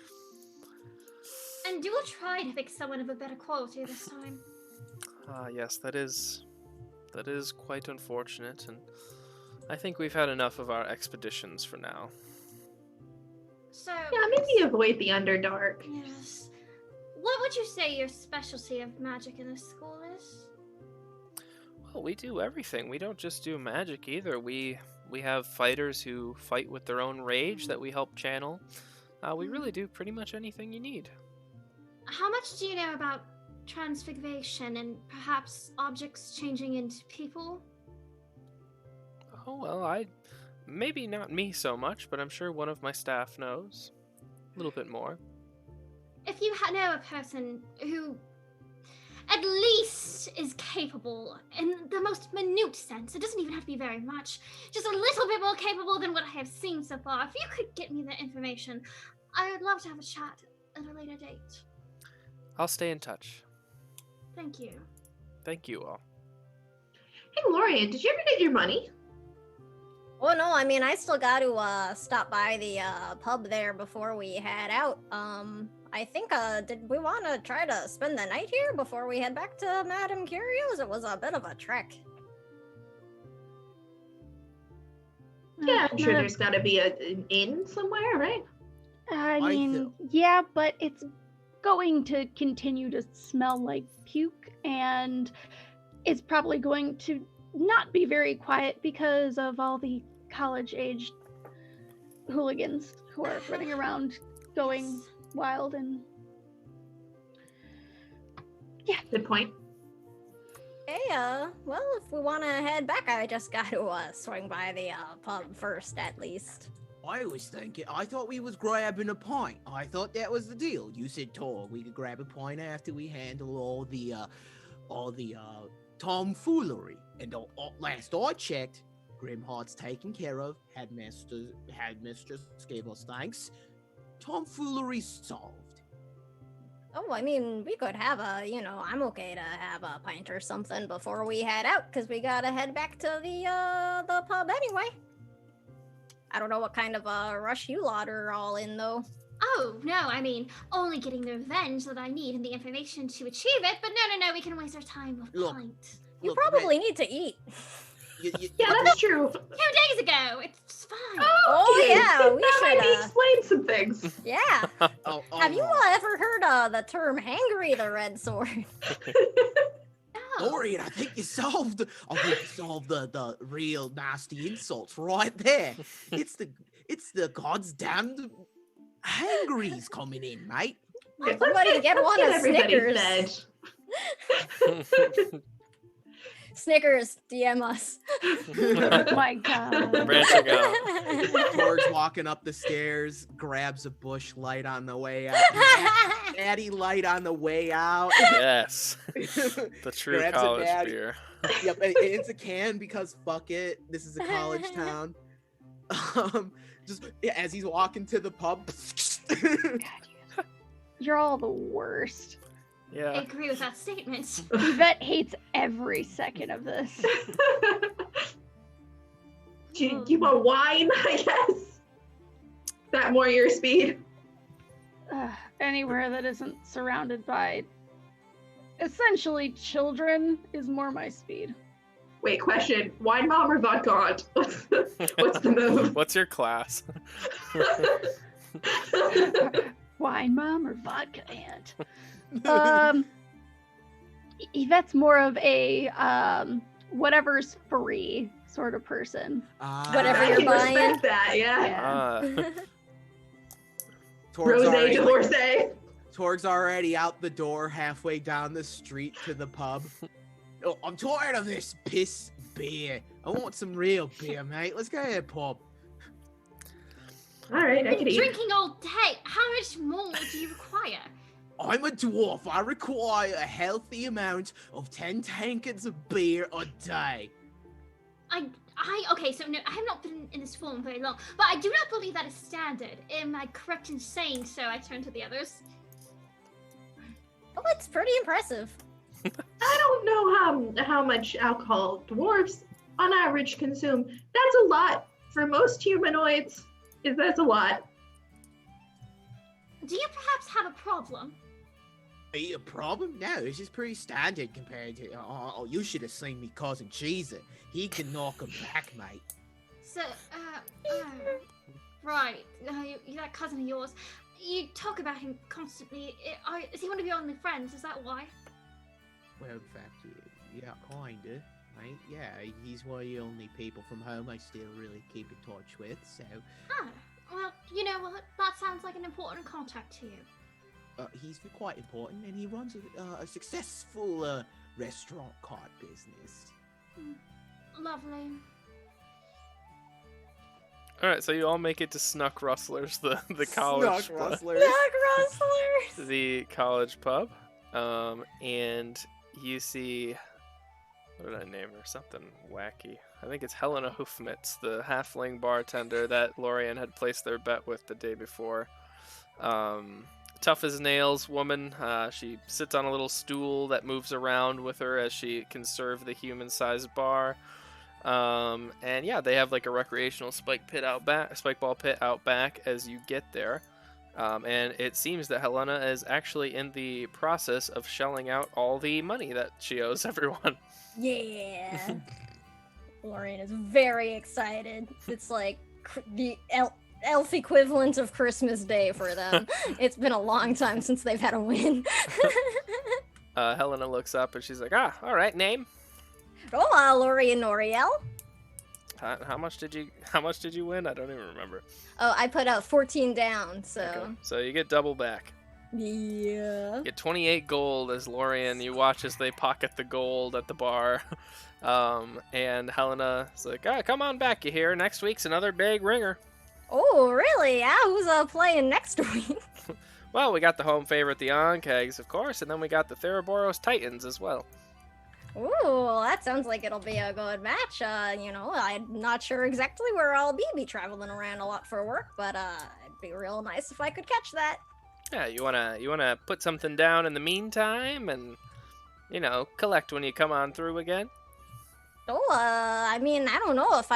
And do a try to pick someone of a better quality this time. Yes, that is quite unfortunate, and I think we've had enough of our expeditions for now. So, Yeah, maybe avoid the Underdark. yes. What would you say your specialty of magic in this school is? Well, we do everything. We don't just do magic either. We have fighters who fight with their own rage that we help channel. We really do pretty much anything you need. How much do you know about transfiguration and perhaps objects changing into people? Oh, well, maybe not me so much, but I'm sure one of my staff knows. A little bit more. If you know a person who at least is capable in the most minute sense, it doesn't even have to be very much, just a little bit more capable than what I have seen so far, if you could get me that information, I would love to have a chat at a later date. I'll stay in touch. Thank you. Thank you all. Hey, Lorian, did you ever get your money? Oh no, I mean I still got to stop by the pub there before we head out. I think did we want to try to spend the night here before we head back to Madame Curio's? It was a bit of a trek. Yeah, I'm sure there's got to be an inn somewhere, right? I mean, yeah, but it's going to continue to smell like puke, and it's probably going to not be very quiet because of all the college-aged hooligans who are running around going wild and... Good point. Hey, well, if we want to head back, I just got to swing by the pub first, at least. I thought we was grabbing a pint. I thought that was the deal. You said, Tor, we could grab a pint after we handle all the tomfoolery. And last I checked, Grimheart's taken care of. Headmistress gave us thanks. Tomfoolery solved. Oh, I mean, we could have I'm okay to have a pint or something before we head out, because we gotta head back to the pub anyway. I don't know what kind of a rush you lot are all in, though. Oh, no, I mean, only getting the revenge that I need and the information to achieve it, but no, we can waste our time with Look, pint. You probably need to eat. Yeah, that's true. 2 days ago, it's fine. Oh, yeah, we that might should, explain some things. yeah. Have you ever heard the term hangry the Red Sword? No. Dorian, I think you solved the real nasty insults right there. It's the god's damned hangries coming in, mate. Everybody get one of Snickers. Snickers, DM us. Oh my god. Branching out. George walking up the stairs, grabs a bush light on the way out. Natty light on the way out. Yes. The true Grabs a college natty. beer. Yep, and it's a can because fuck it. This is a college town. Just as he's walking to the pub. You're all the worst. I Yeah. agree with that statement. Yvette hates every second of this. Do you want wine, I guess? Is that more your speed? Anywhere that isn't surrounded by essentially children is more my speed. Wait, question. Wine mom or vodka aunt? What's the move? What's your class? Wine mom or vodka aunt? Yvette's more of a whatever's free sort of person. Whatever I you're can buying. respect that, yeah. Yeah. Torg's Rosé, already, divorcee. Torg's already out the door, halfway down the street to the pub. Oh, I'm tired of this piss beer. I want some real beer, mate. Let's go to the pub. All right, I I've can been eat. drinking all day. How much more do you require? I'm a dwarf. I require a healthy amount of 10 tankards of beer a day. Okay, so no, I have not been in this form very long, but I do not believe that is standard. Am I correct in saying so? I turn to the others. Oh, it's pretty impressive. I don't know how much alcohol dwarves on average consume. That's a lot for most humanoids. That's a lot. Do you perhaps have a problem? A problem? No, it's just pretty standard compared to. Oh, you should have seen me cousin Cheezer. He can knock him back, mate. So, right, that cousin of yours, you talk about him constantly. Is he one of your only friends? Is that why? Well, in fact, yeah, kinda, mate. Yeah, he's one of the only people from home I still really keep in touch with. So, Well, you know what? That sounds like an important contact to you. he's quite important, and he runs a successful restaurant cart business. Lovely. All right, so you all make it to Snuck Rustlers, the college Snuck Rustlers. Rustlers. the college pub, and you see, what did I name her? Something wacky. I think it's Helena Hoofmitz, the halfling bartender that Lorian had placed their bet with the day before. Tough as nails woman. She sits on a little stool that moves around with her as she can serve the human-sized bar. And yeah, they have like a recreational spike ball pit out back as you get there. And it seems that Helena is actually in the process of shelling out all the money that she owes everyone. Yeah. Lorian is very excited. It's like the elf equivalent of Christmas Day for them. It's been a long time since they've had a win. Helena looks up and she's like, all right, name. Hola, Lorian Noriel. How much did you win? I don't even remember. Oh, I put out 14 down, so Okay. So you get double back. Yeah. Get 28 gold as Lorian. You watch as they pocket the gold at the bar. And Helena is like, come on back, you hear? Next week's another big ringer. Oh, really? Yeah, who's playing next week? Well, we got the home favorite, the Onkegs, of course, and then we got the Theroboros Titans as well. Ooh, that sounds like it'll be a good match. I'm not sure exactly where I'll be traveling around a lot for work, but it'd be real nice if I could catch that. Yeah, you wanna put something down in the meantime, and collect when you come on through again. Oh, I mean, I don't know if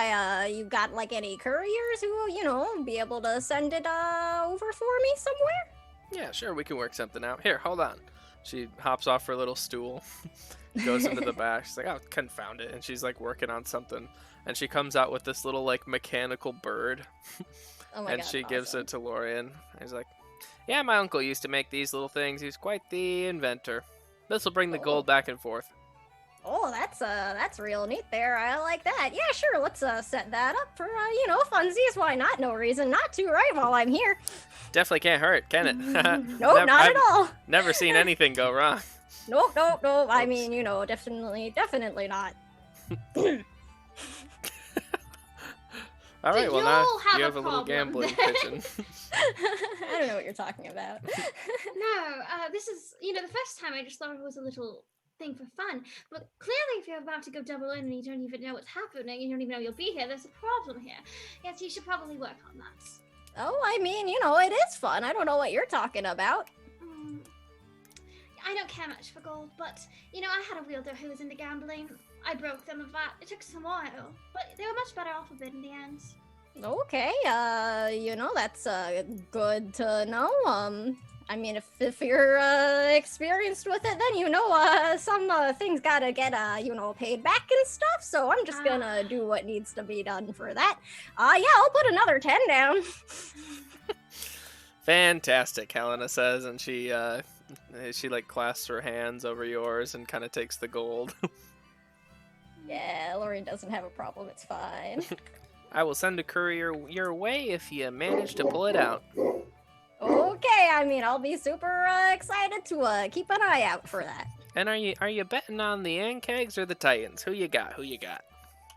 you got like any couriers who, be able to send it over for me somewhere. Yeah, sure, we can work something out. Here, hold on. She hops off her little stool, goes into the back. She's like, oh, confound it. And she's like working on something. And she comes out with this little like mechanical bird. Oh my and God, she gives awesome. it to Lorian. He's like, yeah, my uncle used to make these little things. He's quite the inventor. This will bring the gold back and forth. Oh, that's real neat there. I like that. Yeah, sure. Let's set that up for funsies. Why not? No reason not to, right? While I'm here. Definitely can't hurt, can it? Nope, not at all. Never seen anything go wrong. Nope. I mean, definitely not. All right, well now you have a little problem gambling then. kitchen. I don't know what you're talking about. No, this is, the first time I just thought it was a little thing for fun. But clearly, if you're about to go double in and you don't even know what's happening, you don't even know you'll be here, there's a problem here. Yes, you should probably work on that. Oh, I mean, it is fun. I don't know what you're talking about. I don't care much for gold, but, I had a wielder who was into gambling. I broke them of that. It took some while, but they were much better off of it in the end. Okay, that's good to know. I mean, if you're experienced with it, then some things gotta get paid back and stuff. So I'm just gonna do what needs to be done for that. Yeah, I'll put another 10 down. Fantastic, Helena says, and she like clasps her hands over yours and kind of takes the gold. Yeah, Lorian doesn't have a problem. It's fine. I will send a courier your way if you manage to pull it out. Okay, I mean, I'll be super excited to keep an eye out for that. And are you betting on the Ankegs or the Titans? Who you got?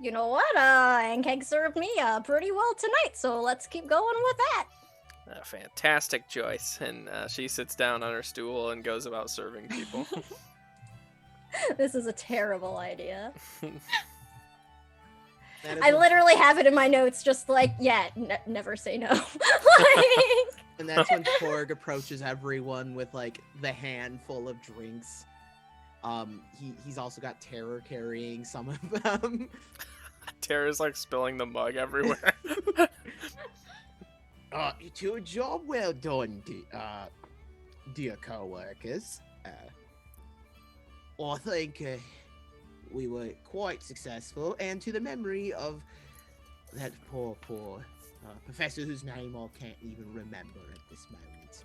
You know what? Ankeg served me pretty well tonight, so let's keep going with that. A fantastic choice. And she sits down on her stool and goes about serving people. This is a terrible idea. That I is literally have it in my notes, just like, yeah, never say no. And that's when Torg approaches everyone with like the handful of drinks. He's also got Terror carrying some of them. Tara's like spilling the mug everywhere. To a job well done, dear co-workers. I think we were quite successful, and to the memory of that poor professor whose name I can't even remember at this moment.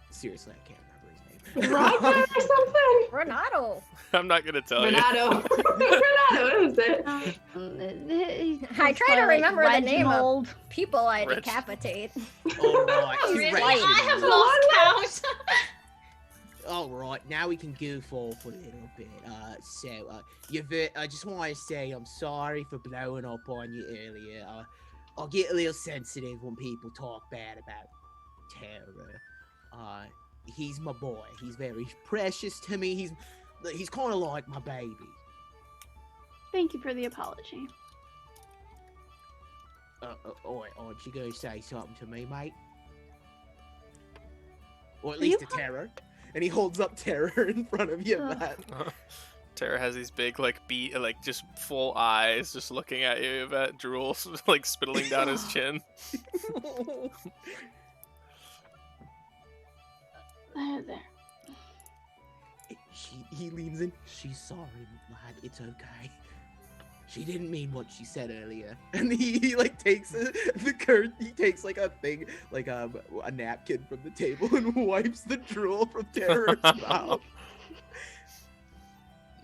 Seriously, I can't remember his name. Ragnar or something? Renato. I'm not gonna tell Renato. Renato, is it? I try to remember the name of Reginald. people I Rich. decapitate. All right, Oh, really? right. I have lost count. All right, now we can goof off a little bit. I just want to say I'm sorry for blowing up on you earlier. I'll get a little sensitive when people talk bad about Terror. He's my boy. He's very precious to me. He's kind of like my baby. Thank you for the apology. Aren't you gonna say something to me, mate? Or at least to Terror. And he holds up Terror in front of you, Matt. Tara has these big, like, just full eyes, just looking at you, Yvette. Drool, like, spittling down his chin. There. He leans in. She's sorry, lad. It's okay. She didn't mean what she said earlier. And he like takes he takes like a thing, like a napkin from the table and wipes the drool from Terror's mouth.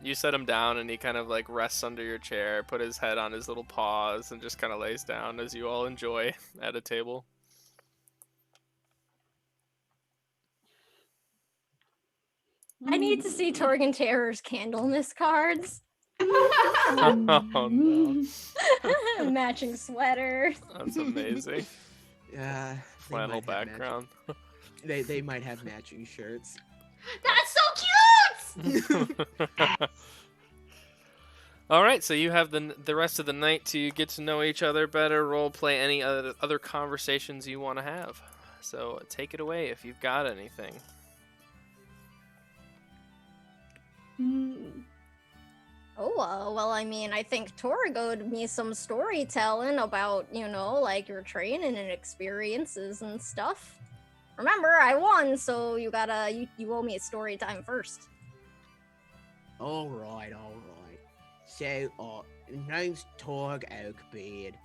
You set him down and he kind of like rests under your chair, put his head on his little paws, and just kind of lays down as you all enjoy at a table. I need to see Torg Terror's Candlemas cards. Oh no, Matching sweaters. that's amazing. Yeah. Flannel background. They might have matching shirts. That's so cute! All right, so you have the rest of the night to get to know each other better, role play any other conversations you want to have. So take it away if you've got anything. Oh, well, I mean, I think Torg owed me some storytelling about, like your training and experiences and stuff. Remember, I won, so you owe me a story time first. All right. So, name's Torg Oakbeard.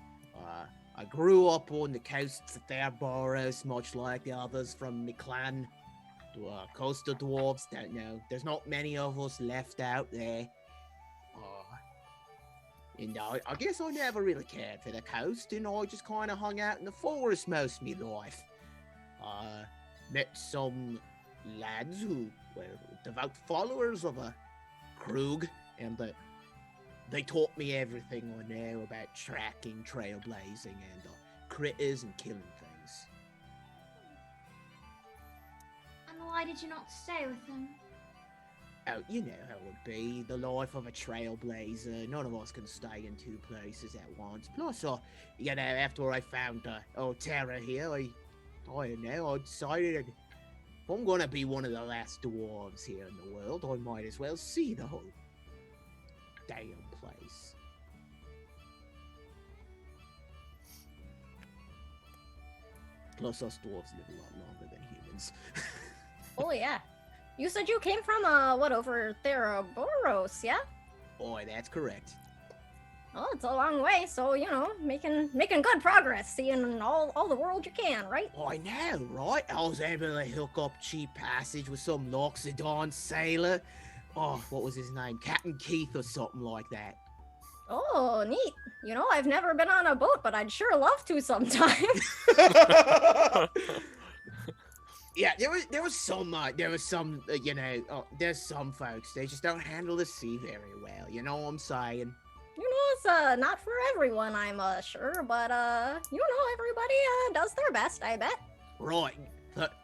I grew up on the coasts of Theoboros, much like the others from my clan. Coastal dwarves, don't know. There's not many of us left out there. I guess I never really cared for the coast, and I just kind of hung out in the forest most of my life. Met some lads who were devout followers of a Krug, and they taught me everything I know about tracking, trailblazing, and critters and killing things. And why did you not stay with them? Oh, you know how it would be, the life of a trailblazer. None of us can stay in two places at once. Plus, after I found Terra here, I decided if I'm gonna be one of the last dwarves here in the world, I might as well see the whole damn place. Plus, us dwarves live a lot longer than humans. Oh, yeah. You said you came from, over Theoboros, yeah? Boy, that's correct. Well, it's a long way, so, making good progress, seeing all the world you can, right? I know, right? I was able to hook up cheap passage with some Loxodon sailor. Oh, what was his name? Captain Keith or something like that. Oh, neat. I've never been on a boat, but I'd sure love to sometime. Yeah, there's some folks, they just don't handle the sea very well, you know what I'm saying? It's not for everyone, I'm sure, but everybody does their best, I bet. Right.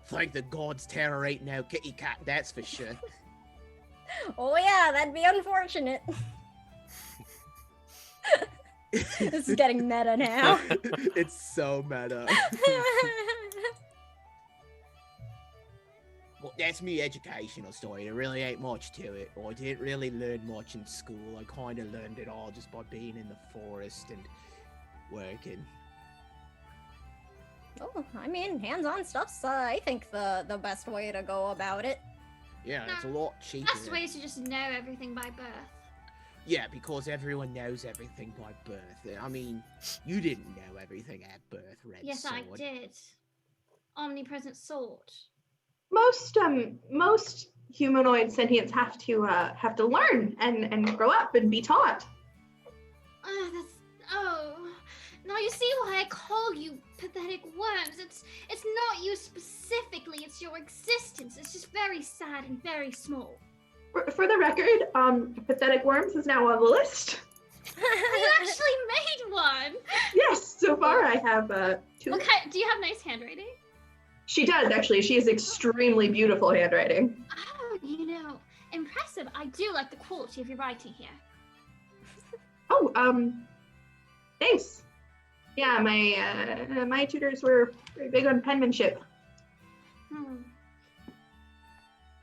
Thank the gods Terror ain't no kitty cat, that's for sure. Oh yeah, that'd be unfortunate. This is getting meta now. It's so meta. Well, that's me educational story. There really ain't much to it. I didn't really learn much in school. I kind of learned it all just by being in the forest and working. Oh, I mean, hands-on stuff's, I think, the best way to go about it. Yeah, it's a lot cheaper. Best way is to just know everything by birth. Yeah, because everyone knows everything by birth. I mean, you didn't know everything at birth, Red Yes, Sword. I did. Omnipresent sword. Most humanoid sentients have to learn and grow up and be taught. Now you see why I call you pathetic worms. It's not you specifically, it's your existence. It's just very sad and very small. For the record, pathetic worms is now on the list. You actually made one. Yes, so far I have two. Okay, do you have nice handwriting? She does, actually. She has extremely beautiful handwriting. Oh, impressive. I do like the quality of your writing here. Oh, thanks. Yeah, my tutors were very big on penmanship.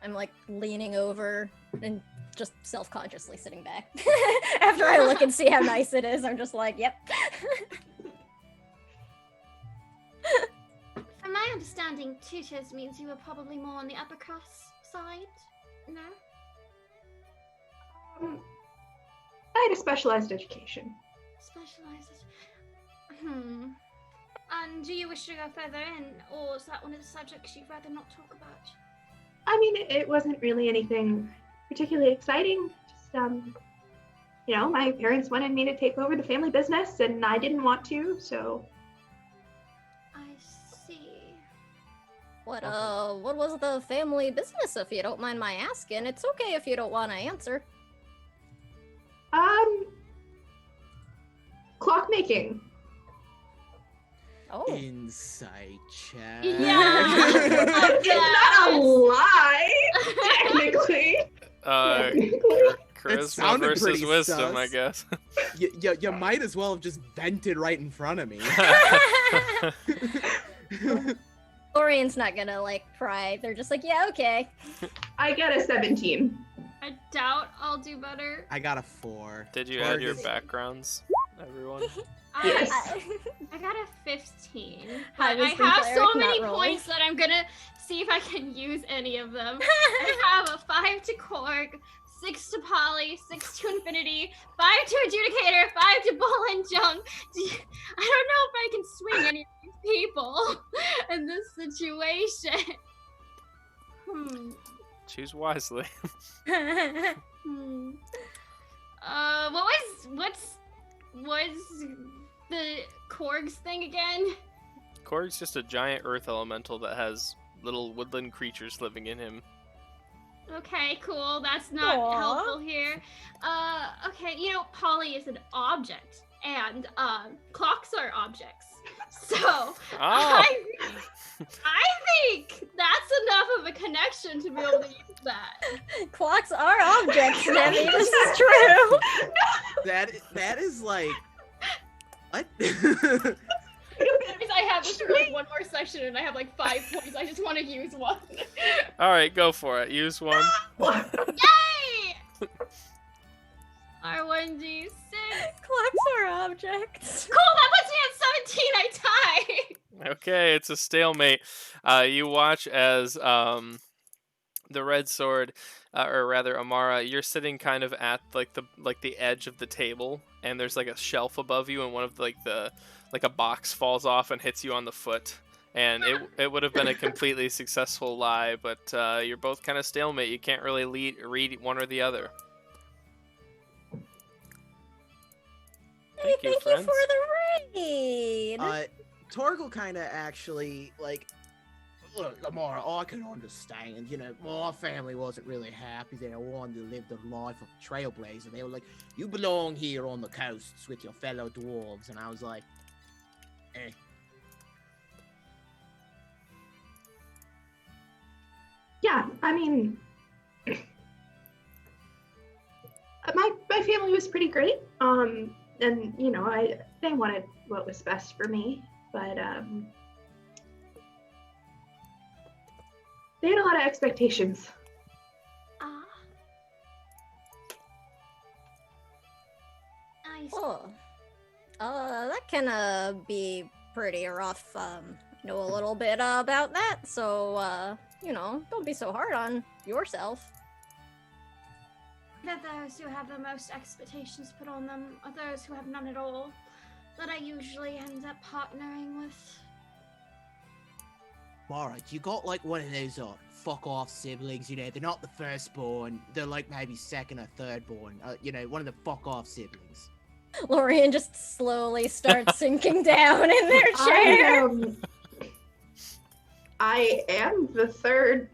I'm like leaning over and just self-consciously sitting back. After I look and see how nice it is, I'm just like, yep. From my understanding, tutors means you were probably more on the upper class side, no? I had a specialized education. Specialized. And do you wish to go further in, or is that one of the subjects you'd rather not talk about? I mean, it wasn't really anything particularly exciting. Just, my parents wanted me to take over the family business, and I didn't want to, so. I see. What Okay. what was the family business, if you don't mind my asking? It's okay if you don't want to answer. Clockmaking. Oh. Insight check. Yeah. It's not a lie, technically. Technically. Charisma sounded versus pretty wisdom, I sus. guess. You might as well have just vented right in front of me. Lorian's not gonna like pry. They're just like, yeah, okay. I get a 17. I doubt I'll do better. I got a 4. Did you add your Torg is- backgrounds, everyone? Yes. I got a 15. Hi, But I wisdom have so cleric, many not rolling. points that I'm gonna see if I can use any of them. I have a 5 to Korg, 6 to Polly, 6 to Infinity, 5 to Adjudicator, 5 to Bull and Junk. I don't know if I can swing any of these people in this situation. Choose wisely. Hmm. What's the Korg's thing again? Korg's just a giant earth elemental that has little woodland creatures living in him. Okay, cool. That's not Aw. helpful here. Okay, you know, Polly is an object, and clocks are objects. So Oh! I think that's enough of a connection to be able to use that. Clocks are objects, Demi. This is true. That is like what? Because I have this for like one more section, and I have like 5 points. I just want to use one. Alright, go for it. Use one. Yay! R1d6. Clocks are objects. Cool, that puts me at 17. I tie. Okay, it's a stalemate. You watch as the red sword, or rather Amara, you're sitting kind of at the edge of the table, and there's like a shelf above you, and one of the a box falls off and hits you on the foot. And it would have been a completely successful lie, but you're both kind of stalemate. You can't really read one or the other. Hey, Thank you, thank you friends. for the raid. Torgal kind of actually like, look, Amara, I can understand. You know, my family wasn't really happy. They wanted to live the life of a trailblazer. They were like, "You belong here on the coasts with your fellow dwarves," and I was like, "Eh." Yeah, I mean, my family was pretty great. And you know, they wanted what was best for me, but they had a lot of expectations. Ah. Nice. Oh. That can be pretty rough. Know a little bit about that, so you know, don't be so hard on yourself. That those who have the most expectations put on them are those who have none at all, that I usually end up partnering with. Mara, you got like one of those fuck off siblings, you know, they're not the firstborn, they're like maybe second or thirdborn, you know, one of the fuck off siblings. Lorian just slowly starts sinking down in their chair. I am the third.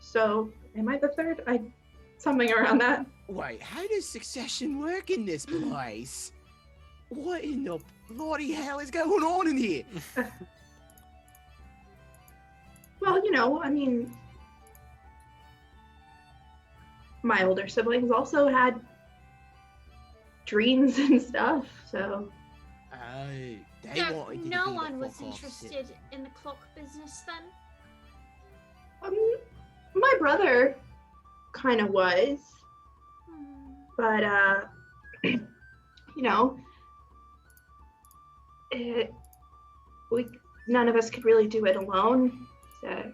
So, am I the third? Something around that. Wait, how does succession work in this place? What in the bloody hell is going on in here? Well, you know, I mean, my older siblings also had dreams and stuff, so. Oh, they So wanted you to no be the one was fuck off interested in the clock business then? My brother kind of was, but you know, none of us could really do it alone. So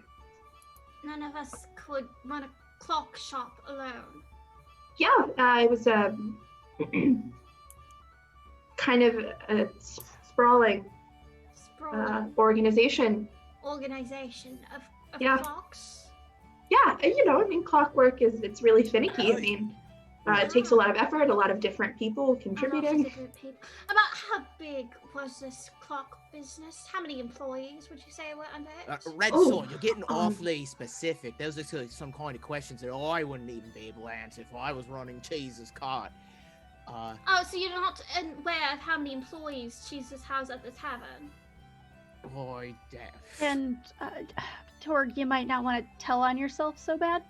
None of us could run a clock shop alone. yeah, it was a kind of a sprawling organization. Organization of Yeah. clocks. Yeah, you know, I mean, clockwork it's really finicky. I mean, It takes a lot of effort, a lot of different people A lot of contributing. different people. About how big was this clock business? How many employees would you say were under it? Red Oh, Sword, you're getting awfully specific. Those are some kind of questions that I wouldn't even be able to answer if I was running Cheese's cart. Oh, so you're not aware of how many employees Jesus has at the tavern? Boy, deaf. And, Torg, you might not want to tell on yourself so bad.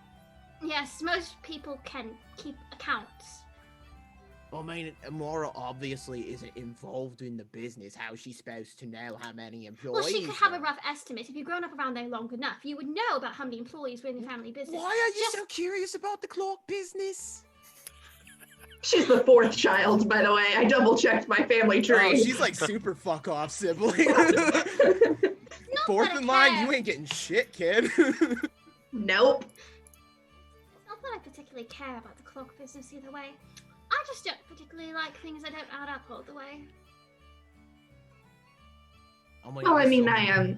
Yes, most people can keep accounts. I mean, Amora obviously isn't involved in the business. How is she supposed to know how many employees? Well, she could have a there are? rough estimate. If you've grown up around there long enough, you would know about how many employees were in the family business. Why are you Just- so curious about the clock business? She's the fourth child, by the way. I double checked my family tree. Oh, she's like super fuck off sibling. Not Fourth that I in line, care. you ain't getting shit, kid. Nope. It's not that I particularly care about the clock business either way. I just don't particularly like things that don't add up all the way. Well, I mean, I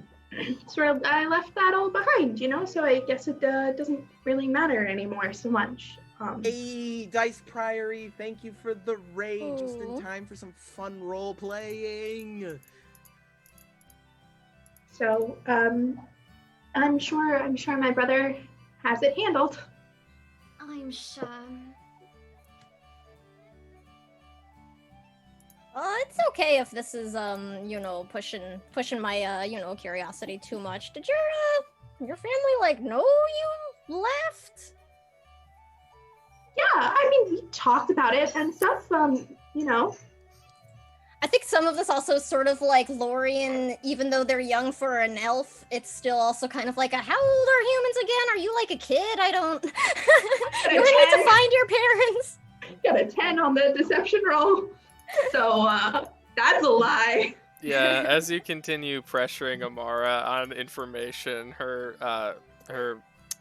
I left that all behind, so I guess it doesn't really matter anymore so much. Hey, Dice Priory, thank you for the raid. Just Aw. in time for some fun role playing. So, I'm sure my brother has it handled. I'm sure. It's okay if this is pushing my curiosity too much. Did your family know you left? Yeah, I mean, we talked about it and stuff. I think some of this also sort of like Lorien, even though they're young for an elf, it's still also kind of like how old are humans again? Are you like a kid? I don't. You need to 10. find your parents. Got a 10 on the deception roll. So, that's a lie. Yeah, as you continue pressuring Amara on information, her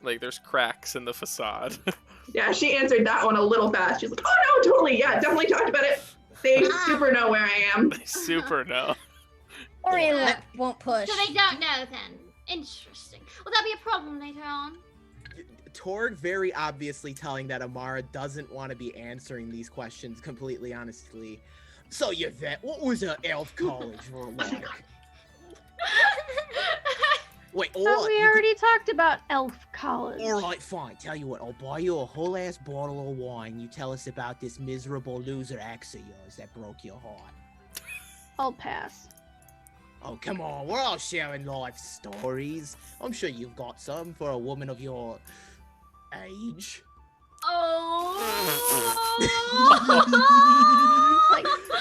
there's cracks in the facade. Yeah, she answered that one a little fast. She's like, oh no, totally, yeah, definitely talked about it. They super know where I am. They super know. Lorien won't push. So they don't know then. Interesting. Will that be a problem later on? Torg very obviously telling that Amara doesn't want to be answering these questions completely honestly. So Yvette, what was a elf college like? Wait, But all we already talked about elf college. Alright, fine. Tell you what, I'll buy you a whole ass bottle of wine. You tell us about this miserable loser ex of yours that broke your heart. I'll pass. Oh, come on, we're all sharing life stories. I'm sure you've got some for a woman of your age. Oh.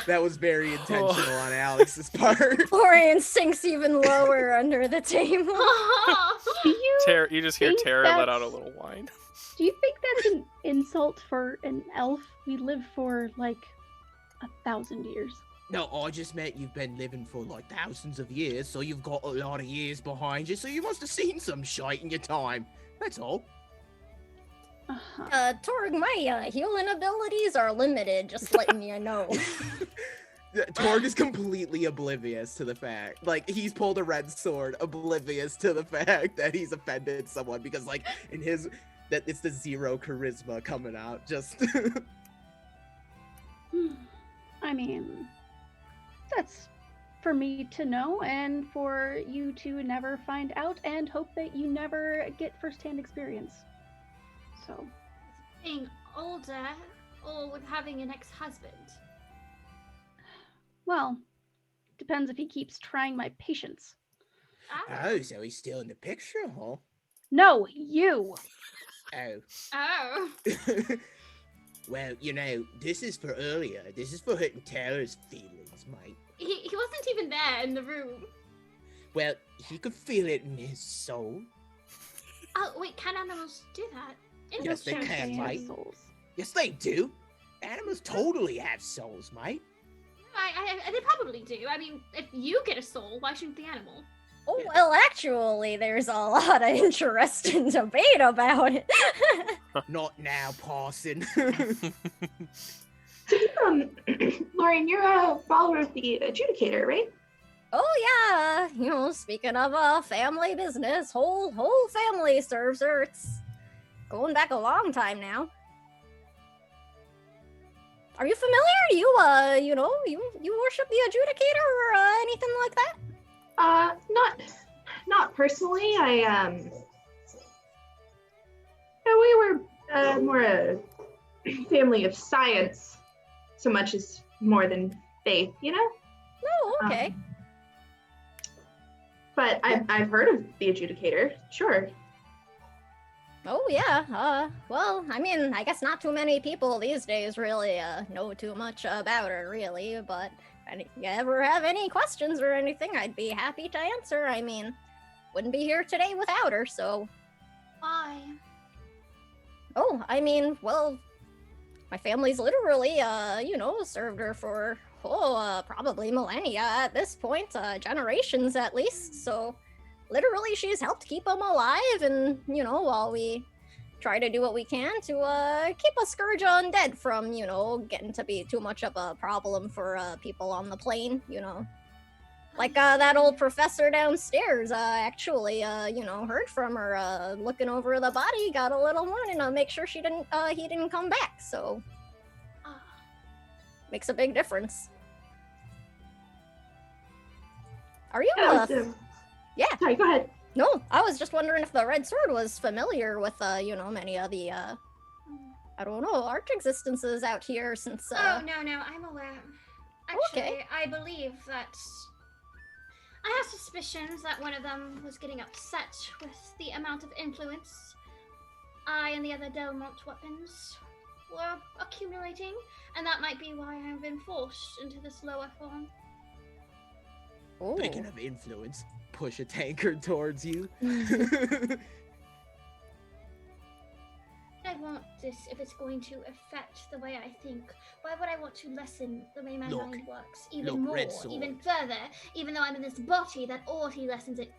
That was very intentional on Alex's part. Lorien sinks even lower under the table. Do you You just hear think Tara let out a that's- little whine. do you think that's an insult for an elf? We live for like 1,000 years. No, I just meant you've been living for like thousands of years, so you've got a lot of years behind you, so you must have seen some shite in your time. That's all. Uh-huh. Torg, my healing abilities are limited, just letting you know. Torg is completely oblivious to the fact, like, he's pulled a red sword, oblivious to the fact that he's offended someone, because, like, in his, that it's the zero charisma coming out, just. I mean, that's for me to know and for you to never find out and hope that you never get firsthand experience. So, Being older or with having an ex-husband? well, depends if he keeps trying my patience. Oh, so he's still in the picture, huh? No, you! Oh. Oh. Well, this is for earlier. This is for hurting Tara's feelings, mate. He wasn't even there in the room. Well, he could feel it in his soul. Oh, wait, can animals do that? Yes, they Don't can, say have mate. souls. Yes, they do. Animals totally have souls, mate. They probably do. I mean, if you get a soul, why shouldn't the animal? Oh, well, actually, there's a lot of interesting debate about it. Not now, Parson. So, Lauren, you're a follower of the Adjudicator, right? Oh, yeah. Speaking of family business, whole family serves her. It's going back a long time now. Are you familiar? Do you, you worship the Adjudicator or anything like that? Not personally. We were more a family of science, so much as more than faith, you know? Oh, okay. But I've heard of the Adjudicator, sure. Oh, yeah. Well, I mean, I guess not too many people these days really know too much about her, really, but if you ever have any questions or anything, I'd be happy to answer. I mean, wouldn't be here today without her, so... Why? Oh, I mean, well, my family's literally, served her for, probably millennia at this point, generations at least, so... Literally, she's helped keep them alive, and, while we try to do what we can to keep a scourge undead from, getting to be too much of a problem for people on the plane, Like that old professor downstairs, actually, heard from her, looking over the body, got a little warning to make sure he didn't come back, so... Makes a big difference. Are you, Yeah. Sorry, go ahead. No, I was just wondering if the Red Sword was familiar with, many of the, I don't know, arch existences out here since, Oh, no, I'm aware. Actually, Okay. I believe that... I have suspicions that one of them was getting upset with the amount of influence I and the other Delmont weapons were accumulating, and that might be why I've been forced into this lower form. Ooh. Speaking of influence, push a tankard towards you. I want this if it's going to affect the way I think. Why would I want to lessen the way my mind works even more, even further, even though I'm in this body that already lessens it?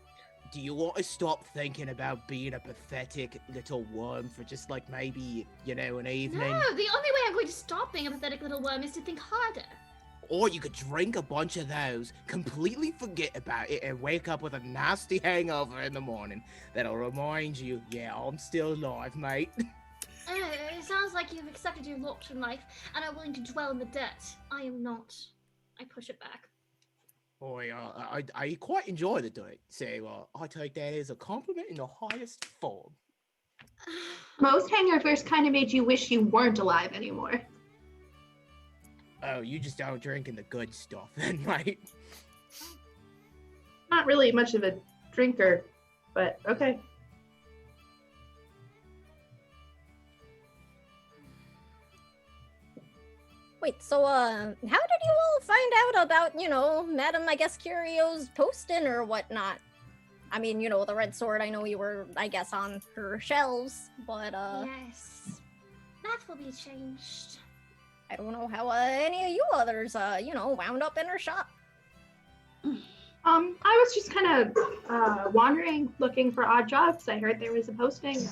Do you want to stop thinking about being a pathetic little worm for just like maybe, an evening? No, the only way I'm going to stop being a pathetic little worm is to think harder. Or you could drink a bunch of those, completely forget about it, and wake up with a nasty hangover in the morning that'll remind you, yeah, I'm still alive, mate. It sounds like you've accepted your lot in life and are willing to dwell in the dirt. I am not. I push it back. I quite enjoy the dirt, so I take that as a compliment in the highest form. Most hangovers kind of made you wish you weren't alive anymore. Oh, you just don't drinking the good stuff then, mate. Not really much of a drinker, but okay. Wait, so, how did you all find out about, Madam, I guess, Curio's posting or whatnot? I mean, the Red Sword, I know you were, I guess, on her shelves, but, Yes. That will be changed. I don't know how, any of you others, wound up in her shop. I was just kind of wandering, looking for odd jobs. I heard there was a posting.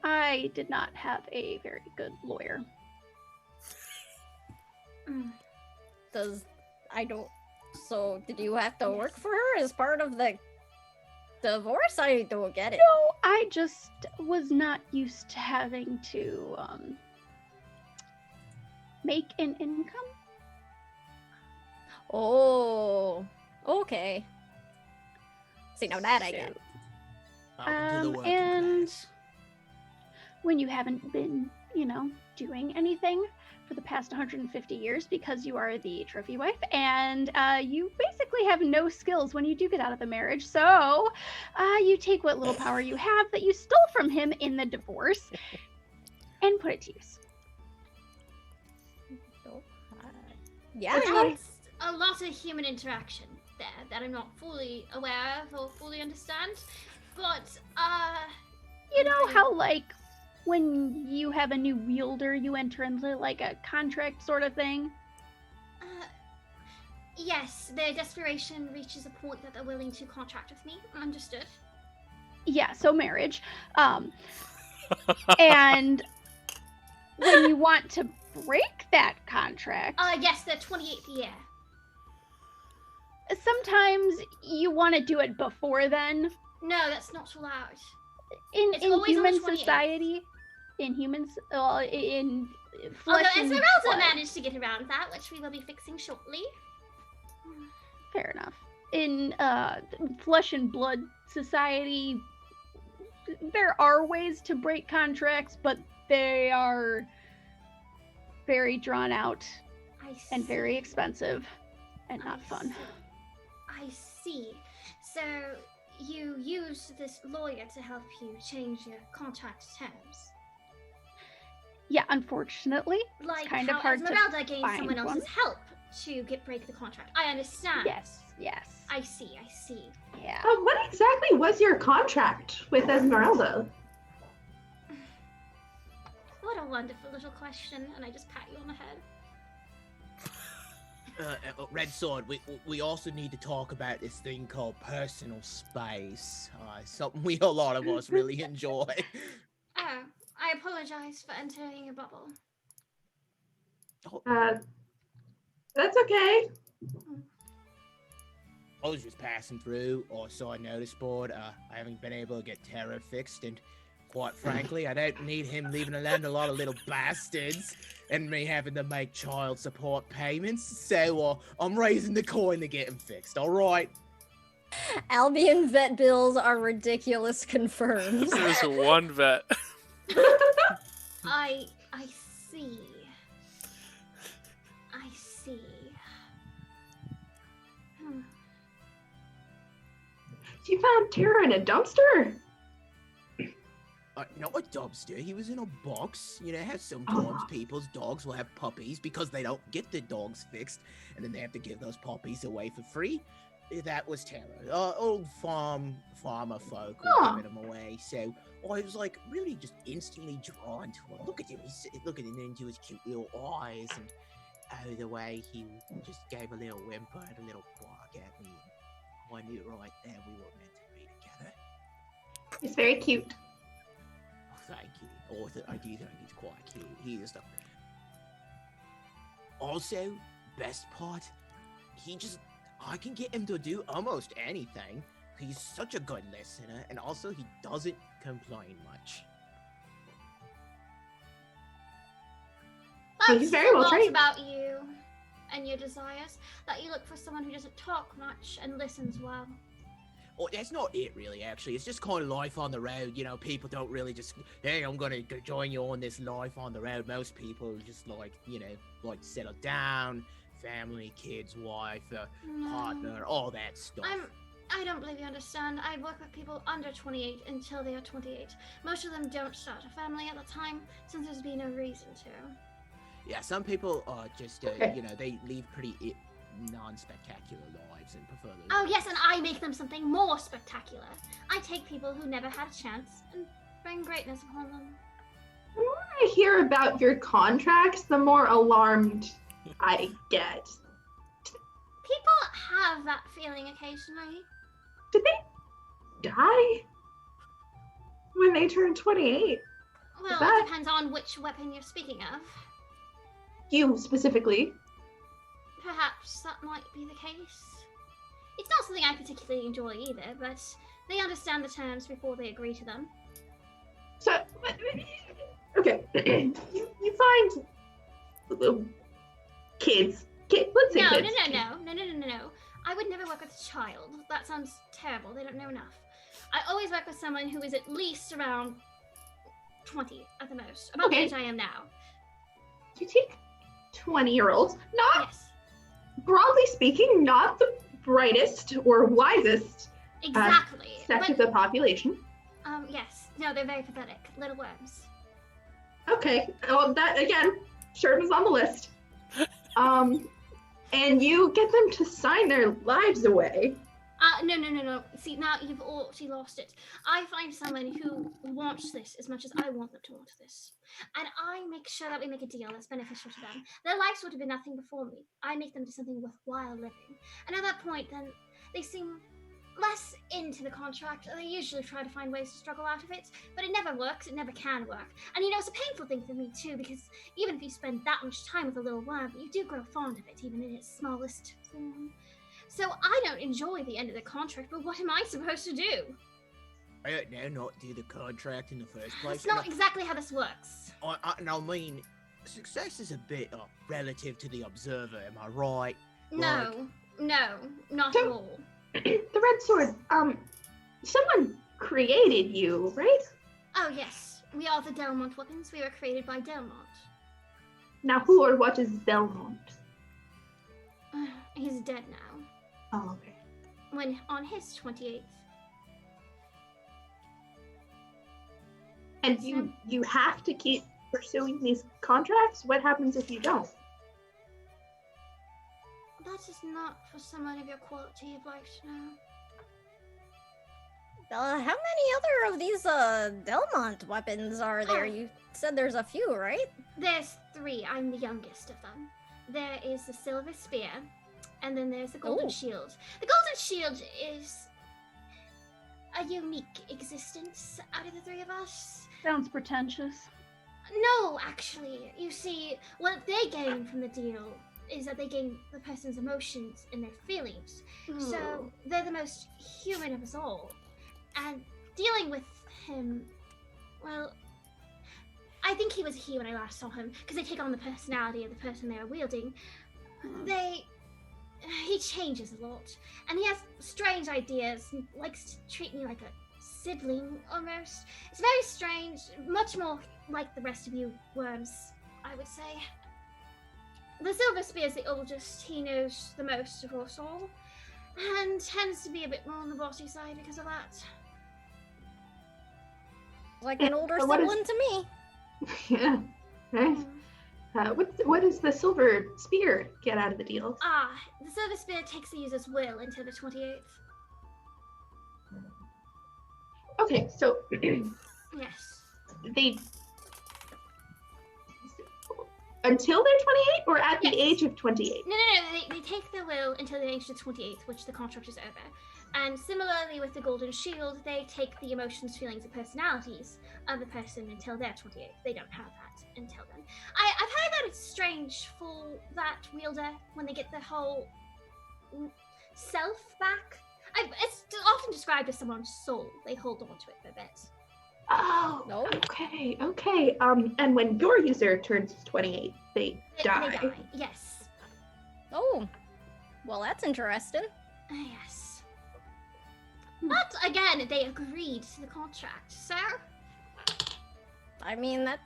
I did not have a very good lawyer. So did you have to work for her as part of the divorce? I don't get it. No, I just was not used to having to make an income. Oh, okay. See, now that I get. And when you haven't been, doing anything for the past 150 years because you are the trophy wife, and you basically have no skills when you do get out of the marriage, so you take what little power you have that you stole from him in the divorce and put it to use. Yeah, There's I mean, a lot of human interaction there that I'm not fully aware of or fully understand, but you know how, like, when you have a new wielder, you enter into, like, a contract sort of thing? Yes, their desperation reaches a point that they're willing to contract with me. Understood. Yeah, so marriage. And when you want to break that contract... Yes, the 28th year. Sometimes you want to do it before then, No, that's not allowed. In It's always on the human 28th. society, in humans, in Although flesh and Esmeralda blood. managed to get around that, which we will be fixing shortly. Fair enough. In flesh and blood society, there are ways to break contracts, but they are very drawn out I see. and very expensive and not fun. I see. So you used this lawyer to help you change your contract terms. Yeah, unfortunately, Like kind how of hard to Esmeralda gained find someone else's one. help to break the contract. I understand. yes. I see. Yeah. What exactly was your contract with Esmeralda? What a wonderful little question, and I just pat you on the head. Red Sword, we also need to talk about this thing called personal space. Something a lot of us really enjoy. Oh, I apologize for entering your bubble. That's okay. I was just passing through, or saw a notice board. I haven't been able to get Terra fixed, and quite frankly, I don't need him leaving alone a lot of little bastards, and me having to make child support payments. So I'm raising the coin to get him fixed. All right. Albion vet bills are ridiculous. Confirmed. There's one vet. I see. I see. You found Tara in a dumpster? Not a dumpster. He was in a box. You know how sometimes people's dogs will have puppies because they don't get the dogs fixed, and then they have to give those puppies away for free. That was Terra. Old farmer folk were giving him away. So I was like really just instantly drawn to him. Look at him. He's looking into his cute little eyes, and the way he just gave a little whimper and a little bark at me. I knew right there we were meant to be together. He's very cute. Thank you. I do think he's quite cute. He is the... Also, best part, I can get him to do almost anything. He's such a good listener, and also he doesn't complain much. So he's very well I've trained. about you and your desires, that you look for someone who doesn't talk much and listens well. Oh, that's not it, really, actually. It's just kind of life on the road. You know, people don't really just, hey, I'm going to join you on this life on the road. Most people just like to settle down, family, kids, wife, partner, all that stuff. I don't believe you understand. I work with people under 28 until they are 28. Most of them don't start a family at the time, since there's been no reason to. Yeah, some people are just, they leave pretty non-spectacular lives and prefer those. Oh yes, and I make them something more spectacular. I take people who never had a chance and bring greatness upon them. The more I hear about your contracts, the more alarmed I get. People have that feeling occasionally. Did they die when they turn 28? Well, that- it depends on which weapon you're speaking of. You specifically. Perhaps that might be the case. It's not something I particularly enjoy either, but they understand the terms before they agree to them. So, okay, you find little kids. Let's say No. I would never work with a child. That sounds terrible. They don't know enough. I always work with someone who is at least around 20 at the most. About the age I am now. You take 20-year-olds, not, Yes. broadly speaking, not the brightest or wisest Exactly. sect of the population. Yes. No, they're very pathetic. Little worms. Okay, well, that, again, sure was on the list. And you get them to sign their lives away. No. See, now you've already lost it. I find someone who wants this as much as I want them to want this. And I make sure that we make a deal that's beneficial to them. Their lives would have been nothing before me. I make them do something worthwhile living. And at that point, then, they seem less into the contract. They usually try to find ways to struggle out of it, but it never works. It never can work. And it's a painful thing for me too, because even if you spend that much time with a little worm, you do grow fond of it, even in its smallest form. So I don't enjoy the end of the contract, but what am I supposed to do? I don't know, not do the contract in the first place. That's not exactly how this works. I mean, success is a bit relative to the observer, am I right? No, not So- at all. The Red Sword, someone created you, right? Oh yes, we are the Delmont weapons. We were created by Delmont. Now, who or what is Belmont? He's dead now. Oh, okay. When on his 28th. And you have to keep pursuing these contracts? What happens if you don't? That is not for someone of your quality of life to know. How many other of these Delmont weapons are there? Oh. You said there's a few, right? There's 3. I'm the youngest of them. There is the silver spear, and then there's the golden Oh. shield. The golden shield is a unique existence out of the 3 of us. Sounds pretentious. No, actually. You see, what they gain from the deal is that they gain the person's emotions and their feelings. So they're the most human of us all. And dealing with him, well, I think he was a he when I last saw him, because they take on the personality of the person they are wielding. He changes a lot, and he has strange ideas, and likes to treat me like a sibling, almost. It's very strange, much more like the rest of you worms, I would say. The Silver Spear is the oldest, he knows the most of us all, and tends to be a bit more on the bossy side because of that. Like an older So what is- sibling to me. Yeah. Right. What does the silver spear get out of the deal? The Silver Spear takes the user's will until the 28th. Okay, so Yes. they until they're 28 or at the Yes. age of 28? No, they take the will until the age of 28th, which the contract is over. And similarly with the Golden Shield, they take the emotions, feelings, and personalities of the person until they're 28th. They don't have that until then. I've heard that it's strange for that wielder when they get the whole self back. It's often described as someone's soul. They hold on to it for a bit. Oh, No. okay. And when your user turns 28, they die. They die. Yes. Oh. Well, that's interesting. Yes. But again, they agreed to the contract, so I mean, that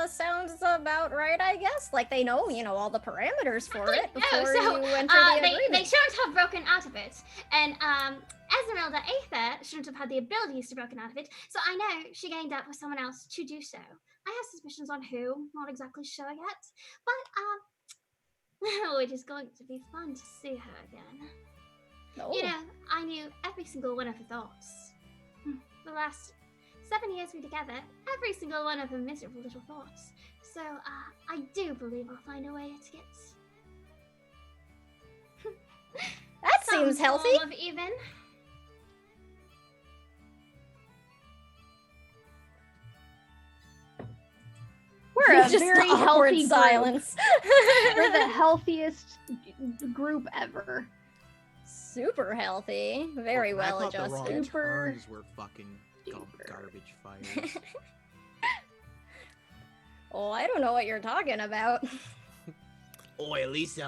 sounds about right, I guess. Like they know, all the parameters for it before you enter the they agreement. shouldn't have broken out of it. And Esmeralda Aether shouldn't have had the abilities to broken out of it. So I know she gained up with someone else to do so. I have suspicions on who, not exactly sure yet. But it is going to be fun to see her again. Oh. I knew every single one of her thoughts. The last 7 years we were together, every single one of her miserable little thoughts. So, I do believe I'll find a way to get That some seems healthy. form of even. We're a Just very awkward healthy group. silence. We're the healthiest group ever. Super healthy. Very Look, I well thought the wrong adjusted. Super turns were fucking duper. garbage fires. Oh, I don't know what you're talking about. Oh, at least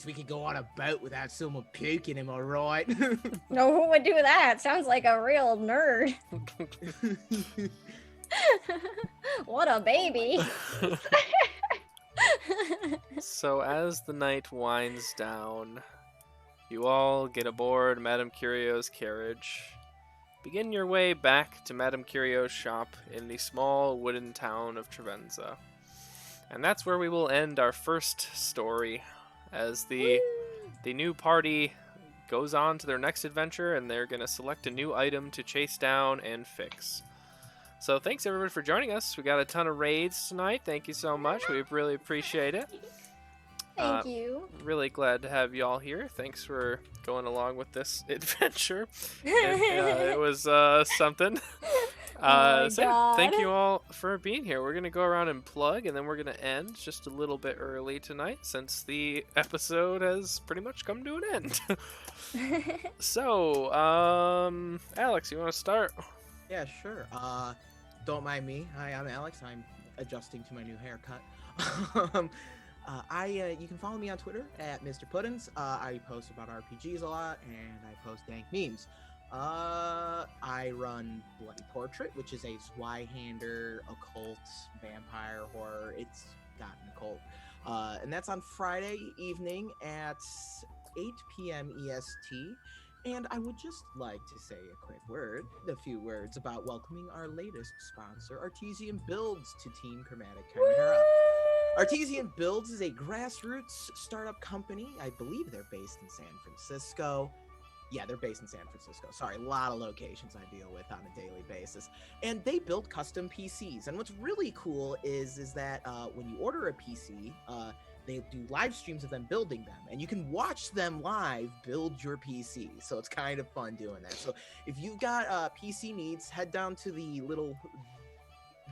we could go on a boat without someone puking. Am I right? No, who would do that? Sounds like a real nerd. What a baby. So as the night winds down, you all get aboard Madame Curio's carriage. Begin your way back to Madame Curio's shop in the small wooden town of Trevenza. And that's where we will end our first story, as the new party goes on to their next adventure, and they're going to select a new item to chase down and fix. So thanks everybody for joining us. We got a ton of raids tonight. Thank you so much. We really appreciate it. Thank you. Really glad to have you all here. Thanks for going along with this adventure. It was something. Oh my So yeah, thank God. you all for being here. We're gonna go around and plug, and then we're gonna end just a little bit early tonight, since the episode has pretty much come to an end. So, Alex, you want to start? Yeah, sure. Don't mind me. Hi, I'm Alex. I'm adjusting to my new haircut. um, you can follow me on Twitter at Mr. Puddins. I post about RPGs a lot, and I post dank memes. I run Bloody Portrait, which is a Zweihander occult vampire horror. It's gotten occult. And that's on Friday evening at 8 p.m. EST. And I would just like to say a few words about welcoming our latest sponsor, Artesian Builds, to Team Chromatic Chimera. Artesian Builds is a grassroots startup company. I believe they're based in San Francisco. Yeah, they're based in San Francisco. Sorry, a lot of locations I deal with on a daily basis. And they build custom PCs. And what's really cool is that when you order a PC, they do live streams of them building them, and you can watch them live build your PC. So it's kind of fun doing that. So if you've got PC needs, head down to the little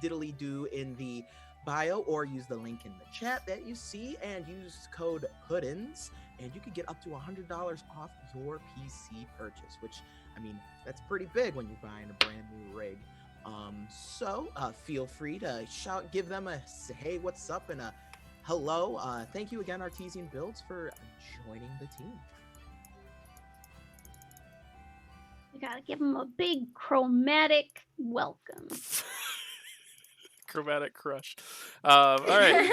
diddly do in the bio, or use the link in the chat that you see and use code Puddins, and you could get up to $100 off your PC purchase, which, I mean, that's pretty big when you're buying a brand new rig. So feel free to give them a hey, what's up, and a hello. Thank you again, Artesian Builds, for joining the team. We gotta give them a big chromatic welcome. Chromatic crush. All right.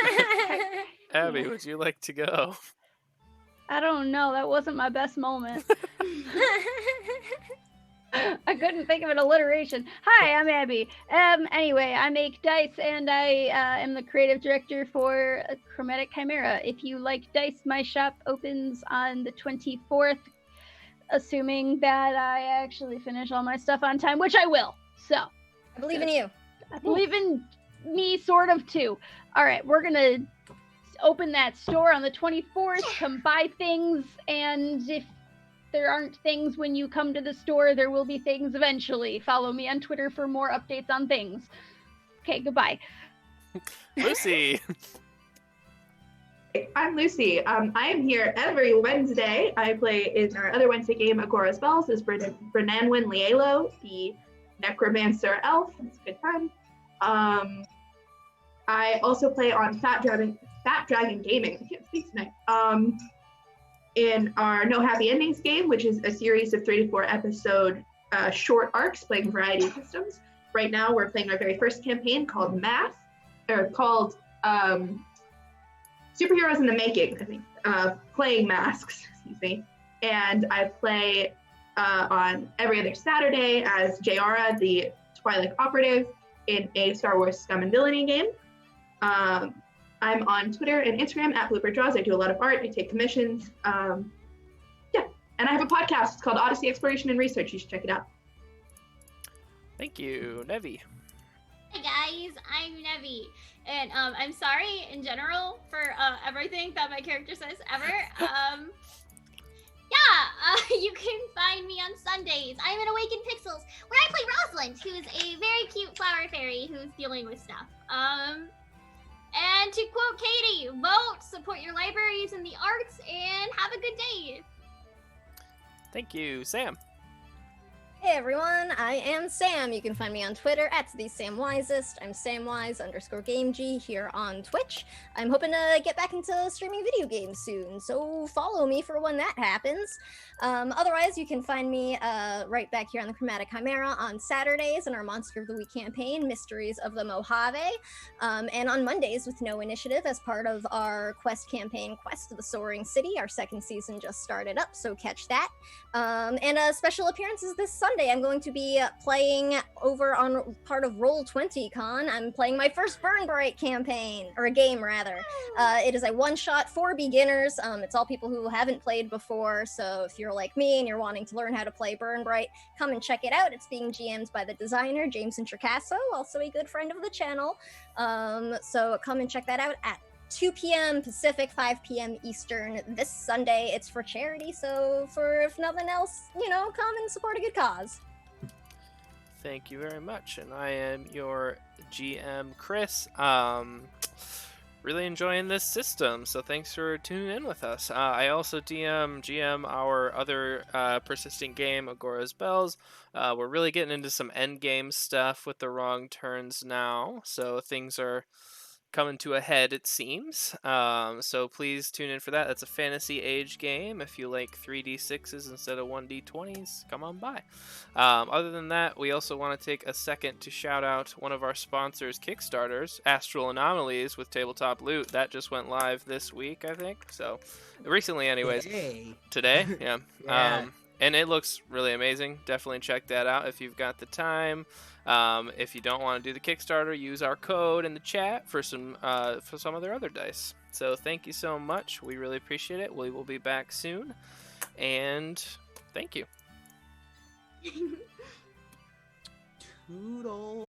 Abby, would you like to go? I don't know. That wasn't my best moment. I couldn't think of an alliteration. Hi, I'm Abby. Anyway, I make dice, and I am the creative director for Chromatic Chimera. If you like dice, my shop opens on the 24th, assuming that I actually finish all my stuff on time, which I will. So, I believe in you. I believe in me, sort of, too. All right, we're going to open that store on the 24th, come buy things, and if there aren't things when you come to the store, there will be things eventually. Follow me on Twitter for more updates on things. Okay, goodbye. Lucy. I'm Lucy. I am here every Wednesday. I play in our other Wednesday game, Agora's Bells, as Brenanwin Lielo, the necromancer elf. It's a good time. I also play on Fat Dragon Gaming. I can't speak tonight. In our No Happy Endings game, which is a series of 3 to 4 episode short arcs playing a variety of systems. Right now, we're playing our very first campaign called Superheroes in the Making, I think. Playing Masks, excuse me. And I play on every other Saturday as Jayara, the Twilight Operative, in a Star Wars Scum and Villainy game. I'm on Twitter and Instagram at Blooper Draws. I do a lot of art. I take commissions. And I have a podcast. It's called Odyssey Exploration and Research. You should check it out. Thank you, Nevi. Hey guys, I'm Nevi, and I'm sorry in general for everything that my character says ever. You can find me on Sundays. I'm in Awakened Pixels, where I play Rosalind, who's a very cute flower fairy who's dealing with stuff. And to quote Katie, vote, support your libraries and the arts, and have a good day. Thank you, Sam. Hey everyone, I am Sam. You can find me on Twitter at TheSamWisest. I'm SamWise_GameG here on Twitch. I'm hoping to get back into streaming video games soon, so follow me for when that happens. Otherwise, you can find me right back here on the Chromatic Chimera on Saturdays in our Monster of the Week campaign, Mysteries of the Mojave, and on Mondays with No Initiative as part of our quest campaign, Quest of the Soaring City. Our second season just started up, so catch that. And special appearances this Sunday. I'm going to be playing over on part of Roll20Con. I'm playing my first Burn Bright campaign, or a game rather. It is a one-shot for beginners. It's all people who haven't played before, so if you're like me and you're wanting to learn how to play Burn Bright, come and check it out. It's being GM'd by the designer, James Intricasso, also a good friend of the channel. So come and check that out at 2 p.m. Pacific, 5 p.m. Eastern this Sunday. It's for charity, so for if nothing else, come and support a good cause. Thank you very much. And I am your GM, Chris. really enjoying this system. So thanks for tuning in with us. I also GM our other persistent game, Agora's Bells. We're really getting into some end game stuff with the wrong turns now, so things are coming to a head, it seems. So please tune in for that. That's a fantasy age game. If you like 3d6s instead of 1d20s, come on by. Other than that, we also want to take a second to shout out one of our sponsors, Kickstarters, Astral Anomalies with Tabletop Loot. That just went live this week, I think. So recently, anyways. Today, yeah. Yeah. And it looks really amazing. Definitely check that out if you've got the time. If you don't want to do the Kickstarter, use our code in the chat for some of their other dice. So thank you so much. We really appreciate it. We will be back soon, and thank you. Toodle.